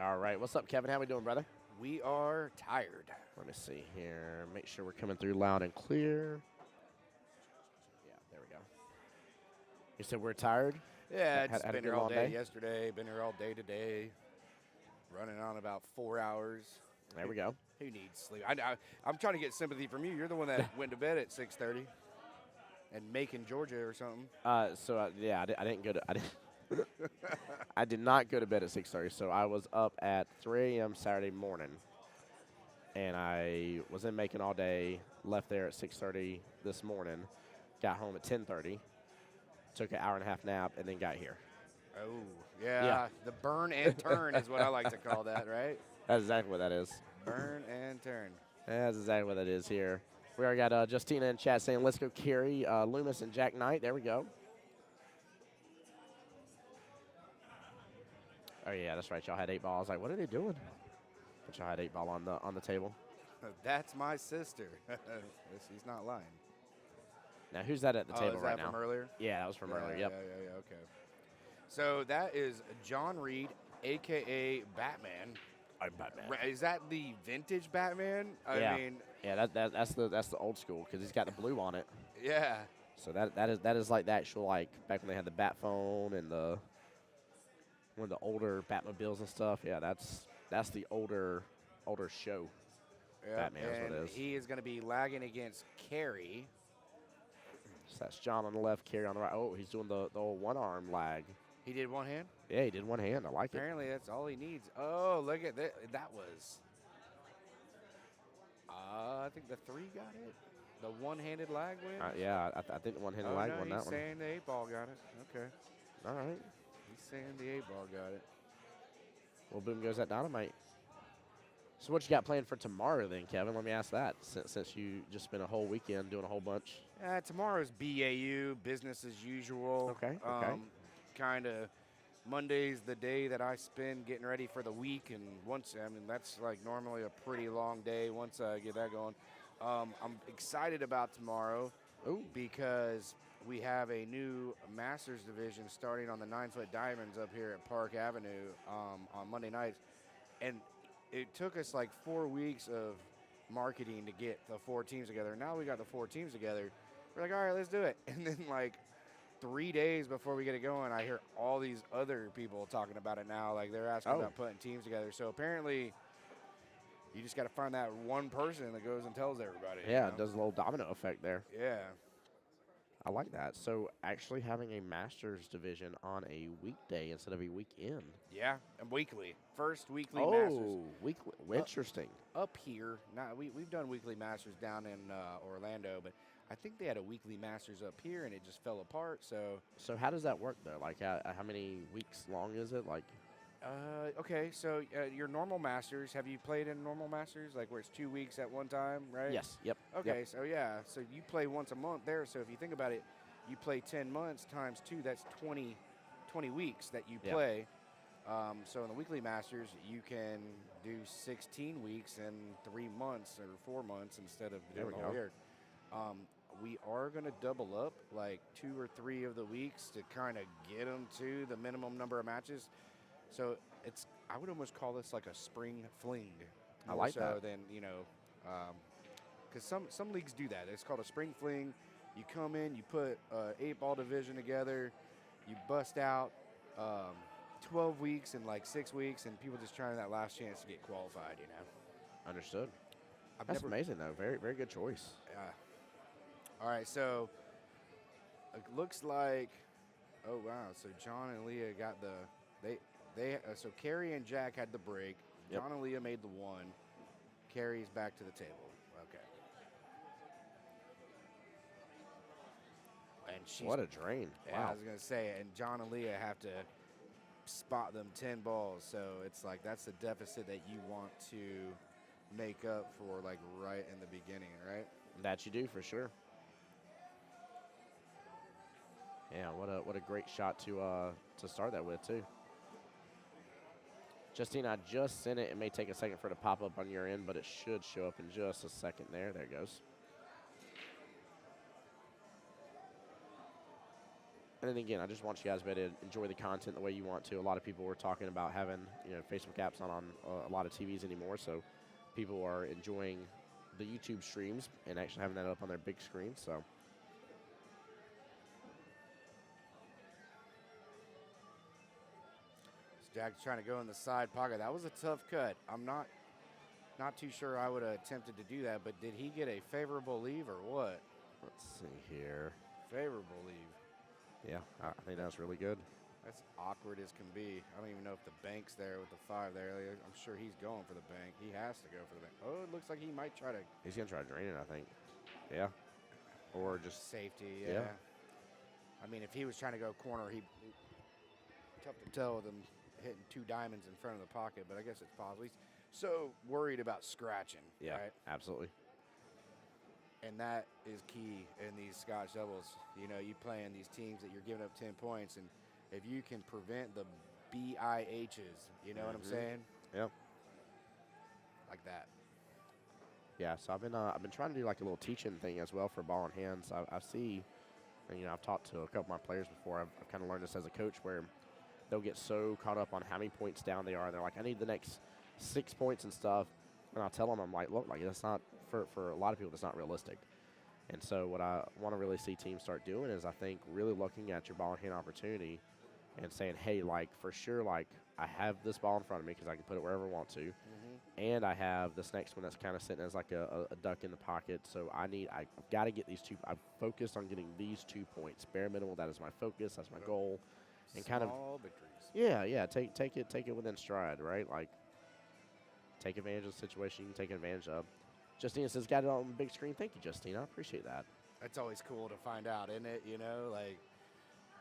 All right. What's up, Kevin? How we doing, brother? We are tired. Let me see here. Make sure we're coming through loud and clear. Yeah, there we go. You said we're tired? Yeah, Had just a been good here all long day day? yesterday, been here all day today, running on about 4 hours. There we go. Who needs sleep? I'm trying to get sympathy from you. You're the one that went to bed at 6:30 and Macon, Georgia or something. Yeah, I didn't go to. I did not go to bed at 6:30. So I was up at 3 a.m. Saturday morning, and I was in Macon all day. Left there at 6:30 this morning. Got home at 10:30. Took an hour and a half nap, and then got here. Oh, yeah. The burn and turn is what I like to call that, right? That's exactly what that is. Burn and turn. That's exactly what that is here. We already got Justina in chat saying, let's go carry Loomis and Jack Knight. There we go. Oh, yeah, that's right. Y'all had 8 ball. I was like, what are they doing? But y'all had 8 ball on the table. That's my sister. She's not lying. Now, who's that at the table is right that now? from earlier? Yeah, that was from earlier. Yep. Yeah, okay. So that is John Reed, a.k.a. Batman. I'm Batman. Is that the vintage Batman? Yeah. I mean, Yeah, that's the old school because he's got the blue on it. yeah. So that is like the actual, like, back when they had the Bat phone and one of the older Batmobiles and stuff. Yeah, that's the older show. Yep, Batman is what it and is. he is going to be lagging against Carey. So that's John on the left, Kerry on the right. Oh, he's doing the old one-arm lag. He did one hand? Yeah, he did one hand. I like it. Apparently that's all he needs. Oh, look at that. That was, I think the 3 got it. The one-handed lag win? Yeah, I think the one-handed lag won that he's one. saying the 8-ball got it. Okay. All right. He's saying the 8-ball got it. Well, boom goes that dynamite. So what you got planned for tomorrow then, Kevin? Let me ask that since you just spent a whole weekend doing a whole bunch. Tomorrow's BAU, business as usual. Okay. Kind of Monday's the day that I spend getting ready for the week, and that's like normally a pretty long day once I get that going. I'm excited about tomorrow because we have a new Masters division starting on the 9-foot diamonds up here at Park Avenue on Monday nights, and it took us like 4 weeks of marketing to get the 4 teams together. Now we got the 4 teams together. We're like, all right, let's do it. And then like 3 days before we get it going, I hear all these other people talking about it now. Like they're asking about putting teams together. So apparently you just got to find that one person that goes and tells everybody. Yeah, it does a little domino effect there. Yeah. I like that. So actually having a Masters division on a weekday instead of a weekend. Yeah, and weekly. First weekly Masters. Weekly. Interesting. Up here, we've done weekly Masters down in Orlando, but I think they had a weekly Masters up here, and it just fell apart. So how does that work though? Like how many weeks long is it? Like. Okay, so your normal Masters, have you played in normal Masters, like where it's 2 weeks at one time, right? Yes. Yep. Okay, Yep. so yeah, so you play once a month there. So if you think about it, you play 10 months times 2, that's 20 weeks that you play. So in the weekly Masters, you can do 16 weeks in 3 months or 4 months instead of doing the whole year. We are going to double up like 2 or 3 of the weeks to kind of get them to the minimum number of matches. So I would almost call this like a spring fling. I like that. Than, because some leagues do that. It's called a spring fling. You come in, you put an 8-ball division together, you bust out 12 weeks and like 6 weeks, and people just trying that last chance to get qualified, Understood. That's amazing though. Very, very good choice. All right, so it looks like, oh wow, so John and Leah got so Carrie and Jack had the break. Yep. John and Leah made the 1. Carrie's back to the table. Okay. And she's, What a drain. Yeah, Wow. I was gonna say, and John and Leah have to spot them 10 balls. So it's like that's the deficit that you want to make up for, like right in the beginning, right? That you do for sure. Yeah, what a great shot to start that with too. Justine, I just sent it. It may take a second for it to pop up on your end, but it should show up in just a second there. There it goes. And then again, I just want you guys to be able to enjoy the content the way you want to. A lot of people were talking about having, Facebook apps not on a lot of TVs anymore, so people are enjoying the YouTube streams and actually having that up on their big screen. So Jack's trying to go in the side pocket. That was a tough cut. I'm not too sure I would have attempted to do that, but did he get a favorable leave or what? let's see here. Favorable leave. Yeah, I think that's really good. That's awkward as can be. I don't even know if the bank's there with the 5 there. I'm sure he's going for the bank. He has to go for the bank. Oh, it looks like he might try to. He's going to try to drain it, I think. Yeah. Or just Safety, yeah. I mean, if he was trying to go corner, he tough to tell with him hitting 2 diamonds in front of the pocket, but I guess it's possible. He's so worried about scratching, Yeah, right? absolutely. And that is key in these Scotch doubles. You play in these teams that you're giving up 10 points, and if you can prevent the BIHs, you know what I'm saying? Yep. Like that. Yeah, so I've been trying to do like a little teaching thing as well for ball in hands. I see, and I've talked to a couple of my players before. I've kind of learned this as a coach where they'll get so caught up on how many points down they are. They're like, I need the next 6 points and stuff. And I'll tell them, I'm like, look, like that's not for a lot of people, that's not realistic. And so what I want to really see teams start doing is I think really looking at your ball in hand opportunity and saying, hey, like for sure, like I have this ball in front of me because I can put it wherever I want to. And I have this next one that's kind of sitting as like a duck in the pocket. So I've got to get these 2. I'm focused on getting these 2 points. Bare minimal, that is my focus. That's my goal. And Small kind of victories. Yeah. Take it within stride, right? Like take advantage of the situation you can take advantage of. Justina says, got it on the big screen. Thank you, Justina. I appreciate that. That's always cool to find out, isn't it? Like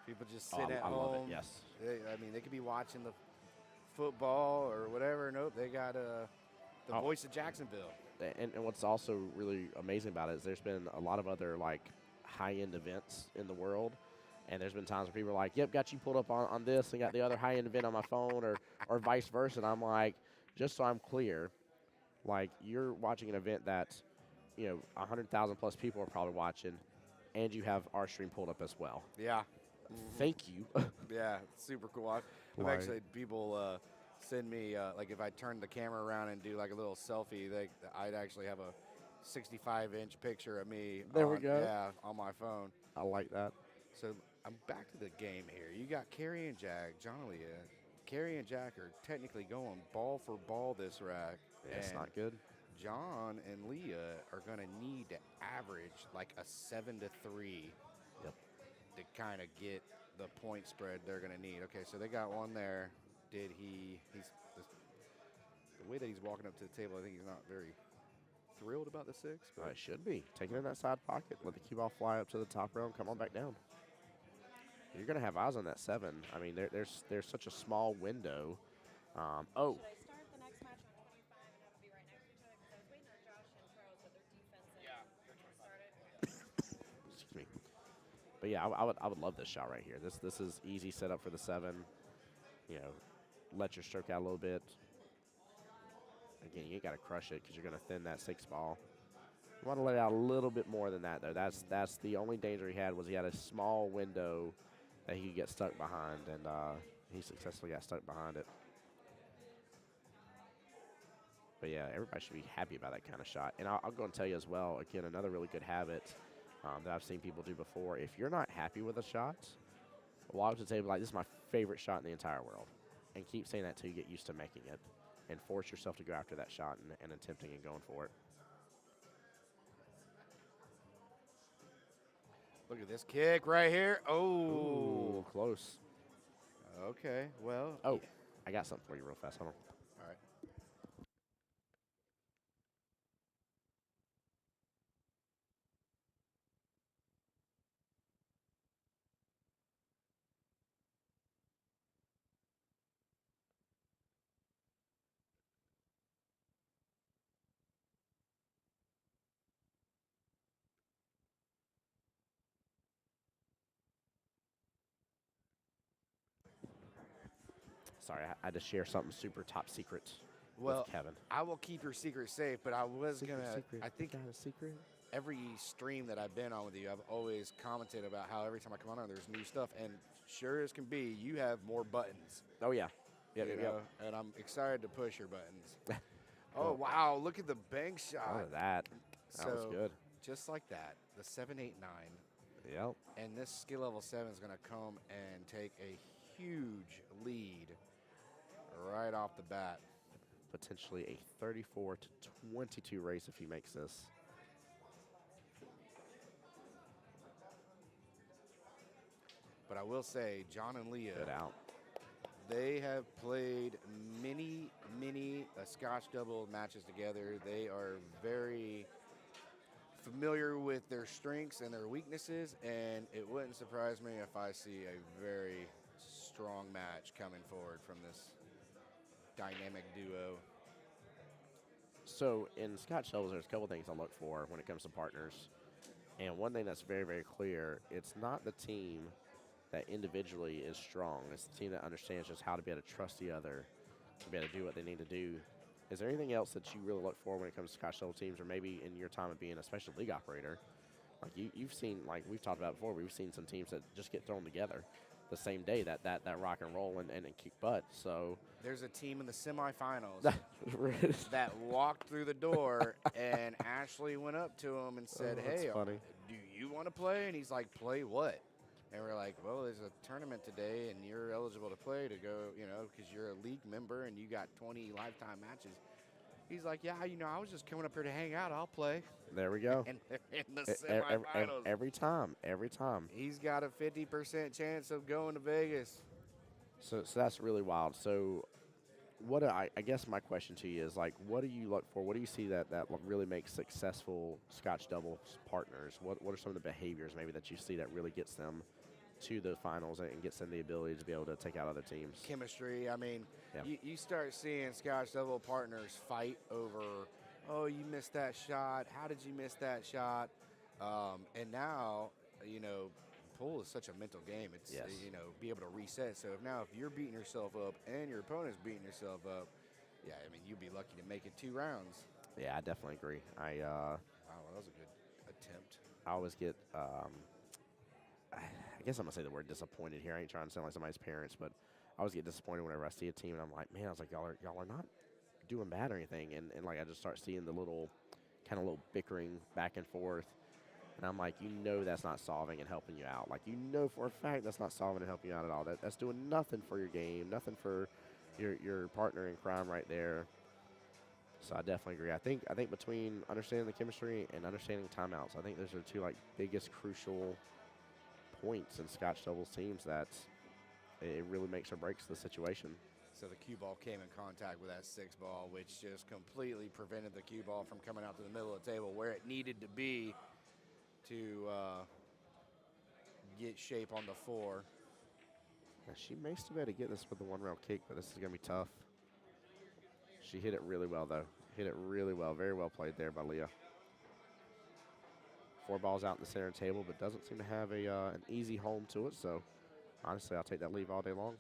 people just sit at I home. love it, yes. They could be watching the football or whatever. Nope, they got the Voice of Jacksonville. And what's also really amazing about it is there's been a lot of other like high-end events in the world, and there's been times where people are like, yep, got you pulled up on this and got the other high-end event on my phone or vice versa. And I'm like, just so I'm clear, like you're watching an event that 100,000 plus people are probably watching, and you have our stream pulled up as well. Yeah. Thank you. Yeah, super cool. I've Right. actually had people send me like if I turn the camera around and do like a little selfie, I'd actually have a 65-inch picture of me. There we go. Yeah, on my phone. I like that. So I'm back to the game here. You got Carrie and Jack, John Aaliyah. Carrie and Jack are technically going ball for ball this rack. Yeah, it's not good. John and Leah are going to need to average like a 7-3. Yep. To kind of get the point spread they're going to need. Okay, so they got one there. The way that he's walking up to the table, I think he's not very thrilled about the 6. But I should be. Taking it in that side pocket. Let the cue ball fly up to the top row and come on back down. You're going to have eyes on that 7. I mean, there's such a small window. Should I start the next match on 25 and have it be right next to each other? Because I was waiting on Josh and Charles with their defense and started. Excuse me. But yeah, I would love this shot right here. This is easy setup for the 7. Let your stroke out a little bit. Again, you ain't got to crush it because you're going to thin that 6 ball. You want to let it out a little bit more than that, though. That's the only danger he had was he had a small window that he could get stuck behind, and he successfully got stuck behind it. But yeah, everybody should be happy about that kind of shot. And I'll go and tell you as well, again, another really good habit that I've seen people do before. If you're not happy with a shot, walk to the table like, this is my favorite shot in the entire world. And keep saying that till you get used to making it. And force yourself to go after that shot and attempting and going for it. look at this kick right here. Oh. Ooh, close. Okay, well. Oh, I got something for you real fast. Hold on. All right. Sorry, I had to share something super top secret Well, with Kevin. I will keep your secret safe, but I was Secret, gonna. secret. I think You got a secret. every stream that I've been on with you, I've always commented about how every time I come on, there's new stuff. And sure as can be, you have more buttons. Oh, yeah. Yep, you yep, know, yep. and I'm excited to push your buttons. Oh, Well, wow, look at the bank shot. Look at that. That was So, good. just like that, the 7-8-9. Yep. And this skill level 7 is going to come and take a huge lead right off the bat. Potentially a 34 to 22 race if he makes this. But I will say, John and Leah, Good out. they have played many Scotch double matches together. They are very familiar with their strengths and their weaknesses, and it wouldn't surprise me if I see a very strong match coming forward from this dynamic duo. So in Scotch doubles, there's a couple things I look for when it comes to partners. And one thing that's very, very clear, it's not the team that individually is strong. It's the team that understands just how to be able to trust the other, to be able to do what they need to do. Is there anything else that you really look for when it comes to Scotch double teams, or maybe in your time of being a special league operator? Like you've seen, like we've talked about before, we've seen some teams that just get thrown together the same day that rock and roll and kick butt. So there's a team in the semifinals that walked through the door, and Ashley went up to him and said, that's "Hey, funny. do you want to play?" And he's like, "Play what?" And we're like, "Well, there's a tournament today, and you're eligible to play to go, because you're a league member and you got 20 lifetime matches." He's like, "Yeah, I was just coming up here to hang out. I'll play." There we go. And they're in the semifinals. Every time. He's got a 50% chance of going to Vegas. So that's really wild. So what I guess my question to you is, like, what do you look for? What do you see that really makes successful Scotch doubles partners? What are some of the behaviors maybe that you see that really gets them to the finals and gets them the ability to be able to take out other teams? Chemistry. I mean, Yeah. you start seeing Scotch double partners fight over, "Oh, you missed that shot. How did you miss that shot?" And now, pool is such a mental game. It's, Yes. Be able to reset. So if you're beating yourself up and your opponent's beating yourself up, yeah, I mean, you'd be lucky to make it 2 rounds. Yeah, I definitely agree. Wow, that was a good attempt. I always get, I guess I'm going to say the word disappointed here. I ain't trying to sound like somebody's parents, but I always get disappointed whenever I see a team, and I'm like, man, I was like, y'all are not doing bad or anything. And like, I just start seeing the little bickering back and forth. And I'm like, that's not solving and helping you out. Like, for a fact that's not solving and helping you out at all. That's doing nothing for your game, nothing for your partner in crime right there. So I definitely agree. I think between understanding the chemistry and understanding timeouts, I think those are 2 biggest crucial points in Scotch doubles teams that it really makes or breaks the situation. So the cue ball came in contact with that 6 ball, which just completely prevented the cue ball from coming out to the middle of the table where it needed to be to get shape on the 4. Now, she may still be able to get this with the 1-rail kick, but this is going to be tough. She hit it really well, though. Hit it really well. Very well played there by Leah. 4 balls out in the center table, but doesn't seem to have an easy home to it. So, honestly, I'll take that leave all day long.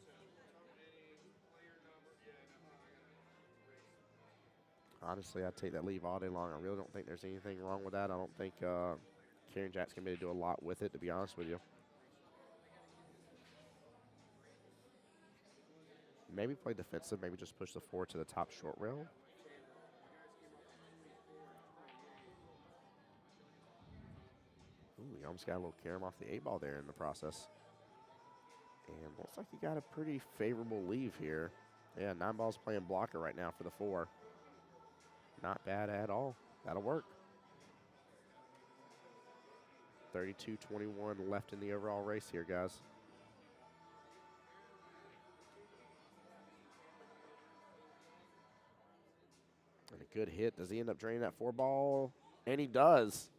Honestly, I'd take that leave all day long. I really don't think there's anything wrong with that. I don't think Karen Jack's going to be able to do a lot with it, to be honest with you. Maybe play defensive. Maybe just push the 4 to the top short rail. Ooh, you almost got a little carom off the 8 ball there in the process. And looks like you got a pretty favorable leave here. Yeah, 9 balls playing blocker right now for the 4. Not bad at all. That'll work. 32-21 left in the overall race here, guys. And a good hit. Does he end up draining that 4 ball? And he does.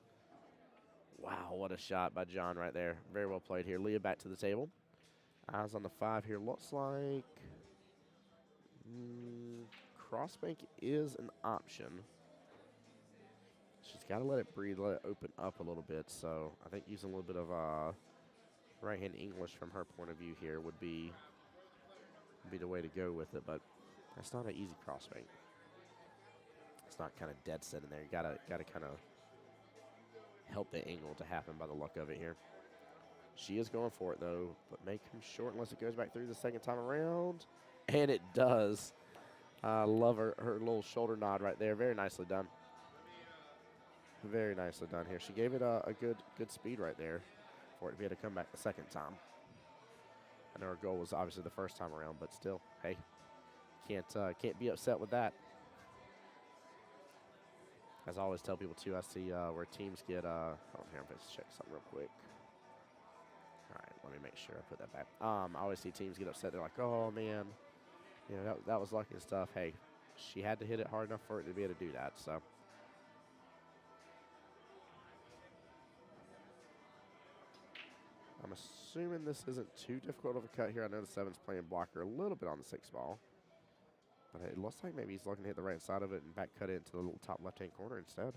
Wow, what a shot by John right there. Very well played here. Leah back to the table. Eyes on the 5 here. Looks like crossbank is an option. She's got to let it breathe, let it open up a little bit. So I think using a little bit of right-hand English from her point of view here would be the way to go with it. But that's not an easy crossbank. It's not kind of dead set in there. You gotta kind of help the angle to happen by the luck of it here. She is going for it, though, but may come short unless it goes back through the second time around. And it does. I love her little shoulder nod right there. Very nicely done. Very nicely done here. She gave it a good speed right there for it to be able to come back the second time. I know her goal was obviously the first time around, but still, hey, can't be upset with that. As I always tell people too, I see where teams get. Hold on here, I'm just check something real quick. All right, let me make sure I put that back. I always see teams get upset. They're like, oh man, you know that was lucky and stuff. Hey, she had to hit it hard enough for it to be able to do that. So. I'm assuming this isn't too difficult of a cut here. I know the 7's playing blocker a little bit on the 6 ball. But it looks like maybe he's looking to hit the right side of it and back cut it into the little top left-hand corner instead.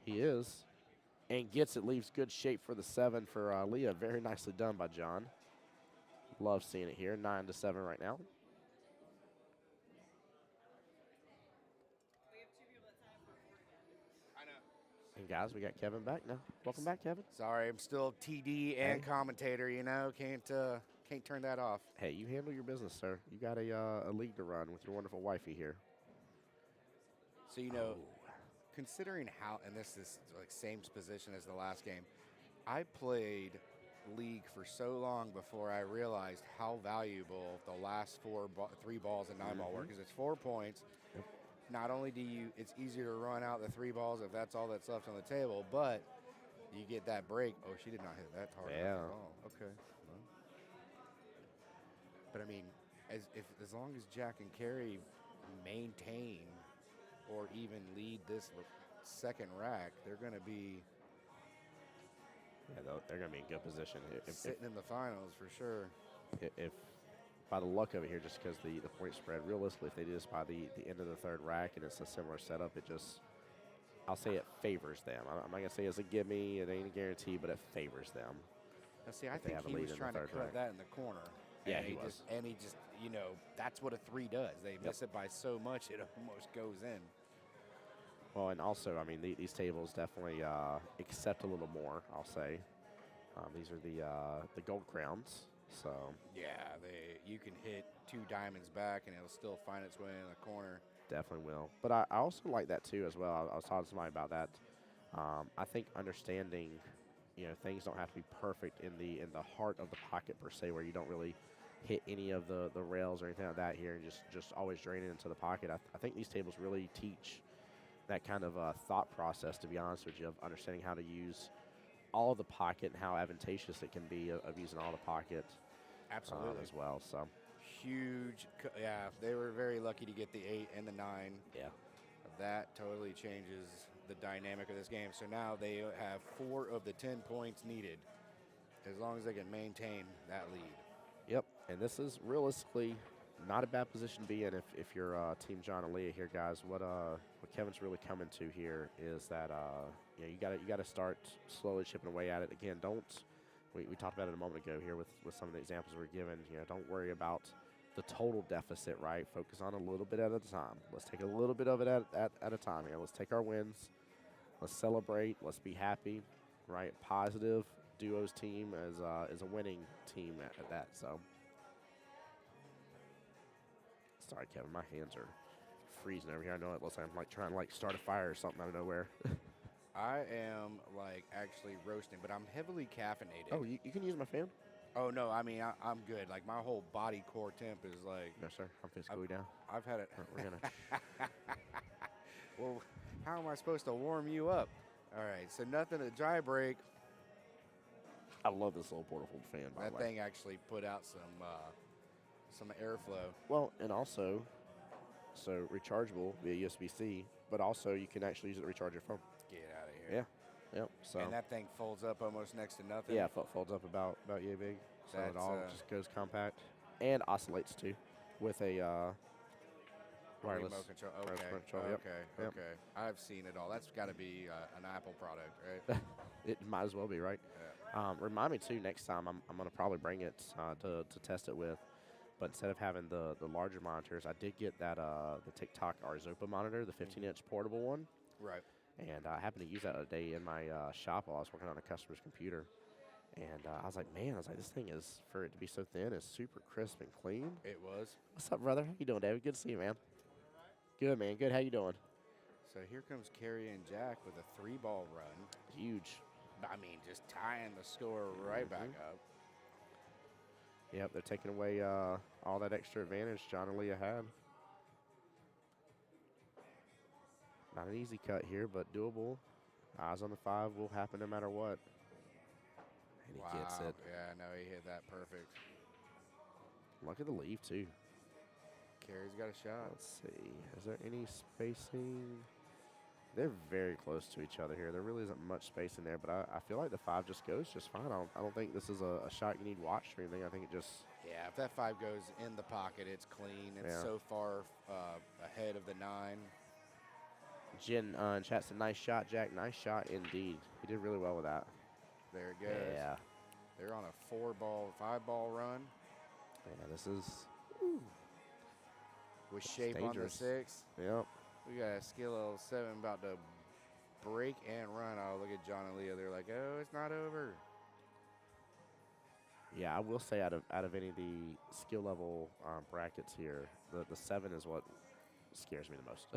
He is. And gets it, leaves good shape for the 7 for Leah. Very nicely done by John. Love seeing it here. 9-7 right now. We have 2 people that sign up for a board again. I know. And guys, we got Kevin back now. Welcome back, Kevin. Sorry, I'm still TD and commentator. You know, can't turn that off. Hey, you handle your business, sir. You got a league to run with your wonderful wifey here. So you know, considering how, and this is like same position as the last game, I played league for so long before I realized how valuable the last 3 balls in 9 ball were, because it's 4 points. Yep. Not only it's easier to run out the 3 balls if that's all that's left on the table, but you get that break. Oh, she did not hit that hard Yeah. at all. Okay. Well. But I mean, as long as Jack and Carrie maintain or even lead this second rack, they're going to be they're going to be in good position. sitting in the finals for sure. If by the luck of it here, just because the point spread, realistically, if they do this by the end of the 3rd rack and it's a similar setup, it just, I'll say it favors them. I'm not going to say it's a gimme, it ain't a guarantee, but it favors them. Now, see, I think he was trying to cut that in the corner. Yeah, and he was. And he just, you know, that's what a 3 does. They miss it by so much, it almost goes in. Well, and also, I mean, these tables definitely accept a little more, I'll say. These are the gold crowns, so. Yeah, you can hit 2 diamonds back and it'll still find its way in the corner. Definitely will. But I also like that too as well. I was talking to somebody about that. I think understanding, you know, things don't have to be perfect in the heart of the pocket per se, where you don't really hit any of the rails or anything like that here and just always drain it into the pocket. I think these tables really teach that kind of thought process, to be honest with you, of understanding how to use all of the pocket and how advantageous it can be of using all the pocket. Absolutely. As well. So huge. Yeah, they were very lucky to get the 8 and the 9. Yeah. That totally changes the dynamic of this game. So now they have 4 of the 10 points needed, as long as they can maintain that lead. Yep, and this is realistically not a bad position to be in if you're Team John and Leah here, guys. What Kevin's really coming to here is that you know, you gotta start slowly chipping away at it. Again, we talked about it a moment ago here with some of the examples we're given. You know, don't worry about the total deficit, right? Focus on a little bit at a time. Let's take a little bit of it at a time here. Let's take our wins. Let's celebrate. Let's be happy, right? Positive duos team as a winning team at that. So, sorry, Kevin, my hands are freezing over here. I know it looks like I'm like trying to like start a fire or something out of nowhere. I am like actually roasting, but I'm heavily caffeinated. Oh, you can use my fan? Oh no, I mean I'm good. Like my whole body core temp is like. No, sir. I'm finna cool you down. I've had it. We're gonna. Well, how am I supposed to warm you up? All right, so nothing to dry break. I love this little portable fan. By That the way. thing actually put out some airflow. Well, and also, so rechargeable via USB-C, but also you can actually use it to recharge your phone. Get out of here. Yeah. Yep. So. And that thing folds up almost next to nothing. Yeah, folds up about yay big. So it That's, all just goes compact and oscillates too, with a wireless remote control. wireless Okay. remote control. Yep. Okay. Yep. Okay. I've seen it all. That's got to be an Apple product, right? It might as well be, right? Yeah. Remind me too next time. I'm gonna probably bring it to test it with. But instead of having the larger monitors, I did get that the TikTok Arzopa monitor, the 15-inch portable one. Right. And I happened to use that other day in my shop while I was working on a customer's computer. And I was like, man, I was like, this thing is, for it to be so thin, is super crisp and clean. It was. What's up, brother? How you doing, David? Good to see you, man. Good, man. Good. How you doing? So here comes Carrie and Jack with a 3-ball run. Huge. I mean, just tying the score right back up. Yep, they're taking away all that extra advantage John and Leah had. Not an easy cut here, but doable. Eyes on the 5 will happen no matter what. And he gets it. Yeah, no, he hit that perfect. Look at the leave, too. Carrie's got a shot. Let's see. Is there any spacing? They're very close to each other here. There really isn't much space in there, but I feel like the 5 just goes just fine. I don't think this is a shot you need watch or anything. I think it just... Yeah, if that 5 goes in the pocket, it's clean. It's so far ahead of the 9. Jen in chat said, nice shot, Jack. Nice shot indeed. He did really well with that. There it goes. Yeah. They're on a 5-ball run. Yeah, this is... With shape dangerous. On the 6. Yep. We got a skill level 7 about to break and run. Oh, look at John and Leah. They're like, oh, it's not over. Yeah, I will say out of any of the skill level brackets here, the 7 is what scares me the most.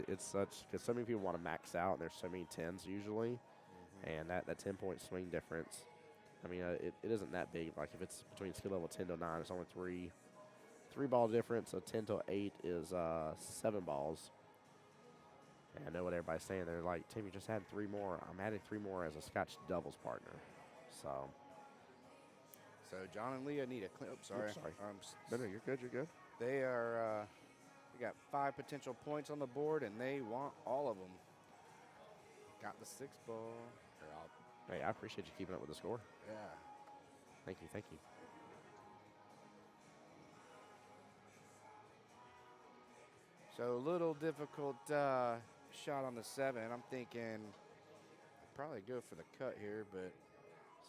It's such, because so many people want to max out, and there's so many 10s usually, and that 10-point swing difference, I mean, it isn't that big. Like if it's between skill level 10 to 9, it's only 3-ball difference. So 10 to 8 is 7 balls. And I know what everybody's saying. They're like, Tim, you just had 3 more. I'm adding 3 more as a Scotch doubles partner. So John and Leah need a clean. Oh, sorry. Oops, sorry. No, you're good. You're good. They are. We got 5 potential points on the board, and they want all of them. Got the 6 ball. Hey, I appreciate you keeping up with the score. Yeah. Thank you. Thank you. So a little difficult shot on the 7. I'm thinking I'd probably go for the cut here, but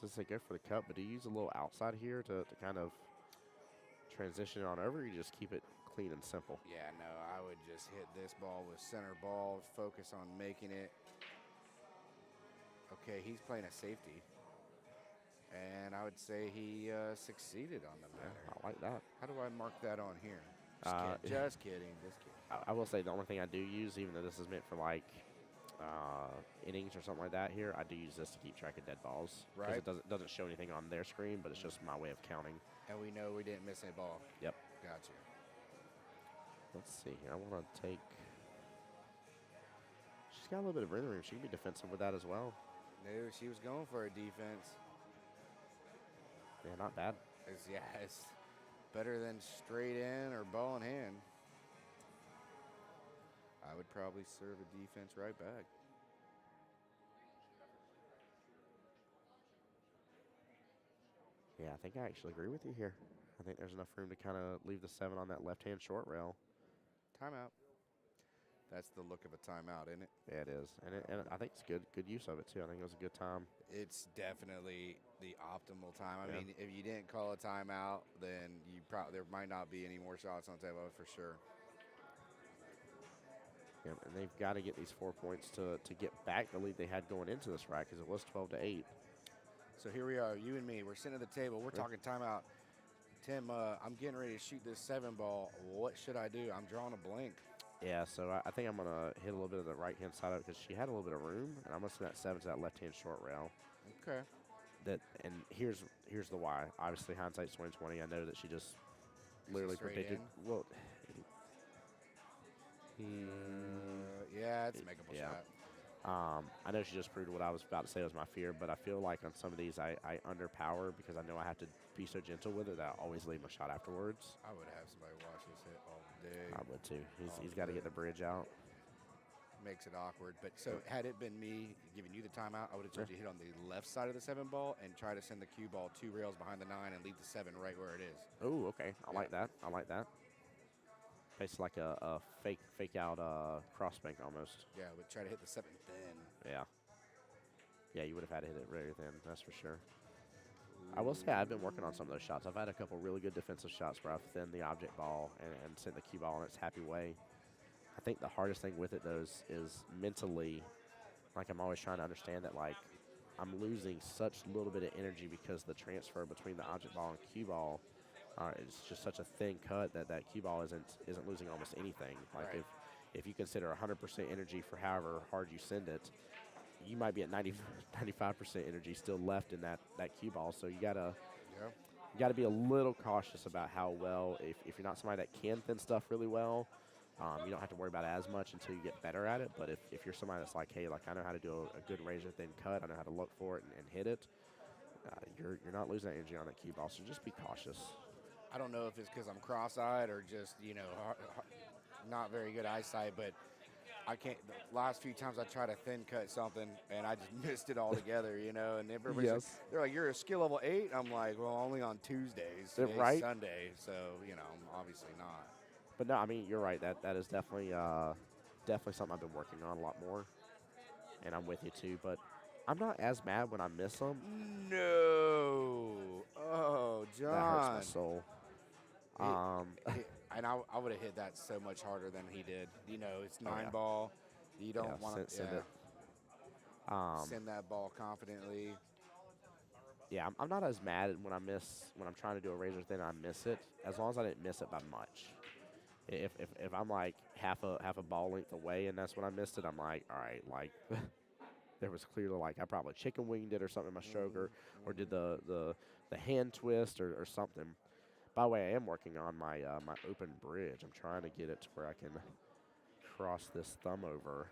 So they go for the cut, but do you use a little outside here to kind of transition it on over, or you just keep it clean and simple? yeah, no, I would just hit this ball with center ball, focus on making it. Okay, he's playing a safety. And I would say he succeeded on the matter. I like that. How do I mark that on here? Just kidding. I will say the only thing I do use, even though this is meant for like innings or something like that here, I do use this to keep track of dead balls. Right. Because it doesn't show anything on their screen, but it's just my way of counting. And we know we didn't miss any ball. Yep. Gotcha. Let's see here. I want to take... She's got a little bit of breathing room. She can be defensive with that as well. No, she was going for a defense. Yeah, not bad. It's better than straight in or ball in hand. I would probably serve a defense right back. Yeah, I think I actually agree with you here. I think there's enough room to kind of leave the 7 on that left-hand short rail. Timeout. That's the look of a timeout, isn't it? Yeah, it is. And I think it's good use of it, too. I think it was a good time. It's definitely the optimal time. I Yeah. mean, if you didn't call a timeout, then there might not be any more shots on the table for sure. Yeah, and they've got to get these 4 points to get back the lead they had going into this rack, because it was 12-8. So here we are, you and me. We're sitting at the table. We're talking timeout. Tim, I'm getting ready to shoot this 7 ball. What should I do? I'm drawing a blank. Yeah, so I think I'm going to hit a little bit of the right-hand side of it, because she had a little bit of room, and I'm going to send that 7 to that left-hand short rail. Okay. And here's the why. Obviously, hindsight's 2020. I know that she just literally Straight predicted. in? Well, yeah, it's a makeable yeah. shot. I know she just proved what I was about to say was my fear, but I feel like on some of these I underpower because I know I have to be so gentle with it that I always leave my shot afterwards. I would have somebody watch this hit all day. I would too. He's got to get the bridge out. Makes it awkward. But so had it been me giving you the timeout, I would have told you to hit on the left side of the 7 ball and try to send the cue ball 2 rails behind the 9 and leave the 7 right where it is. Oh, okay. I like that. I like that. Basically like a fake out cross bank almost. Yeah, but try to hit the 7 thin. Yeah. Yeah, you would have had to hit it very thin, that's for sure. I will say I've been working on some of those shots. I've had a couple really good defensive shots where I've thinned the object ball and sent the cue ball in its happy way. I think the hardest thing with it though is mentally, like I'm always trying to understand that like I'm losing such little bit of energy because the transfer between the object ball and cue ball is just such a thin cut that that cue ball isn't losing almost anything. Like Right. if you consider 100% energy for however hard you send it, you might be at 95% energy still left in that cue ball. So Yeah. you got to be a little cautious about how well, if you're not somebody that can thin stuff really well, you don't have to worry about it as much until you get better at it. But if you're somebody that's like, hey, like I know how to do a good razor thin cut, I know how to look for it and hit it, you're not losing that energy on that cue ball. So just be cautious. I don't know if it's because I'm cross-eyed or just not very good eyesight, but I can't. The last few times I tried to thin cut something and I just missed it altogether, And everybody's like, Yes. they're like, "You're a skill level 8." I'm like, "Well, only on Tuesdays. Today's Right. Sunday, so I'm obviously not." But no, I mean you're right. That is definitely something I've been working on a lot more, and I'm with you too. But I'm not as mad when I miss them. No. Oh, That hurts my John. soul. And I would have hit that so much harder than he did. It's Oh, 9 yeah. ball. You don't Yeah, want to send it. Um, send that ball confidently. yeah, I'm not as mad when when I'm trying to do a razor thin. I miss it as long as I didn't miss it by much. If I'm like half a ball length away and that's when I missed it, I'm like, all right, like there was clearly like I probably chicken winged it or something in my stroke or did the hand twist or something. By the way, I am working on my open bridge. I'm trying to get it to where I can cross this thumb over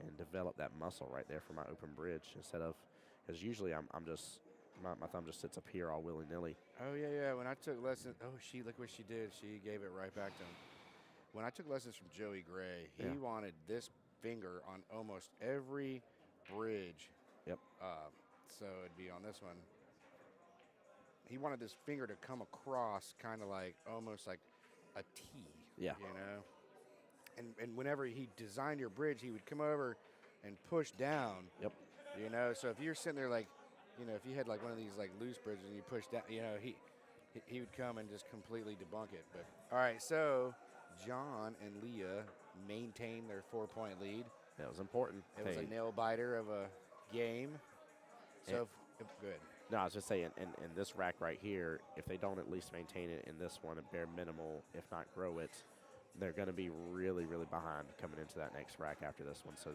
and develop that muscle right there for my open bridge instead of because usually I'm just my thumb just sits up here all willy nilly. Oh yeah. When I took lessons, look what she did. She gave it right back to him. When I took lessons from Joey Gray, he Yeah. wanted this finger on almost every bridge. Yep. So it'd be on this one. He wanted this finger to come across kind of like almost like a T. Yeah. And whenever he designed your bridge, he would come over and push down. Yep. So if you're sitting there like, if you had like one of these like loose bridges and you push down, he would come and just completely debunk it. But all right, so John and Leah maintained their 4-point lead. That was important. It was Hey, a nail biter of a game. So good. no, I was just saying, in this rack right here, if they don't at least maintain it in this one at bare minimal, if not grow it, they're going to be really, really behind coming into that next rack after this one. So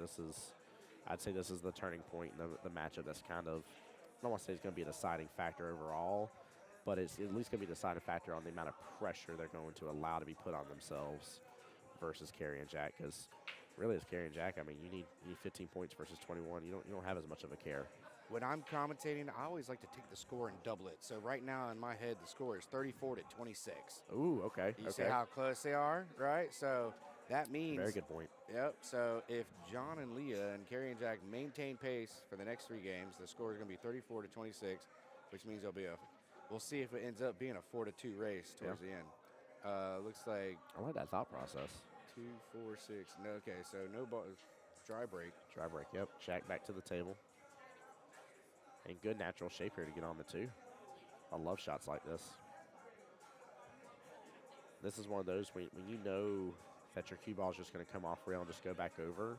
I'd say this is the turning point in the matchup that's kind of, I don't want to say it's going to be a deciding factor overall, but it's at least going to be a deciding factor on the amount of pressure they're going to allow to be put on themselves versus Carrie and Jack. Because really, as Carrie and Jack, I mean, you need 15 points versus 21. You don't have as much of a care. When I'm commentating, I always like to take the score and double it. So right now in my head, the score is 34-26. Ooh, okay. You see how close they are, right? So that means Very good point. Yep. So if John and Leah and Carrie and Jack maintain pace for the next 3 games, the score is going to be 34-26, which means we'll see if it ends up being a 4-2 race towards the end. Looks like I like that thought process. 2, 4, 6. No, okay, so no ball. Dry break. Try break, yep. Jack back to the table. And good natural shape here to get on the 2. I love shots like this. This is one of those when you know that your cue ball is just going to come off rail and just go back over,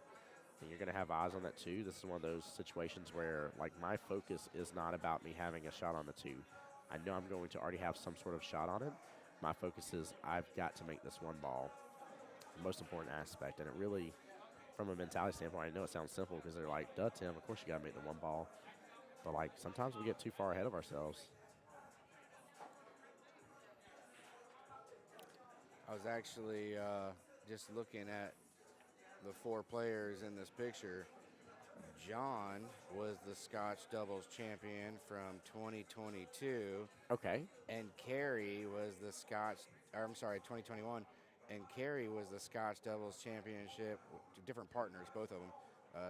and you're going to have eyes on that 2. This is one of those situations where, like, my focus is not about me having a shot on the 2. I know I'm going to already have some sort of shot on it. My focus is I've got to make this one ball the most important aspect, and it really, from a mentality standpoint, I know it sounds simple because they're like, duh, Tim, of course you got to make the one ball. But, like, sometimes we get too far ahead of ourselves. I was actually just looking at the 4 players in this picture. John was the Scotch doubles champion from 2022. Okay. And Carrie was the 2021. And Carrie was the Scotch doubles championship, different partners, both of them.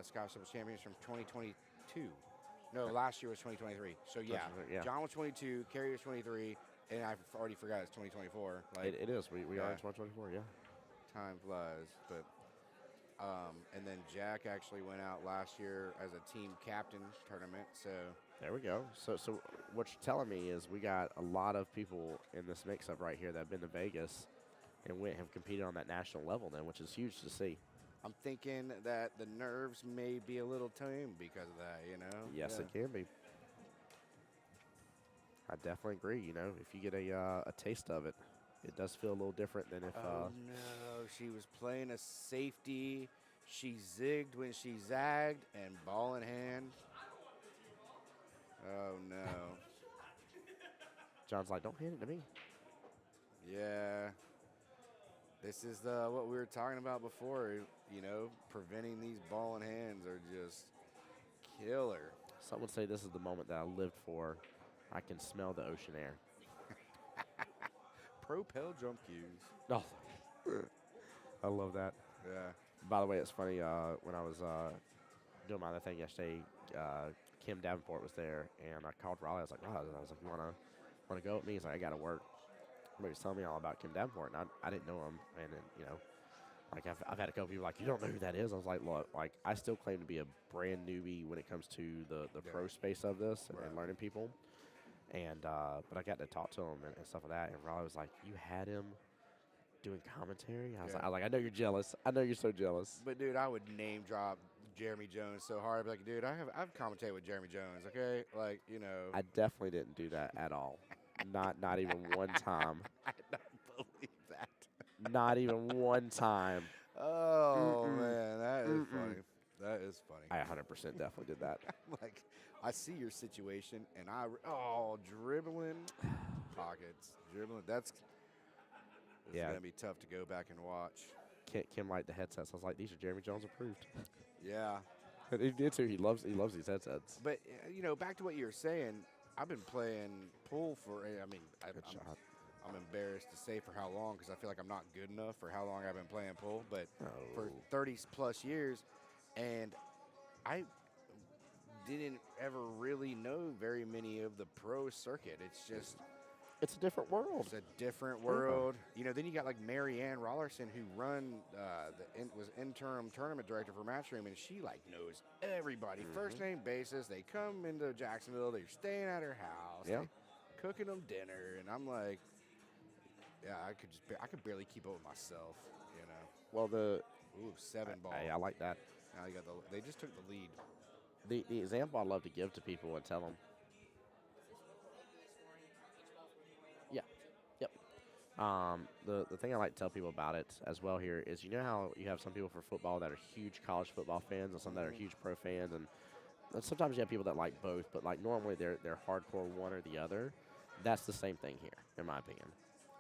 Scotch doubles champions from 2022. No, last year was 2023. So, yeah. John was 22, Carrie was 23, and I already forgot it's 2024. Like, It is. We are in 2024, yeah. time flies. But and then Jack actually went out last year as a team captain tournament. So there we go. So what you're telling me is we got a lot of people in this mix-up right here that have been to Vegas and have competed on that national level then, which is huge to see. I'm thinking that the nerves may be a little tame because of that, you know? Yes, Yeah. it can be. I definitely agree. You know, if you get a taste of it, it does feel a little different than if. Oh no, she was playing a safety. She zigged when she zagged, and ball in hand. Oh no. John's like, don't hand it to me. Yeah. This is what we were talking about before. You know, preventing these ball in hands are just killer. Some would say this is the moment that I lived for. I can smell the ocean air. Propel jump cues. Oh, I love that. Yeah. By the way, it's funny. When I was doing my other thing yesterday, Kim Davenport was there, and I called Raleigh. I was like, "Wow," I was like, "You wanna go with me?" He's like, "I gotta work." But he was telling me all about Kim Davenport, and I didn't know him. And then, you know, like I've had a couple people like, "You don't know who that is?" I was like, "Look, like I still claim to be a brand newbie when it comes to the Yeah. pro space of this and, Right. learning people." And but I got to talk to him and stuff like that. And Raleigh was like, "You had him doing commentary?" Yeah. I was like, "I know you're jealous. I know you're so jealous." But dude, I would name drop Jeremy Jones so hard. I'd be like, dude, I've commentated with Jeremy Jones. Okay, like you know. I definitely didn't do that at all. Not even one time. I don't believe that. Not even one time. Oh Mm-mm. man, that is Mm-mm. funny. That is funny. I 100% definitely did that. Like, I see your situation, and dribbling pockets, dribbling. It's Yeah. gonna be tough to go back and watch. Kim liked the headsets. I was like, "These are Jeremy Jones approved." Yeah, And he did too. He loves these headsets. but you know, back to what you were saying. I've been playing pool for. I mean, Good shot. I'm embarrassed to say for how long because I feel like I'm not good enough for how long I've been playing pool. But for Oh. 30 plus years, and I didn't ever really know very many of the pro circuit. It's just It's a different world. it's a different world. You know, then you got like Marianne Rollerson who was interim tournament director for Matchroom, and she like knows everybody, first name basis. They come into Jacksonville, they're staying at her house, Yeah. they cooking them dinner, and I'm like, yeah, I could barely keep up with myself. You know, Well, ooh, 7-ball. I like that. Now you got they just took the lead. The example I love to give to people and tell them. Yeah. Yep. The thing I like to tell people about it as well here is, you know how you have some people for football that are huge college football fans and some that are huge pro fans, and sometimes you have people that like both, but like normally they're hardcore one or the other. That's the same thing here, in my opinion.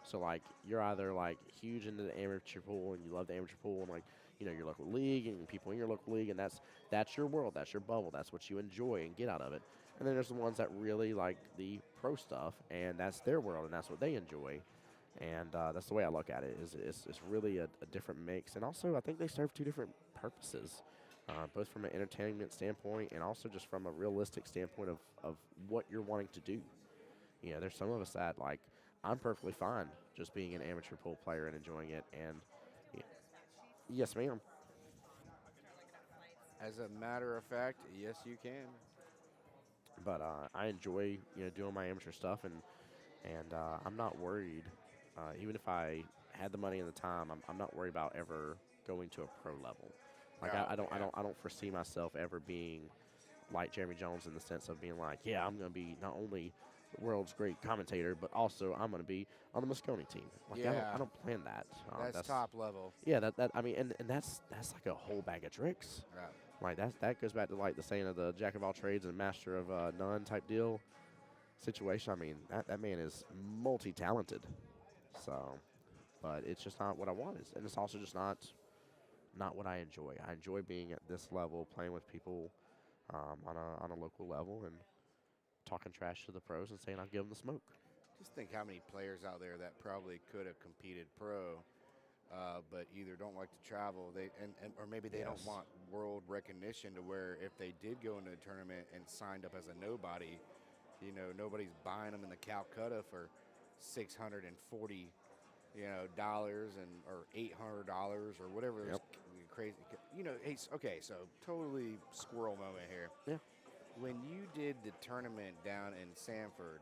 So like you're either like huge into the amateur pool and you love the amateur pool and like, you know, your local league and people in your local league, and that's your world, that's your bubble, that's what you enjoy and get out of it. And then there's the ones that really like the pro stuff, and that's their world and that's what they enjoy. And that's the way I look at it. It's really a different mix, and also I think they serve two different purposes, both from an entertainment standpoint and also just from a realistic standpoint of what you're wanting to do. You know, there's some of us that like, I'm perfectly fine just being an amateur pool player and enjoying it. And yes, ma'am. As a matter of fact, yes, you can. But I enjoy, you know, doing my amateur stuff, and I'm not worried. Even if I had the money and the time, I'm not worried about ever going to a pro level. Like Oh, I yeah. don't foresee myself ever being like Jeremy Jones in the sense of being like, yeah, I'm going to be not only the world's great commentator, but also I'm going to be on the Moscone team. Like Yeah. I don't plan that. That's top level. Yeah, that I mean, and that's like a whole bag of tricks. Yeah. Like that goes back to like the saying of the jack of all trades and master of none type deal situation. I mean, that man is multi-talented. So, but it's just not what I want. And it's also just not what I enjoy. I enjoy being at this level, playing with people on a local level, and talking trash to the pros and saying I'll give them the smoke. Just think how many players out there that probably could have competed pro, but either don't like to travel, or maybe they don't Yes. want world recognition to where if they did go into a tournament and signed up as a nobody, you know, nobody's buying them in the Calcutta for $640, dollars or $800 or whatever. Yep. Crazy, Hey, okay, so totally squirrel moment here. Yeah. When you did the tournament down in Sanford,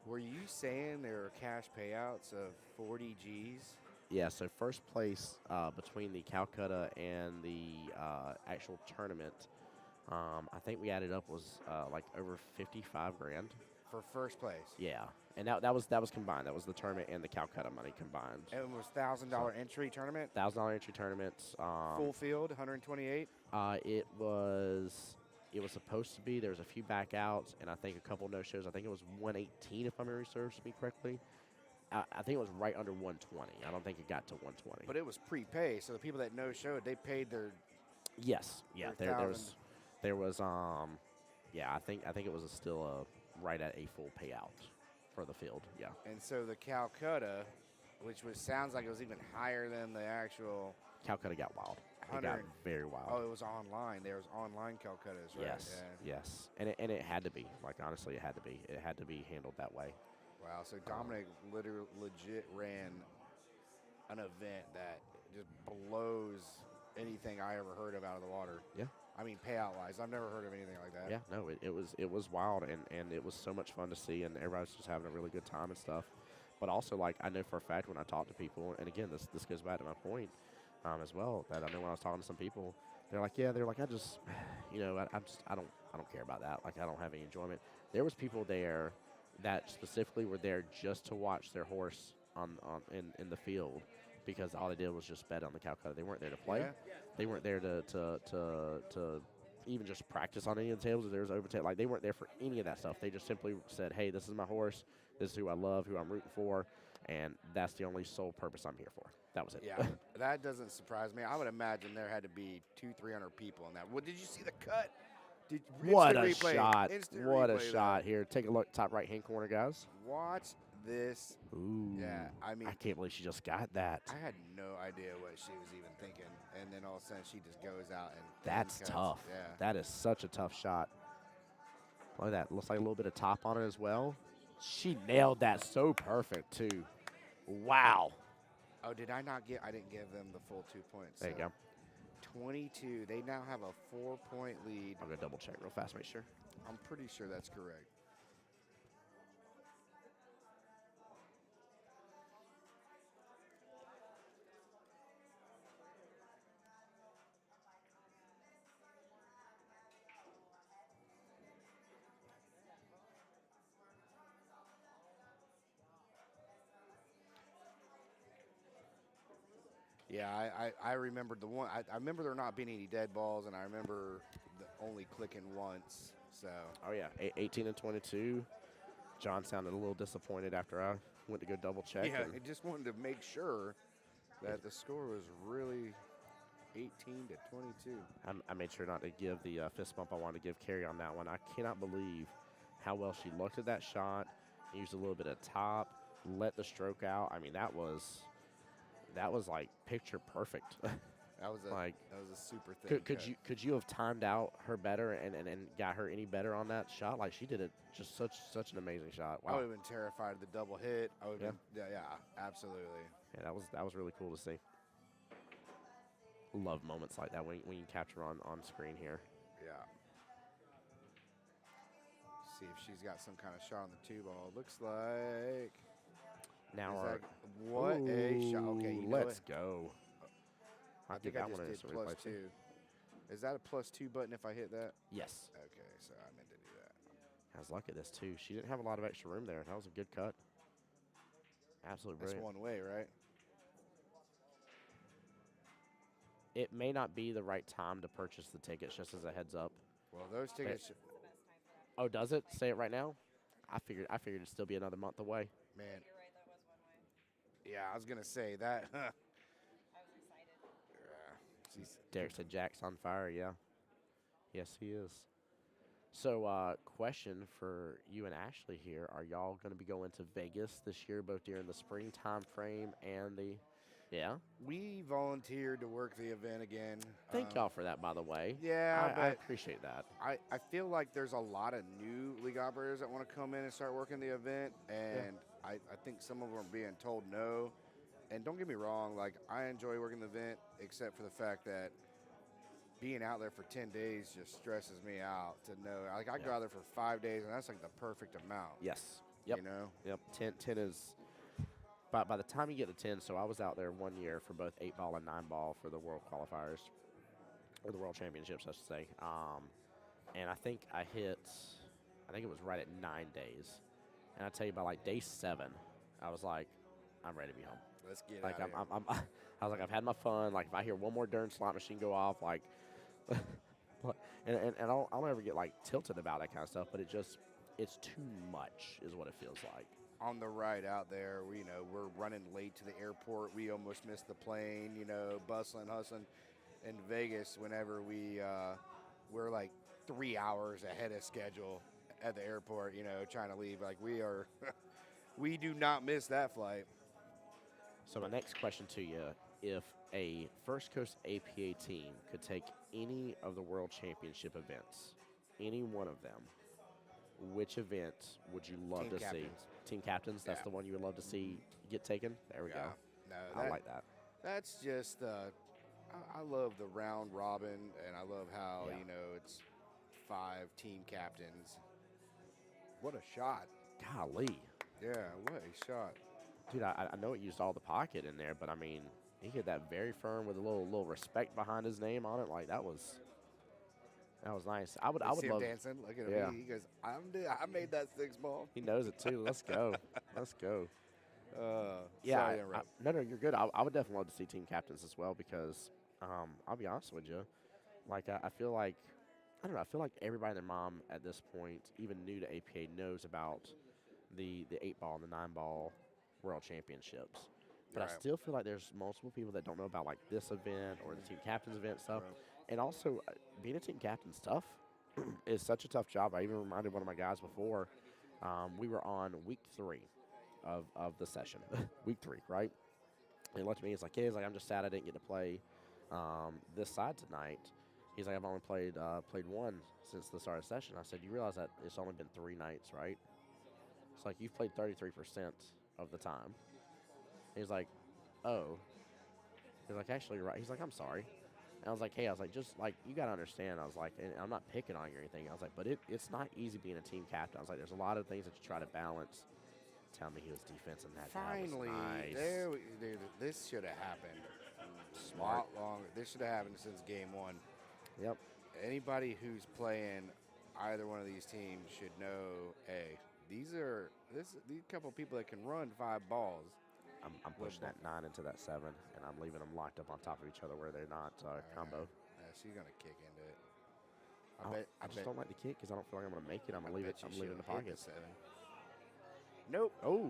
were you saying there were cash payouts of 40 G's? Yeah, so first place between the Calcutta and the actual tournament, I think we added up was like over 55 grand. For first place. Yeah, and that was combined. That was the tournament and the Calcutta money combined. And it was $1,000 entry tournament. $1,000 entry tournaments. Full field, 128. It was supposed to be. There was a few backouts, and I think a couple no shows. I think it was 118 if memory serves me correctly. I think it was right under 120. I don't think it got to 120. But it was prepay, so the people that no showed, they paid their. Yes, yeah. Their There was yeah. I think it was still right at a full payout for the field. Yeah. And so the Calcutta, which sounds like it was even higher than the actual. Calcutta got wild. It got very wild. Oh, it was online. There was online Calcuttas, right? Yes, Yeah. yes, and it had to be. Like honestly, it had to be. It had to be handled that way. Wow. So Dominic literally legit ran an event that just blows anything I ever heard of out of the water. Yeah. I mean, payout wise, I've never heard of anything like that. Yeah, no, it was wild, and it was so much fun to see, and everybody was just having a really good time and stuff. But also, like, I know for a fact when I talk to people, and again, this goes back to my point as well, that I know when I was talking to some people, they're like, I just, I don't care about that. Like, I don't have any enjoyment. There was people there that specifically were there just to watch their horse in the field, because all they did was just bet on the Calcutta. They weren't there to play. Yeah. They weren't there to even just practice on any of the tables. If there was overtake, like they weren't there for any of that stuff. They just simply said, "Hey, this is my horse. This is who I love, who I'm rooting for, and that's the only sole purpose I'm here for." That was it. Yeah, that doesn't surprise me. I would imagine there had to be 200-300 people in that. Well, did you see the cut? What a Instant replay. shot! Instant What a replay, shot! though. Here, take a look, top right hand corner, guys. Watch this. Ooh. Yeah, I mean, I can't believe she just got that. I had no idea what she was even thinking, and then all of a sudden she just goes out and. That's cuts. tough. Yeah. That is such a tough shot. Look at that. Looks like a little bit of top on it as well. She nailed that so perfect, too. Wow. Oh, did I not get? I didn't give them the full 2 points. There you go. 22. They now have a 4-point lead. I'll go double check real fast, make sure. I'm pretty sure that's correct. Yeah, I remembered the one. I remember there not being any dead balls, and I remember only clicking once. So. Oh, yeah. 18 and 22. John sounded a little disappointed after I went to go double check. Yeah, I just wanted to make sure that the score was really 18 to 22. I made sure not to give the fist bump I wanted to give Carrie on that one. I cannot believe how well she looked at that shot, used a little bit of top, let the stroke out. I mean, that was like picture perfect. That was a super thing. Could you have timed out her better and got her any better on that shot? Like she did it just such an amazing shot. Wow. I would have been terrified of the double hit. I would yeah, absolutely. Yeah, that was really cool to see. Love moments like that when you capture on screen here. Yeah. See if she's got some kind of shot on the 2-ball. Looks like. Now what a shot. Okay, let's go. I think I just did plus 2. Is that a plus 2 button if I hit that? Yes. Okay, so I meant to do that. I was lucky at this too. She didn't have a lot of extra room there. That was a good cut. Absolutely brilliant. That's one way, right? It may not be the right time to purchase the tickets, just as a heads up. Well, those tickets. Oh, does it? Say it right now? I figured it'd still be another month away. Man. You're right, that was one way. Yeah, I was going to say that. I was excited. Yeah. Derek said Jack's on fire, yeah. Yes, he is. So, question for you and Ashley here. Are y'all going to be going to Vegas this year, both during the spring time frame and the... Yeah? We volunteered to work the event again. Thank y'all for that, by the way. Yeah, I appreciate that. I feel like there's a lot of new league operators that want to come in and start working the event, and I think some of them are being told no. And don't get me wrong, like, I enjoy working the event, except for the fact that being out there for 10 days just stresses me out to know. Like, I go out there for 5 days, and that's like the perfect amount. Yes. Yep. You know? Yep. 10 is by the time you get to 10, so I was out there 1 year for both 8-ball and 9-ball for the World Qualifiers, or the World Championships, I should say. And I think I think it was right at 9 days. And I tell you, by like day 7, I was like, I'm ready to be home. Let's get Like out of here. I was like, I've had my fun. Like if I hear one more darn slot machine go off, like, and I don't ever get like tilted about that kind of stuff. But it's too much, is what it feels like. On the ride out there, we're running late to the airport. We almost missed the plane, bustling, hustling. In Vegas, whenever we're like 3 hours ahead of schedule at the airport, trying to leave. Like we are, we do not miss that flight. So my next question to you, if a First Coast APA team could take any of the World Championship events, any one of them, which event would you love Team to see? captains. Team captains, that's Yeah. the one you would love to see get taken? There we go. No, I like that. That's just, I love the round robin, and I love how, Yeah. it's 5 team captains. What a shot. Golly. Yeah, what a shot. Dude, I know it used all the pocket in there, but I mean, he hit that very firm with a little respect behind his name on it. Like that was nice. I would See him love. dancing. Look at Yeah. him. He goes, I made that 6 ball. He knows it too. Let's go. Let's go. Yeah. Yeah. No, you're good. I would definitely love to see team captains as well because I'll be honest with you. Like I feel like I don't know. I feel like everybody and their mom at this point, even new to APA, knows about the 8-ball and the 9-ball World Championships. But I Right. still feel like there's multiple people that don't know about like this event or the team captains event stuff. Right. And also, being a team captain's tough. It's such a tough job. I even reminded one of my guys before. We were on week 3 of the session, week 3, right? And he looked at me. He's like, I'm just sad I didn't get to play this side tonight. He's like, I've only played one since the start of the session. I said, you realize that it's only been 3 nights, right? It's like you've played 33% of the time. He's like, oh. He's like, actually, you're right. He's like, I'm sorry. And I was like, hey, just like, you got to understand. I was like, and I'm not picking on you or anything. I was like, but it's not easy being a team captain. I was like, there's a lot of things that you try to balance. Tell me he was defense and that. Finally, that was nice. dude, this should have happened a Smart. lot longer. This should have happened since game 1. Yep. Anybody who's playing either one of these teams should know, hey, these couple people that can run 5 balls. I'm pushing that 9 into that 7, and I'm leaving them locked up on top of each other where they're not combo. Yeah, she's gonna kick into it. I just don't like the kick because I don't feel like I'm going to make it. I'm going to leave it. I'm leaving the pocket. 7. Nope. Oh.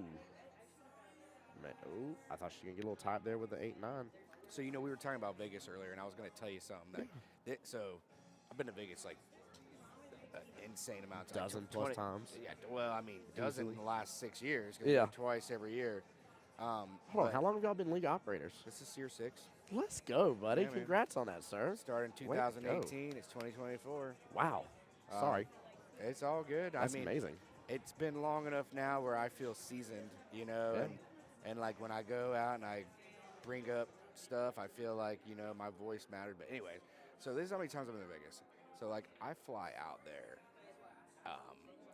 I thought she was going to get a little tight there with the 8-9. So we were talking about Vegas earlier, and I was gonna tell you something so I've been to Vegas like an insane amount of times. Dozen plus times. Yeah. Well, I mean, dozen in the last 6 years. 'Cause Yeah. Twice every year. Hold on. How long have y'all been league operators? This is year 6. Let's go, buddy. Yeah, man. Congrats on that, sir. Started in Way to go. 2018. It's 2024. Wow. Sorry. It's all good. That's I mean, amazing. it's been long enough now where I feel seasoned, Yeah. and like when I go out and I bring up stuff, I feel like, my voice mattered. But anyway, so this is how many times I've been to Vegas. So like I fly out there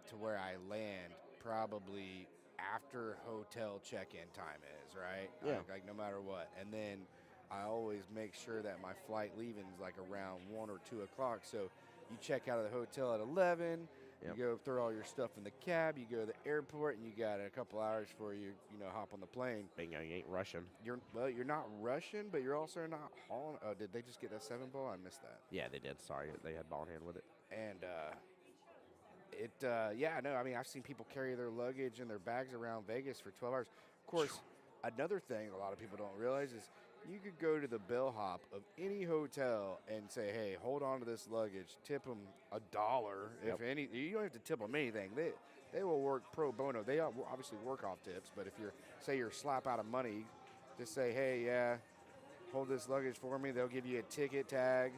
to where I land probably after hotel check-in time is, right? Yeah. Like no matter what. And then I always make sure that my flight leaving is like around 1 or 2 o'clock. So you check out of the hotel at 11. Yep. You go throw all your stuff in the cab. You go to the airport, and you got a couple hours before you hop on the plane. Bingo, you ain't rushing. You're not rushing, but you're also not hauling. Oh, did they just get that 7 ball? I missed that. Yeah, they did. Sorry, they had ball in hand with it. And I mean, I've seen people carry their luggage and their bags around Vegas for 12 hours. Of course, another thing a lot of people don't realize is you could go to the bellhop of any hotel and say, hey, hold on to this luggage, tip them $1. Yep. If any, you don't have to tip them anything. They will work pro bono. They obviously work off tips, but if you're slap out of money, just say, hey, yeah, hold this luggage for me. They'll give you a ticket tag.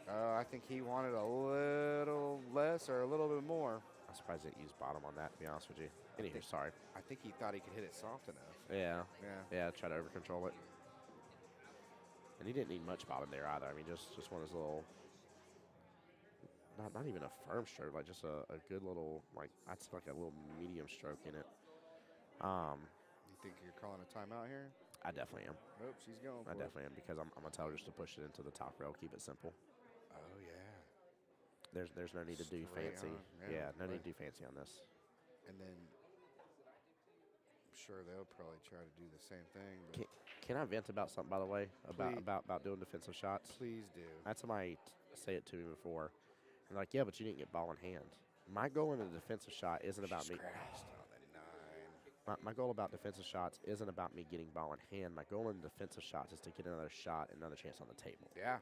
I think he wanted a little less or a little bit more. I'm surprised they used bottom on that, to be honest with you. Anywho, sorry. I think he thought he could hit it soft enough. Yeah. Yeah. Yeah, try to over control it. And he didn't need much bottom there either. I mean, just one of his little, not even a firm stroke, like just a good little, like, I'd say like a little medium stroke in it. You think you're calling a timeout here? I definitely am. Nope, she's going for I it. definitely am because I'm gonna tell her just to push it into the top rail, keep it simple. Oh, yeah. There's no need to do Straight fancy. on, Yeah, no need like- to do fancy on this. And then I'm sure they'll probably try to do the same thing. But Can I vent about something, by the way, Please. about doing defensive shots? please do. I had somebody say it to me before. They're like, yeah, but you didn't get ball in hand. My goal in a defensive shot isn't about me. Scratched on that 9. My goal about defensive shots isn't about me getting ball in hand. My goal in defensive shots is to get another shot, another chance on the table. Yeah.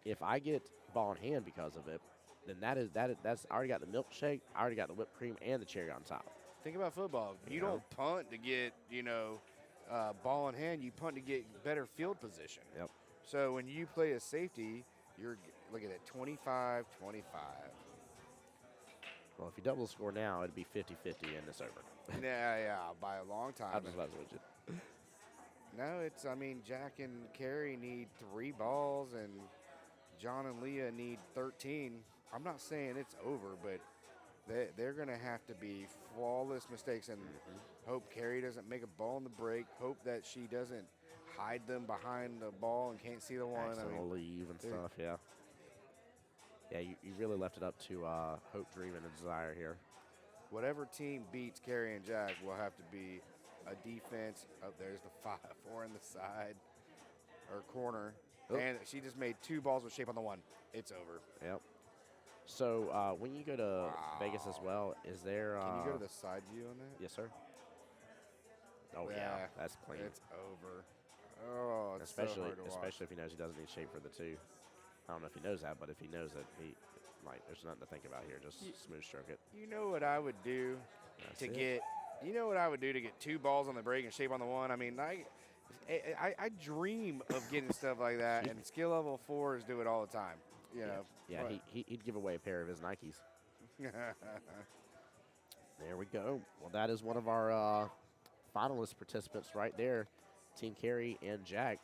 If I get ball in hand because of it, then that's I already got the milkshake, I already got the whipped cream, and the cherry on top. Think about football. You You know? don't punt to get, ball in hand. You punt to get better field position. Yep. So when you play a safety, you're look at it, 25-25. Well, if you double the score now, it'd be 50-50 and it's over. yeah, by a long time. I'm just about to switch it. No, Jack and Carrie need 3 balls, and John and Leah need 13. I'm not saying it's over, but they're going to have to be flawless mistakes, and hope Carrie doesn't make a ball in the break. Hope that she doesn't hide them behind the ball and can't see the one. Accidental leave and stuff, yeah. Yeah, you really left it up to hope, dream, and a desire here. Whatever team beats Carrie and Jack will have to be a defense. Oh, there's the 5-4 in the side or corner. Oh. And she just made 2 balls with shape on the 1. It's over. Yep. So when you go to Vegas as well, is there? Can you go to the side view on that? Yes, sir. Oh yeah, Yeah, that's clean. It's over. Oh, it's so especially hard to watch. especially if he knows he doesn't need shape for the 2. I don't know if he knows that, but if he knows it, there's nothing to think about here. Just smooth stroke it. You know what I would do That's to it. get? You know what I would do to get 2 balls on the break and shape on the 1? I dream of getting stuff like that, and skill level 4s do it all the time. You know. Yeah, But- he'd give away a pair of his Nikes. There we go. Well, that is one of our finalist participants right there, Team Carrie and Jack.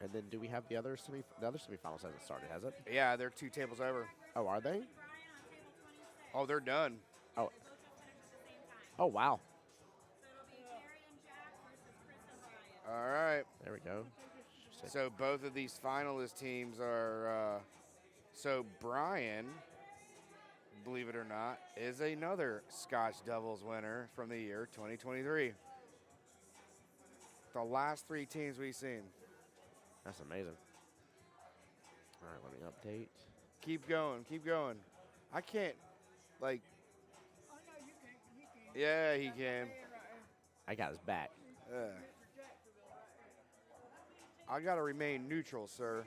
And then do we have the other semifinals hasn't started, has it? Yeah, they're 2 tables over. Oh, are they? Brian on table 26. Oh, they're done. Oh, Both finish at the same time. oh wow. So it'll be Carrie and Jack versus Chris and Brian. All right. There we go. So both of these finalist teams are. So Brian, believe it or not, is another Scotch Devils winner from the year 2023. The last 3 teams we've seen. That's amazing. All right, let me update. Keep going, keep going. I can't, yeah, he can. I got his back. I got to remain neutral, sir.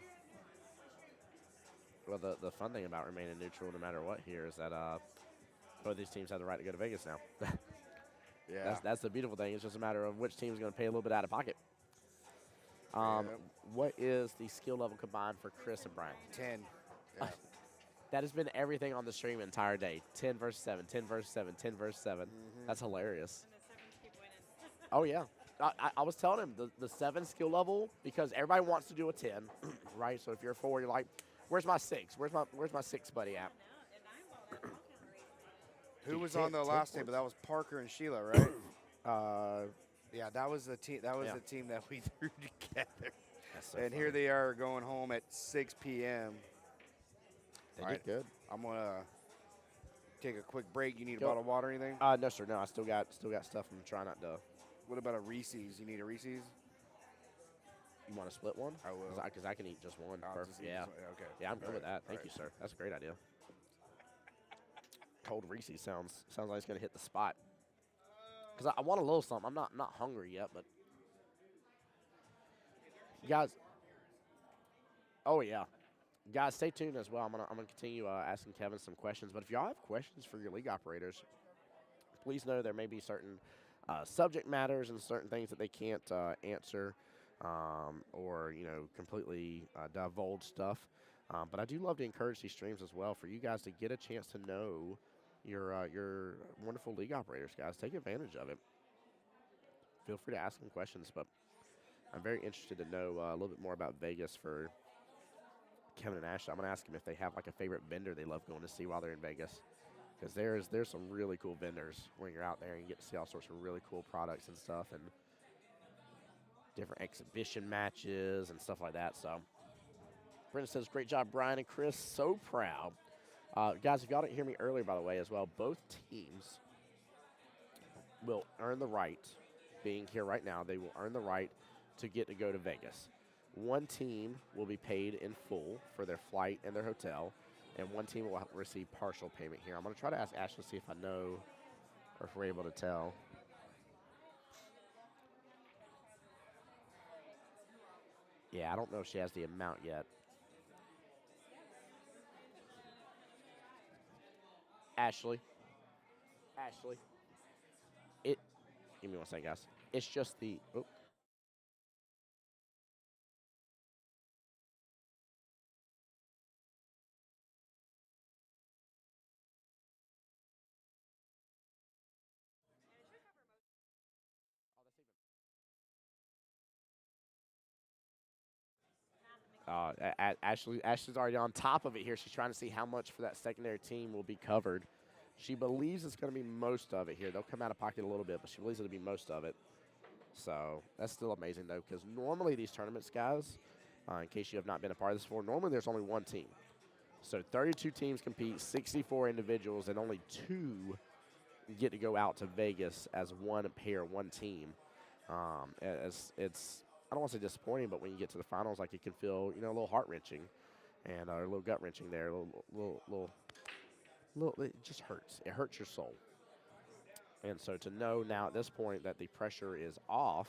Well, the fun thing about remaining neutral no matter what here is that both these teams have the right to go to Vegas now. Yeah. That's the beautiful thing. It's just a matter of which team's going to pay a little bit out of pocket. What is the skill level combined for Chris and Brian? 10. Yeah. That has been everything on the stream the entire day. 10 versus 7, 10 versus 7, 10 versus 7. That's hilarious. And the 7s keep winning. Oh, yeah. I was telling him the 7 skill level, because everybody wants to do a 10, right? So if you're a 4, you're like, where's my 6? Where's my 6 buddy at? No, and 9 ball was all kind of crazy. Who was 10 on the 10 last team? points. But that was Parker and Sheila, right? Yeah, that was the team. That was Yeah. the team that we threw together. That's so And here funny. they are going home at 6 p.m. They All did right. good. I'm gonna take a quick break. You need a Go. bottle of water, or anything? No, sir. No, I still got stuff. I'm trying not to. What about a Reese's? You need a Reese's? You want to split one? I will. Because I can eat just one. I'll Perfect. just eat Yeah. this one. Okay. Yeah, I'm good All with right. that. Thank All you, right. sir. That's a great idea. Cold Reese's sounds like it's gonna hit the spot. Because I want a little something. I'm not hungry yet, but guys. Oh yeah, guys, stay tuned as well. I'm gonna continue asking Kevin some questions. But if y'all have questions for your league operators, please know there may be certain subject matters and certain things that they can't answer, or completely divulge stuff. But I do love to encourage these streams as well for you guys to get a chance to know your wonderful league operators, guys. Take advantage of it. Feel free to ask them questions, but I'm very interested to know a little bit more about Vegas for Kevin and Ashley. I'm going to ask them if they have like a favorite vendor they love going to see while they're in Vegas, because there's some really cool vendors when you're out there and you get to see all sorts of really cool products and stuff. And different exhibition matches and stuff like that. So, Brenda says, great job, Brian and Chris. So proud. Guys, if y'all didn't hear me earlier, by the way, as well, both teams will earn the right, being here right now, they will earn the right to get to go to Vegas. One team will be paid in full for their flight and their hotel, and one team will receive partial payment here. I'm going to try to ask Ashley to see if I know or if we're able to tell. Yeah, I don't know if she has the amount yet. Ashley. Give me one second, guys. It's just the. Oh. Ashley's already on top of it here. She's trying to see how much for that secondary team will be covered. She believes it's going to be most of it here. They'll come out of pocket a little bit, but she believes it'll be most of it. So that's still amazing, though, because normally these tournaments, guys, in case you have not been a part of this before, normally there's only one team. So 32 teams compete, 64 individuals, and only 2 get to go out to Vegas as one pair, one team. It's I don't want to say disappointing, but when you get to the finals, like, it can feel, a little heart wrenching and a little gut wrenching there. It just hurts. It hurts your soul. And so to know now at this point that the pressure is off,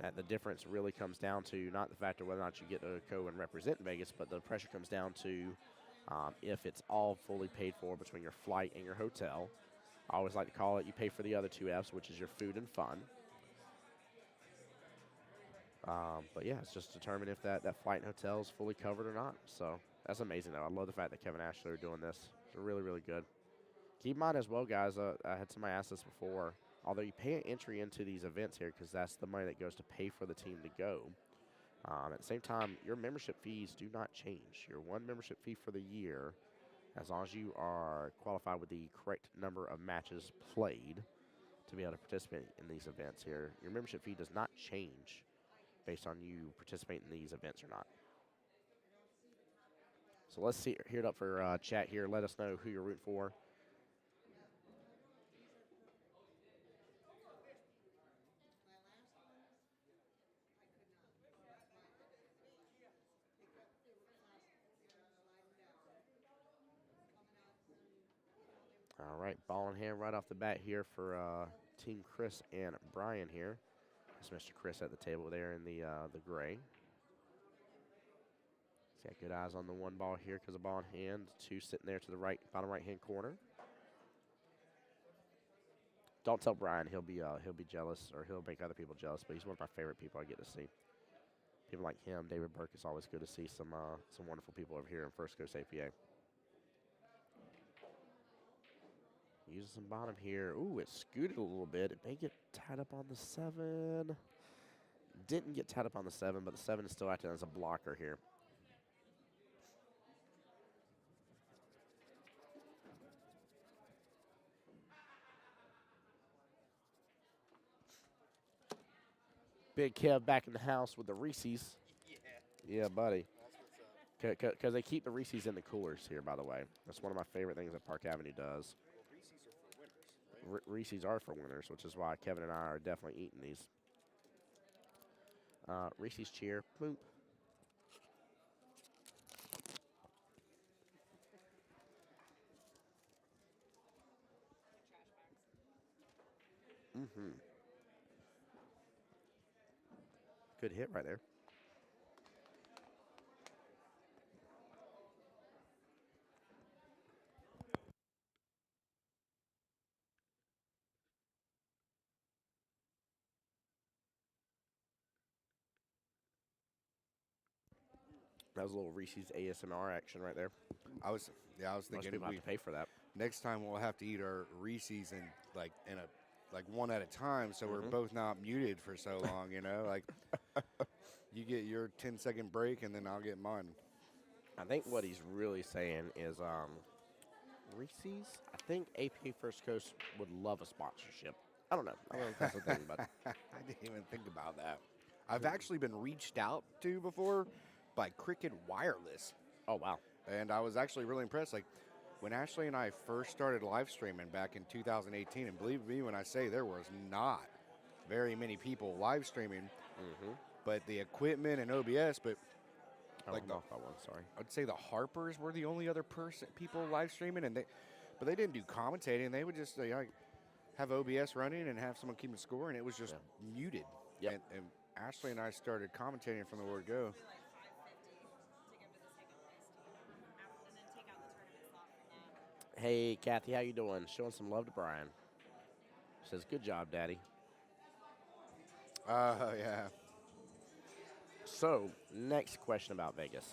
that the difference really comes down to not the fact of whether or not you get to go and represent Vegas, but the pressure comes down to if it's all fully paid for between your flight and your hotel. I always like to call it, you pay for the other 2 F's, which is your food and fun. But yeah, it's just determined if that flight and hotel is fully covered or not. So that's amazing, though. I love the fact that Kevin and Ashley are doing this. It's really, really good. Keep in mind as well, guys, I had somebody ask this before. Although you pay an entry into these events here because that's the money that goes to pay for the team to go. At the same time, your membership fees do not change. Your one membership fee for the year, as long as you are qualified with the correct number of matches played to be able to participate in these events here, your membership fee does not change based on you participating in these events or not. So let's hear it up for chat here. Let us know who you're rooting for. All right, ball in hand right off the bat here for Team Chris and Brian here. That's Mr. Chris at the table there in the gray. He's got good eyes on the one ball here because of ball in hand. 2 sitting there to the right, bottom right-hand corner. Don't tell Brian, he'll be jealous, or he'll make other people jealous. But he's one of my favorite people I get to see. People like him, David Burke. It's always good to see some wonderful people over here in First Coast APA. Using some bottom here. Ooh, it scooted a little bit. It may get tied up on the 7. Didn't get tied up on the 7, but the 7 is still acting as a blocker here. Big Kev back in the house with the Reese's. Yeah, buddy. Because they keep the Reese's in the coolers here, by the way. That's one of my favorite things that Park Avenue does. Reese's are for winners, which is why Kevin and I are definitely eating these. Reese's cheer. Boop. Mm-hmm. Good hit right there. That was a little Reese's ASMR action right there. I was Most thinking people have to pay for that. next time we'll have to eat our Reese's in one at a time, so we're both not muted for so long. Like you get your 10-second break, and then I'll get mine. I think what he's really saying is Reese's. I think AP First Coast would love a sponsorship. I don't know if that's the thing, but I didn't even think about that. I've actually been reached out to before by Cricket Wireless, Oh, wow. and I was actually really impressed. Like when Ashley and I first started live streaming back in 2018, and believe me when I say there was not very many people live streaming, Mm-hmm. but the equipment and OBS, but Oh, like I'm the off by one, sorry. I'd say the Harpers were the only other people live streaming, but they didn't do commentating. They would just like, have OBS running and have someone keeping score, and it was just muted. Yep. And Ashley and I started commentating from the word go. Like 550 to give to the second place team, and then take out the tournament slot from that. Hey, Kathy, how you doing? Showing some love to Brian. Says, good job, Daddy. Yeah. So, next question about Vegas.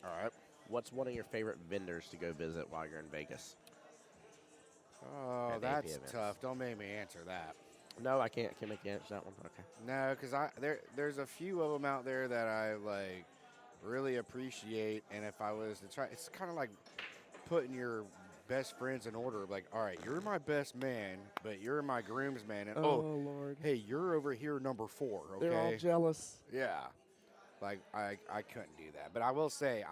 All right. What's one of your favorite vendors to go visit while you're in Vegas? Oh, At the that's AP events. tough. Don't make me answer that. No, I can't. Can make you answer that one. Okay. No, because there's a few of them out there that I like really appreciate, and if I was to try, it's kind of like putting your best friends in order. Like, all right, you're my best man, but you're my groomsman, and Lord. hey, you're over here number 4. Okay. They're all jealous. Yeah. Like I couldn't do that, but I will say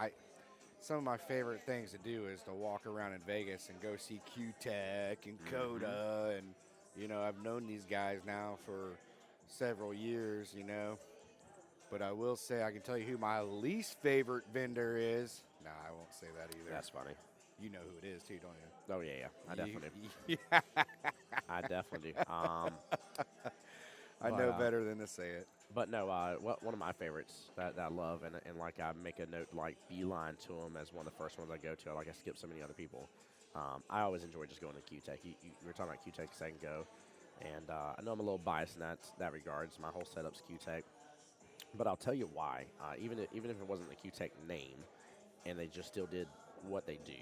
some of my favorite things to do is to walk around in Vegas and go see Q-Tech and Coda, and I've known these guys now for several years, But I will say I can tell you who my least favorite vendor is. No, I won't say that either. That's funny. You know who it is too, don't you? Oh, yeah. I definitely do. Yeah. I definitely do. I know better than to say it. But no, one of my favorites that I love, and like I make a note, like beeline to them as one of the first ones I go to. Like I skip so many other people. I always enjoy just going to Q-Tech. You were talking about Q-Tech a second ago, and I know I'm a little biased in that regards. My whole setup's Q-Tech, but I'll tell you why. Even if it wasn't the Q-Tech name, and they just still did what they do,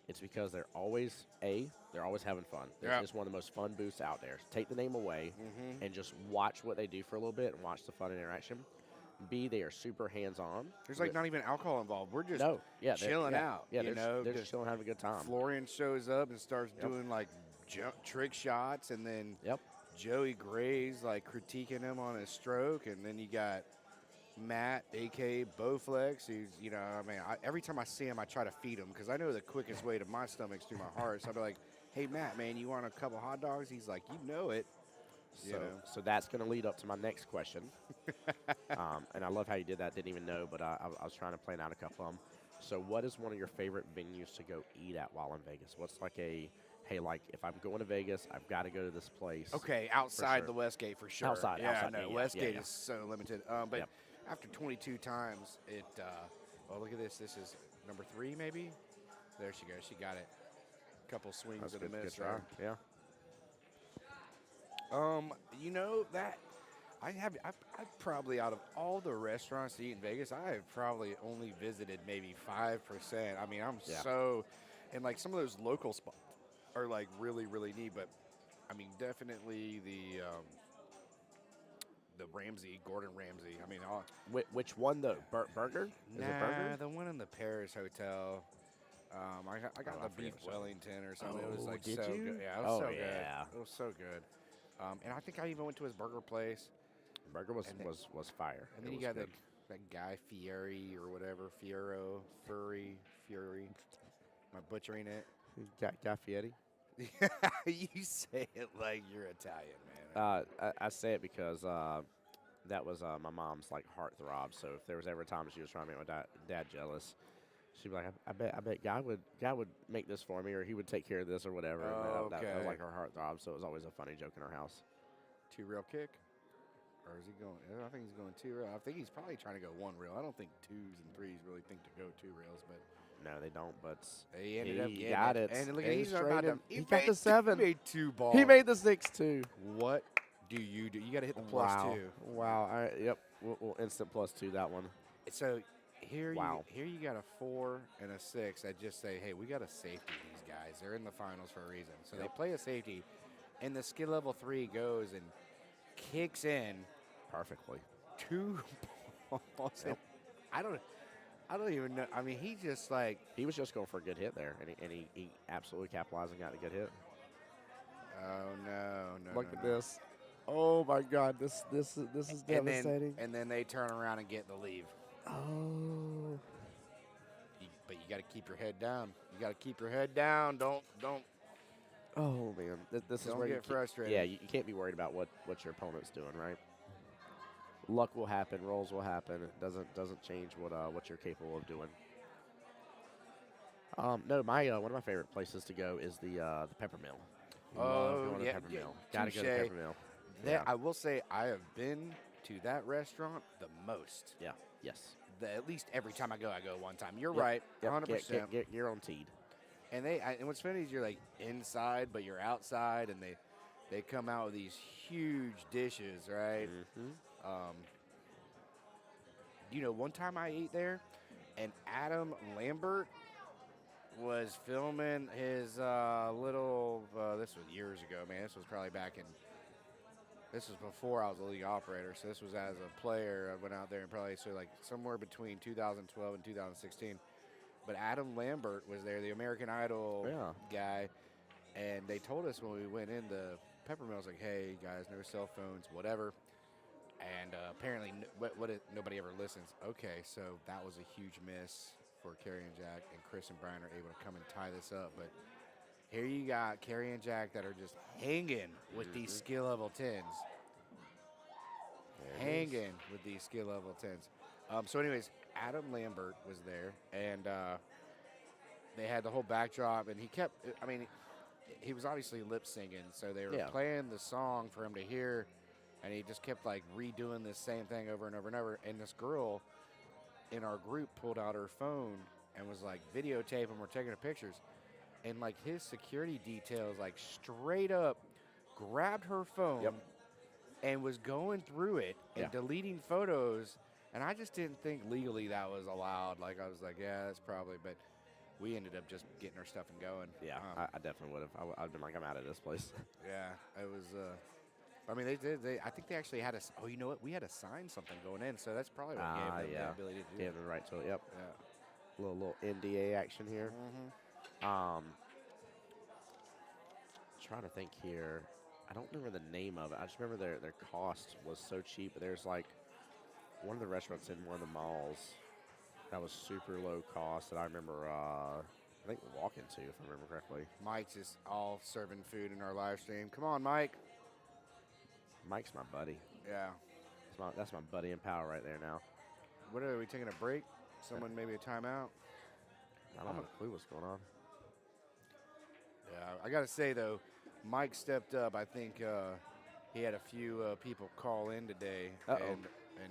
it's because they're always having fun. It's one of the most fun booths out there. Take the name away and just watch what they do for a little bit and watch the fun interaction. B, they are super hands-on. There's like not even alcohol involved. We're just chilling out. Yeah, they're just chilling, having a good time. Florian shows up and starts doing like trick shots, and then Joey Gray's like critiquing him on his stroke, and then you got Matt, a.k.a. Bowflex, who's, every time I see him, I try to feed him because I know the quickest way to my stomach's through my heart. So I'll be like, hey, Matt, man, you want a couple hot dogs? He's like, you know it. So that's going to lead up to my next question. And I love how you did that. Didn't even know, but I was trying to plan out a couple of them. So what is one of your favorite venues to go eat at while in Vegas? What's like like if I'm going to Vegas, I've got to go to this place. Okay, outside the Westgate for sure. Outside. Westgate is so limited. But after 22 times, look at this. This is number 3, maybe? There she goes. She got it. Couple swings of the miss, right? Yeah. That I've probably, out of all the restaurants to eat in Vegas, I have probably only visited maybe 5%. I mean, and like some of those local spots are like really, really neat, but I mean, definitely the Gordon Ramsay. I mean, which one though? Burger? Is it Burger? The one in the Paris Hotel. I got the beef Wellington or something. It was like did so you? good. Yeah, it was so good. Yeah. It was so good. And I think I even went to his burger place. Burger was fire. And then you got that guy Fieri or whatever, Fury. Am I butchering it? Guy Fieri? You say it like you're Italian, man. I say it because that was my mom's like heartthrob. So if there was ever a time she was trying to make my dad jealous, she'd be like, I bet Guy would make this for me, or he would take care of this or whatever. And that was like her heartthrob. So it was always a funny joke in our house. 2-rail kick, or is he going? I think he's going 2-rail. I think he's probably trying to go 1-rail. I don't think 2s and 3s really think to go 2 rails, but. No, they don't, but he ended up getting got it. And look, he got the 7. He made 2 balls. He made the 6-2. What do? You got to hit the +2. Wow. Yep. We'll instant +2 that one. So here you got a 4 and a 6 that just say, hey, we got a safety these guys. They're in the finals for a reason. So they play a safety, and the skill level 3 goes and kicks in perfectly 2 balls. Yep. I don't even know. I mean, he was just going for a good hit there, and he absolutely capitalized and got a good hit. Oh no! Look at this. Oh my God, this is devastating. And then they turn around and get the leave. Oh. But you got to keep your head down. You got to keep your head down. Don't Oh man, this is Don't where get you can't- frustrated. Yeah, you can't be worried about what your opponent's doing, right? Luck will happen, rolls will happen. It doesn't change what you're capable of doing. No, my one of my favorite places to go is the Pepper Mill. Love Oh, going to yeah, Pepper yeah, Mill. Gotta go to touche. Pepper Mill. That I will say I have been to that restaurant the most. Yeah. Yes. At least every time I go one time. You're Yep, right, Yep. 100%. Get your own teed. And and what's funny is you're like inside, but you're outside, and they come out with these huge dishes, right? Mm-hmm. One time I ate there, and Adam Lambert was filming his little. This was years ago, man. This was probably This was before I was a league operator, so this was as a player. I went out there and probably like somewhere between 2012 and 2016. But Adam Lambert was there, the American Idol guy, and they told us when we went in the Pepper Mill, like, hey, guys, no cell phones, whatever. And apparently nobody ever listens. Okay, so that was a huge miss for Carrie and Jack, and Chris and Brian are able to come and tie this up. But here you got Carrie and Jack that are just hanging with these skill level 10s. Hanging with these skill level 10s. So anyways, Adam Lambert was there, and they had the whole backdrop, and he was obviously lip singing, so they were playing the song for him to hear, and he just kept like redoing the same thing over and over and over. And this girl in our group pulled out her phone and was like videotaping, we're taking her pictures, and like his security details like straight up grabbed her phone and was going through it and deleting photos. And I just didn't think legally that was allowed. Like, I was like, yeah, that's probably, but we ended up just getting our stuff and going. Yeah, I definitely would have. I'd been like, I'm out of this place. Yeah, it was, I think they actually had us, you know what? We had to sign something going in, so that's probably what gave them the ability to do Gave it. them the right to it, yep. Yeah. Little NDA action here. Trying to think here. I don't remember the name of it. I just remember their cost was so cheap. But there's like one of the restaurants in one of the malls that was super low cost that I remember, I think, walking to, if I remember correctly. Mike's just all serving food in our live stream. Come on, Mike. Mike's my buddy. Yeah. That's my buddy in power right there now. What are we taking a break? Someone maybe a timeout? I don't have a clue what's going on. Yeah, I got to say, though, Mike stepped up. I think he had a few people call in today, and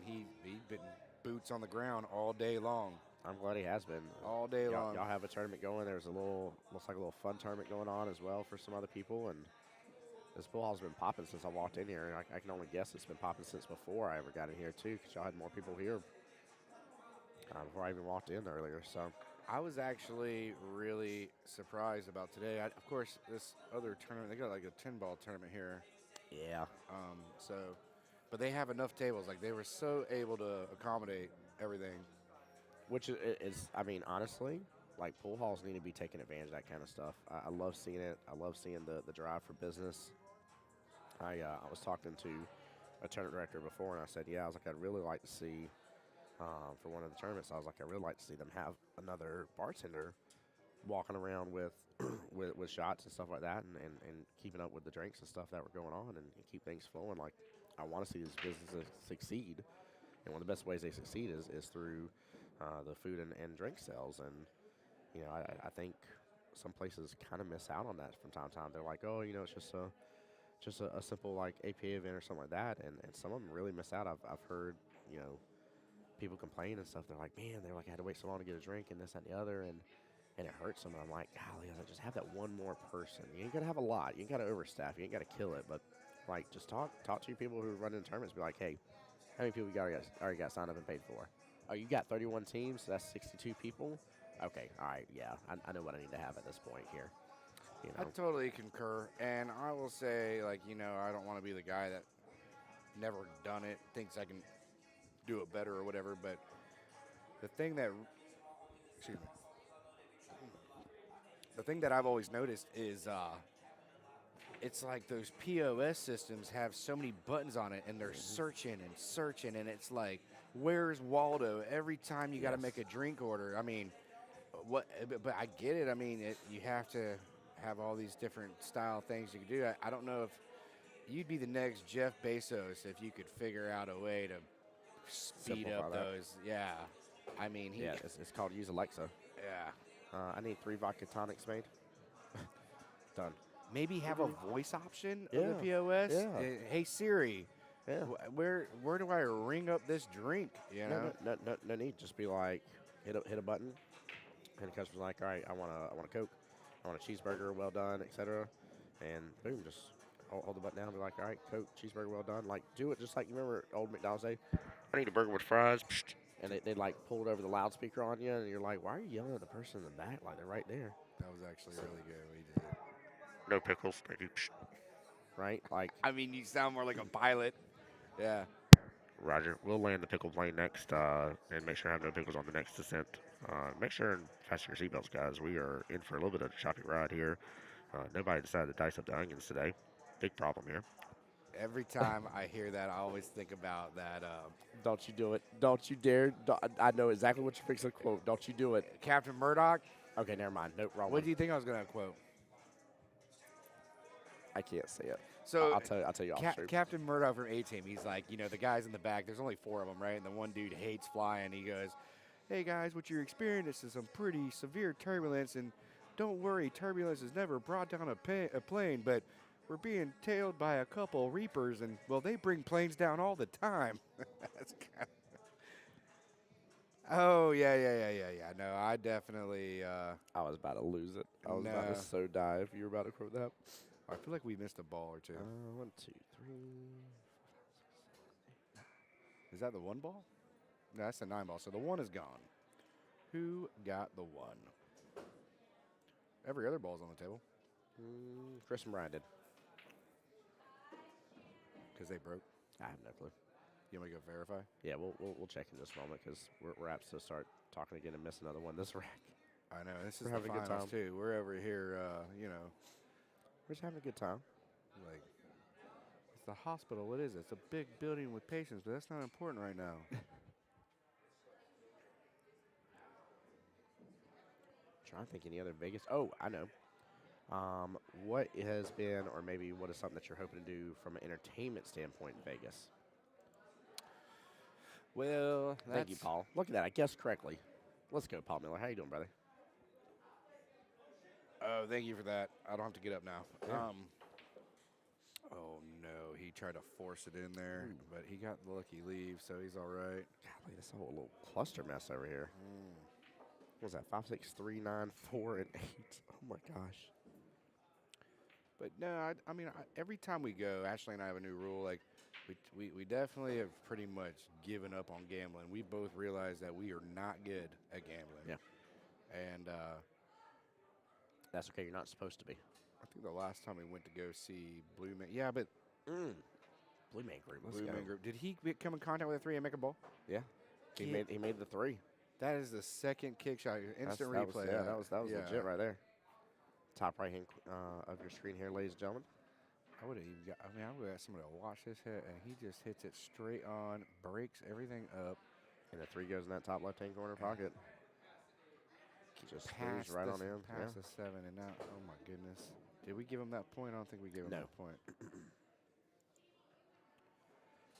he'd been boots on the ground all day long. I'm glad he has been. All day long. Y'all have a tournament going. There's looks like a little fun tournament going on as well for some other people. And this pool hall's been popping since I walked in here. I can only guess it's been popping since before I ever got in here, too, because y'all had more people here before I even walked in earlier. So I was actually really surprised about today. Of course, this other tournament, they got like a 10-ball tournament here. Yeah. But they have enough tables. Like, they were so able to accommodate everything. Which is, I mean, honestly, like, pool halls need to be taking advantage of that kind of stuff. I love seeing it. I love seeing the drive for business. I was talking to a tournament director before, and I said, I was like, I'd really like to see, for one of the tournaments, I was like, I'd really like to see them have another bartender walking around with with shots and stuff like that, and keeping up with the drinks and stuff that were going on, and keep things flowing. Like, I want to see these businesses succeed, and one of the best ways they succeed is through the food and drink sales. And I think some places kind of miss out on that from time to time. They're like, oh, it's just a simple like APA event or something like that, and some of them really miss out. I've heard people complain and stuff. They're like, man, I had to wait so long to get a drink and this, that, and the other, and it hurts them. And I'm like, golly, I was like, just have that one more person. You ain't got to have a lot. You ain't got to overstaff. You ain't got to kill it. But, like, just talk to your people who run in tournaments. Be like, hey, how many people you already got signed up and paid for? Oh, you got 31 teams, so that's 62 people? Okay, all right, yeah. I know what I need to have at this point here. I totally concur. And I will say, like, I don't want to be the guy that never done it, thinks I can do it better or whatever. But the thing that I've always noticed is it's like those POS systems have so many buttons on it, and they're searching and searching, and it's like, where's Waldo? Every time you got to Yes. make a drink order. I mean, but I get it. I mean, you have to have all these different style things you can do. I don't know if you'd be the next Jeff Bezos if you could figure out a way to speed Simplify up that. those. Yeah. I mean, Yeah, it's called use Alexa. yeah. I need 3 vodka tonics made. Done. Maybe have a voice option of Yeah, the POS. yeah. Hey Siri, Yeah. where do I ring up this drink? You know. No need. Just be like, hit a button, and the customer's like, all right, I want a Coke, I want a cheeseburger, well done, etc. And boom, just hold the button down and be like, all right, Coke, cheeseburger, well done. Like, do it just like you remember old McDonald's say, I need a burger with fries. Psht. And they like pull it over the loudspeaker on you, and you're like, why are you yelling at the person in the back? Like, they're right there. That was actually really good. What he just did. No pickles, thank you. Psht. Right? Like, I mean, you sound more like a pilot. Yeah. Roger, we'll land the pickle plane next, and make sure I have no pickles on the next descent. Make sure and fasten your seatbelts, guys. We are in for a little bit of a choppy ride here. Nobody decided to dice up the onions today. Big problem here. Every time I hear that, I always think about that Don't you do it. Don't you dare. I know exactly what you're fixing to quote. Don't you do it. Captain Murdoch. Okay, never mind. Nope, wrong What one. do you think I was gonna quote? I can't say it. So I'll tell you off stream. Captain Murdoch from A-Team, he's like, the guys in the back, there's only 4 of them, right? And the one dude hates flying. He goes, hey, guys, what you're experiencing is some pretty severe turbulence. And don't worry, turbulence has never brought down a plane, but we're being tailed by a couple Reapers. And, well, they bring planes down all the time. That's kind of... Oh, yeah. No, I definitely... I was about to lose it. I was about to so die if you were about to quote that. I feel like we missed a ball or two. 1, 2, 3. Is that the 1 ball? No, that's the 9 ball. So the 1 is gone. Who got the 1? Every other ball's on the table Chris and Brian did. because they broke. I have no clue. You want me to go verify? Yeah, we'll check in just a moment because we're apt to start talking again and miss another one this rack. I know. This is We're the having a good finals, time. too. We're over here, We're just having a good time. like, it's the hospital. What is it? It's a big building with patients, but that's not important right now. Trying to think any other Vegas. Oh, I know. What has been, or maybe what is something that you're hoping to do from an entertainment standpoint in Vegas? Well, Thank you, Paul. Look at that. I guessed correctly. Let's go, Paul Miller. How you doing, brother? Oh, thank you for that. I don't have to get up now. Yeah. Oh, no. He tried to force it in there, but he got the lucky leave, so he's all right. Golly, this whole little cluster mess over here. What was that? 5, 6, 3, 9, 4, and 8. Oh my gosh. But no, I mean, every time we go, Ashley and I have a new rule. Like, we definitely have pretty much given up on gambling. We both realize that we are not good at gambling. Yeah. And That's okay. You're not supposed to be. I think the last time we went to go see Blue Man, yeah, but Blue Man Group. Let's Blue go. Man Group. Did he come in contact with a 3 and make a ball? Yeah. He made the 3. That is the second kick shot. Instant That replay. was legit right there. Top right hand of your screen here, ladies and gentlemen. I would have even got. I mean, I would have somebody to watch this hit, and he just hits it straight on, breaks everything up. And the 3 goes in that top left hand corner pocket. Just screws right on in. Past the 7, and now, oh my goodness. Did we give him that point? I don't think we gave him that point.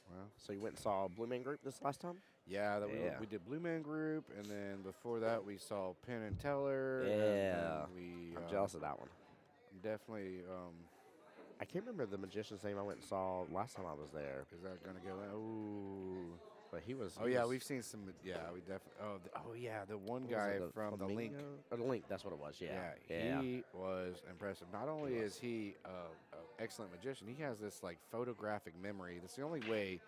Well, So you went and saw Blue Man Group this last time? yeah, we did Blue Man Group, and then before that we saw Penn and Teller. Yeah. And I'm jealous of that one. I'm definitely. I can't remember the magician's name I went and saw last time I was there. Is that gonna go in? Ooh. But he was. Oh yeah, we've seen some. Yeah, we definitely. Oh yeah, the one guy from the Link. Oh, the Link, that's what it was. Yeah. He was impressive. Not only is he an excellent magician, he has this like photographic memory. That's the only way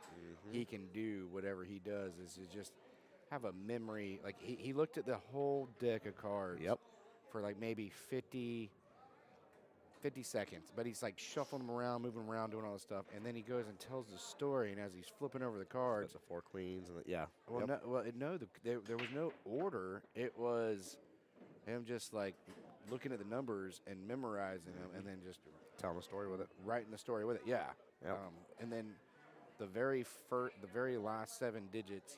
he can do whatever he does is to just have a memory. Like he looked at the whole deck of cards. Yep. For like maybe 50 seconds, but he's like shuffling them around, moving around, doing all this stuff, and then he goes and tells the story. And as he's flipping over the cards, The 4 queens and yeah. well, Yep. there was no order. It was him just like looking at the numbers and memorizing them, and then just Telling the story with it. writing the story with it. Yeah. Yep. And then the very last 7 digits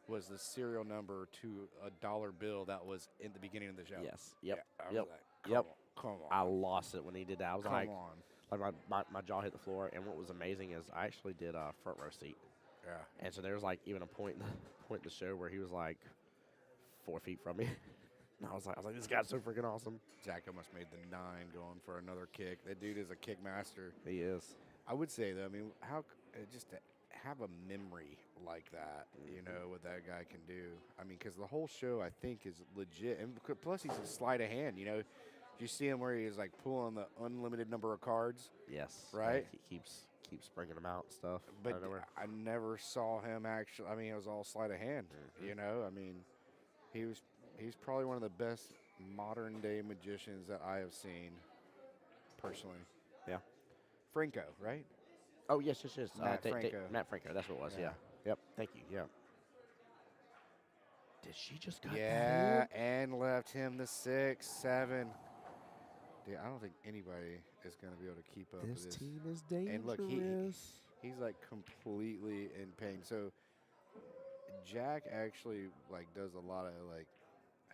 was the serial number to a dollar bill that was in the beginning of the show. Yes. Yep. Yeah, I was Yep. like, Yep. Come on. I lost it when he did that. I was Come like, on. my jaw hit the floor. And what was amazing is I actually did a front row seat. Yeah. And so there was like even a point in the show where he was like 4 feet from me. And I was like, this guy's so freaking awesome. Zach almost made the 9 going for another kick. That dude is a kick master. He is. I would say, though, I mean, just to have a memory like that, you know, what that guy can do. I mean, because the whole show, I think, is legit. And plus, he's a sleight of hand, you know. You see him where he's, like, pulling the unlimited number of cards. Yes. Right? He keeps bringing them out and stuff. But I never saw him actually. I mean, it was all sleight of hand, you know. I mean, he's probably one of the best modern-day magicians that I have seen, personally. Yeah. Franco, right? Oh, yes. Matt Franco. Matt Franco, that's what it was, yeah. Yep, thank you, yeah. Did she just cut Yeah, that in? and left him the 6, 7. Dude, I don't think anybody is going to be able to keep up with This this. team is dangerous. And look, he's like completely in pain. So Jack actually like does a lot of like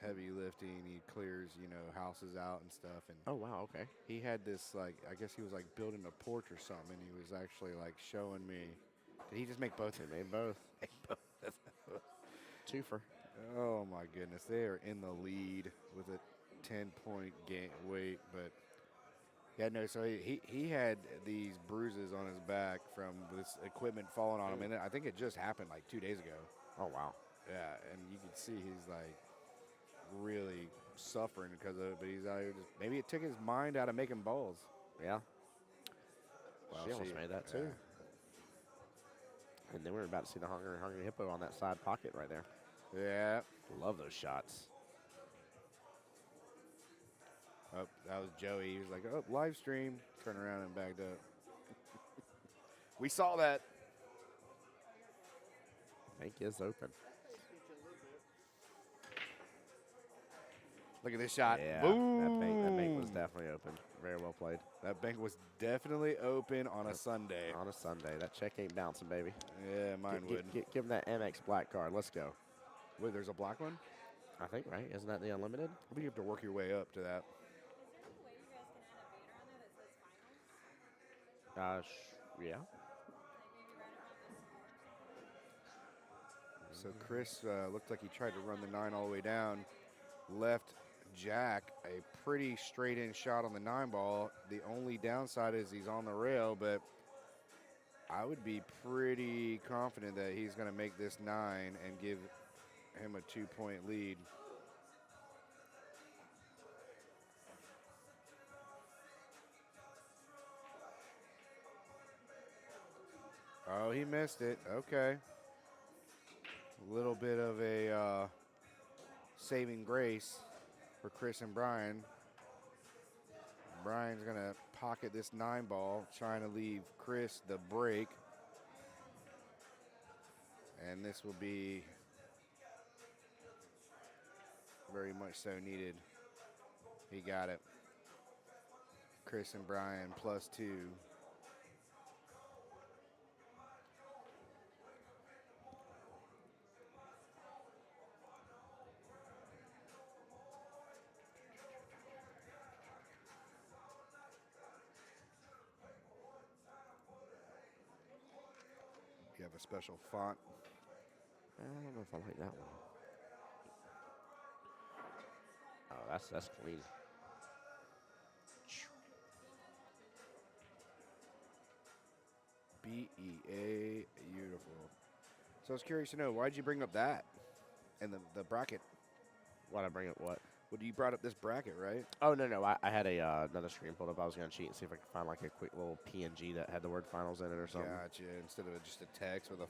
heavy lifting. He clears, you know, houses out and stuff. And Oh, wow, okay. he had this like, I guess he was like building a porch or something. And he was actually like showing me. Did he just make both? They made both. Twofer. Oh my goodness, they are in the lead with a 10-point game weight, but yeah, no. So he had these bruises on his back from this equipment falling on him, and I think it just happened like 2 days ago. Oh, wow. Yeah, and you can see he's like really suffering because of it, but he's out here just maybe it took his mind out of making balls. Yeah. Well, She almost made that, too. yeah. And then we're about to see the Hungry Hippo on that side pocket right there. Yeah. Love those shots. Oh, that was Joey. He was like, "Oh, live stream." Turned around and backed up. We saw that. Bank is open. Look at this shot. Yeah, Boom. that bank was definitely open. Very well played. That bank was definitely open on a Sunday. On a Sunday. That check ain't bouncing, baby. Yeah, mine would. Give him that MX black card. Let's go. Wait, there's a black one? I think, right? Isn't that the unlimited? I think you have to work your way up to that. Yeah. So Chris looked like he tried to run the 9 all the way down. Left Jack a pretty straight-in shot on the 9 ball. The only downside is he's on the rail, but I would be pretty confident that he's going to make this 9 and give him a 2-point lead. Oh, he missed it. Okay. A little bit of a saving grace for Chris and Brian. Brian's going to pocket this 9 ball, trying to leave Chris the break. And this will be very much so needed. He got it. Chris and Brian +2. You have a special font. I don't know if I like that one. Oh, that's clean. BEA, beautiful. So I was curious to know, why'd you bring up that and the bracket? Why'd I bring up what? Well, you brought up this bracket, right? Oh, no. I had another screen pulled up. I was going to cheat and see if I could find like a quick little PNG that had the word finals in it or something. Gotcha. Instead of just a text with a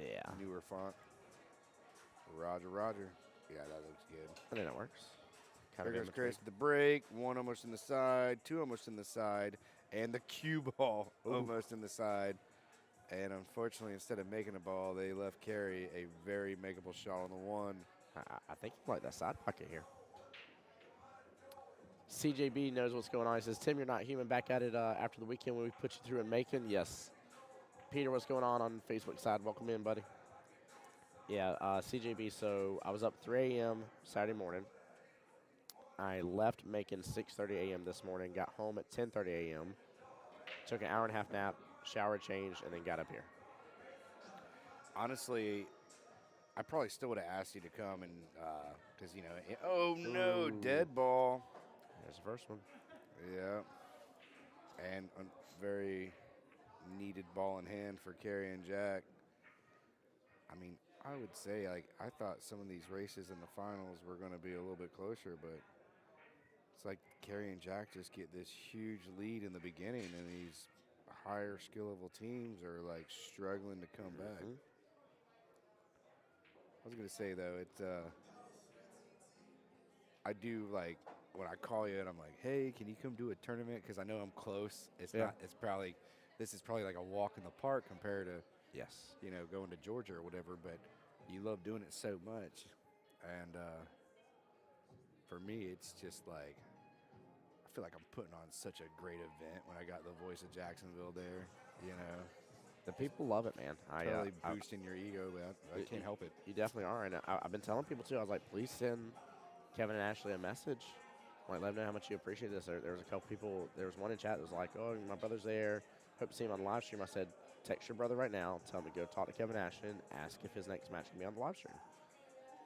Yeah. newer font. Roger. Yeah, that looks good. I think that works. Kind There of goes Chris, the break. 1 almost in the side, 2 almost in the side, and the cue ball almost in the side. And unfortunately, instead of making a ball, they left Carey a very makeable shot on the 1. I think you like that side pocket here. CJB knows what's going on. He says, Tim, you're not human. Back at it after the weekend when we put you through in Macon. Yes. Peter, what's going on Facebook side? Welcome in, buddy. Yeah, CJB, so I was up 3 a.m. Saturday morning. I left Macon 6:30 a.m. this morning, got home at 10:30 a.m., took an hour and a half nap, shower, changed, and then got up here. Honestly, I probably still would have asked you to come and because oh no, Ooh. dead ball. There's the first one. Yeah, and a very needed ball in hand for Kerry and Jack. I mean, I would say I thought some of these races in the finals were going to be a little bit closer, but it's like Kerry and Jack just get this huge lead in the beginning, and these higher skill level teams are struggling to come back. I was gonna say though, I do when I call you and I'm like, hey, can you come do a tournament? Because I know I'm close. It's not. It's probably this is probably like a walk in the park compared to going to Georgia or whatever. But you love doing it so much, and for me, it's just I feel like I'm putting on such a great event when I got the Voice of Jacksonville there. The people love it, man. Totally boosting your ego, but I can't help it. You definitely are, and I've been telling people too. I was like, please send Kevin and Ashley a message. Let them know how much you appreciate this. There was a couple people. There was one in chat that was like, "Oh, my brother's there. Hope to see him on the live stream." I said, "Text your brother right now. Tell him to go talk to Kevin Ashley and ask if his next match can be on the live stream."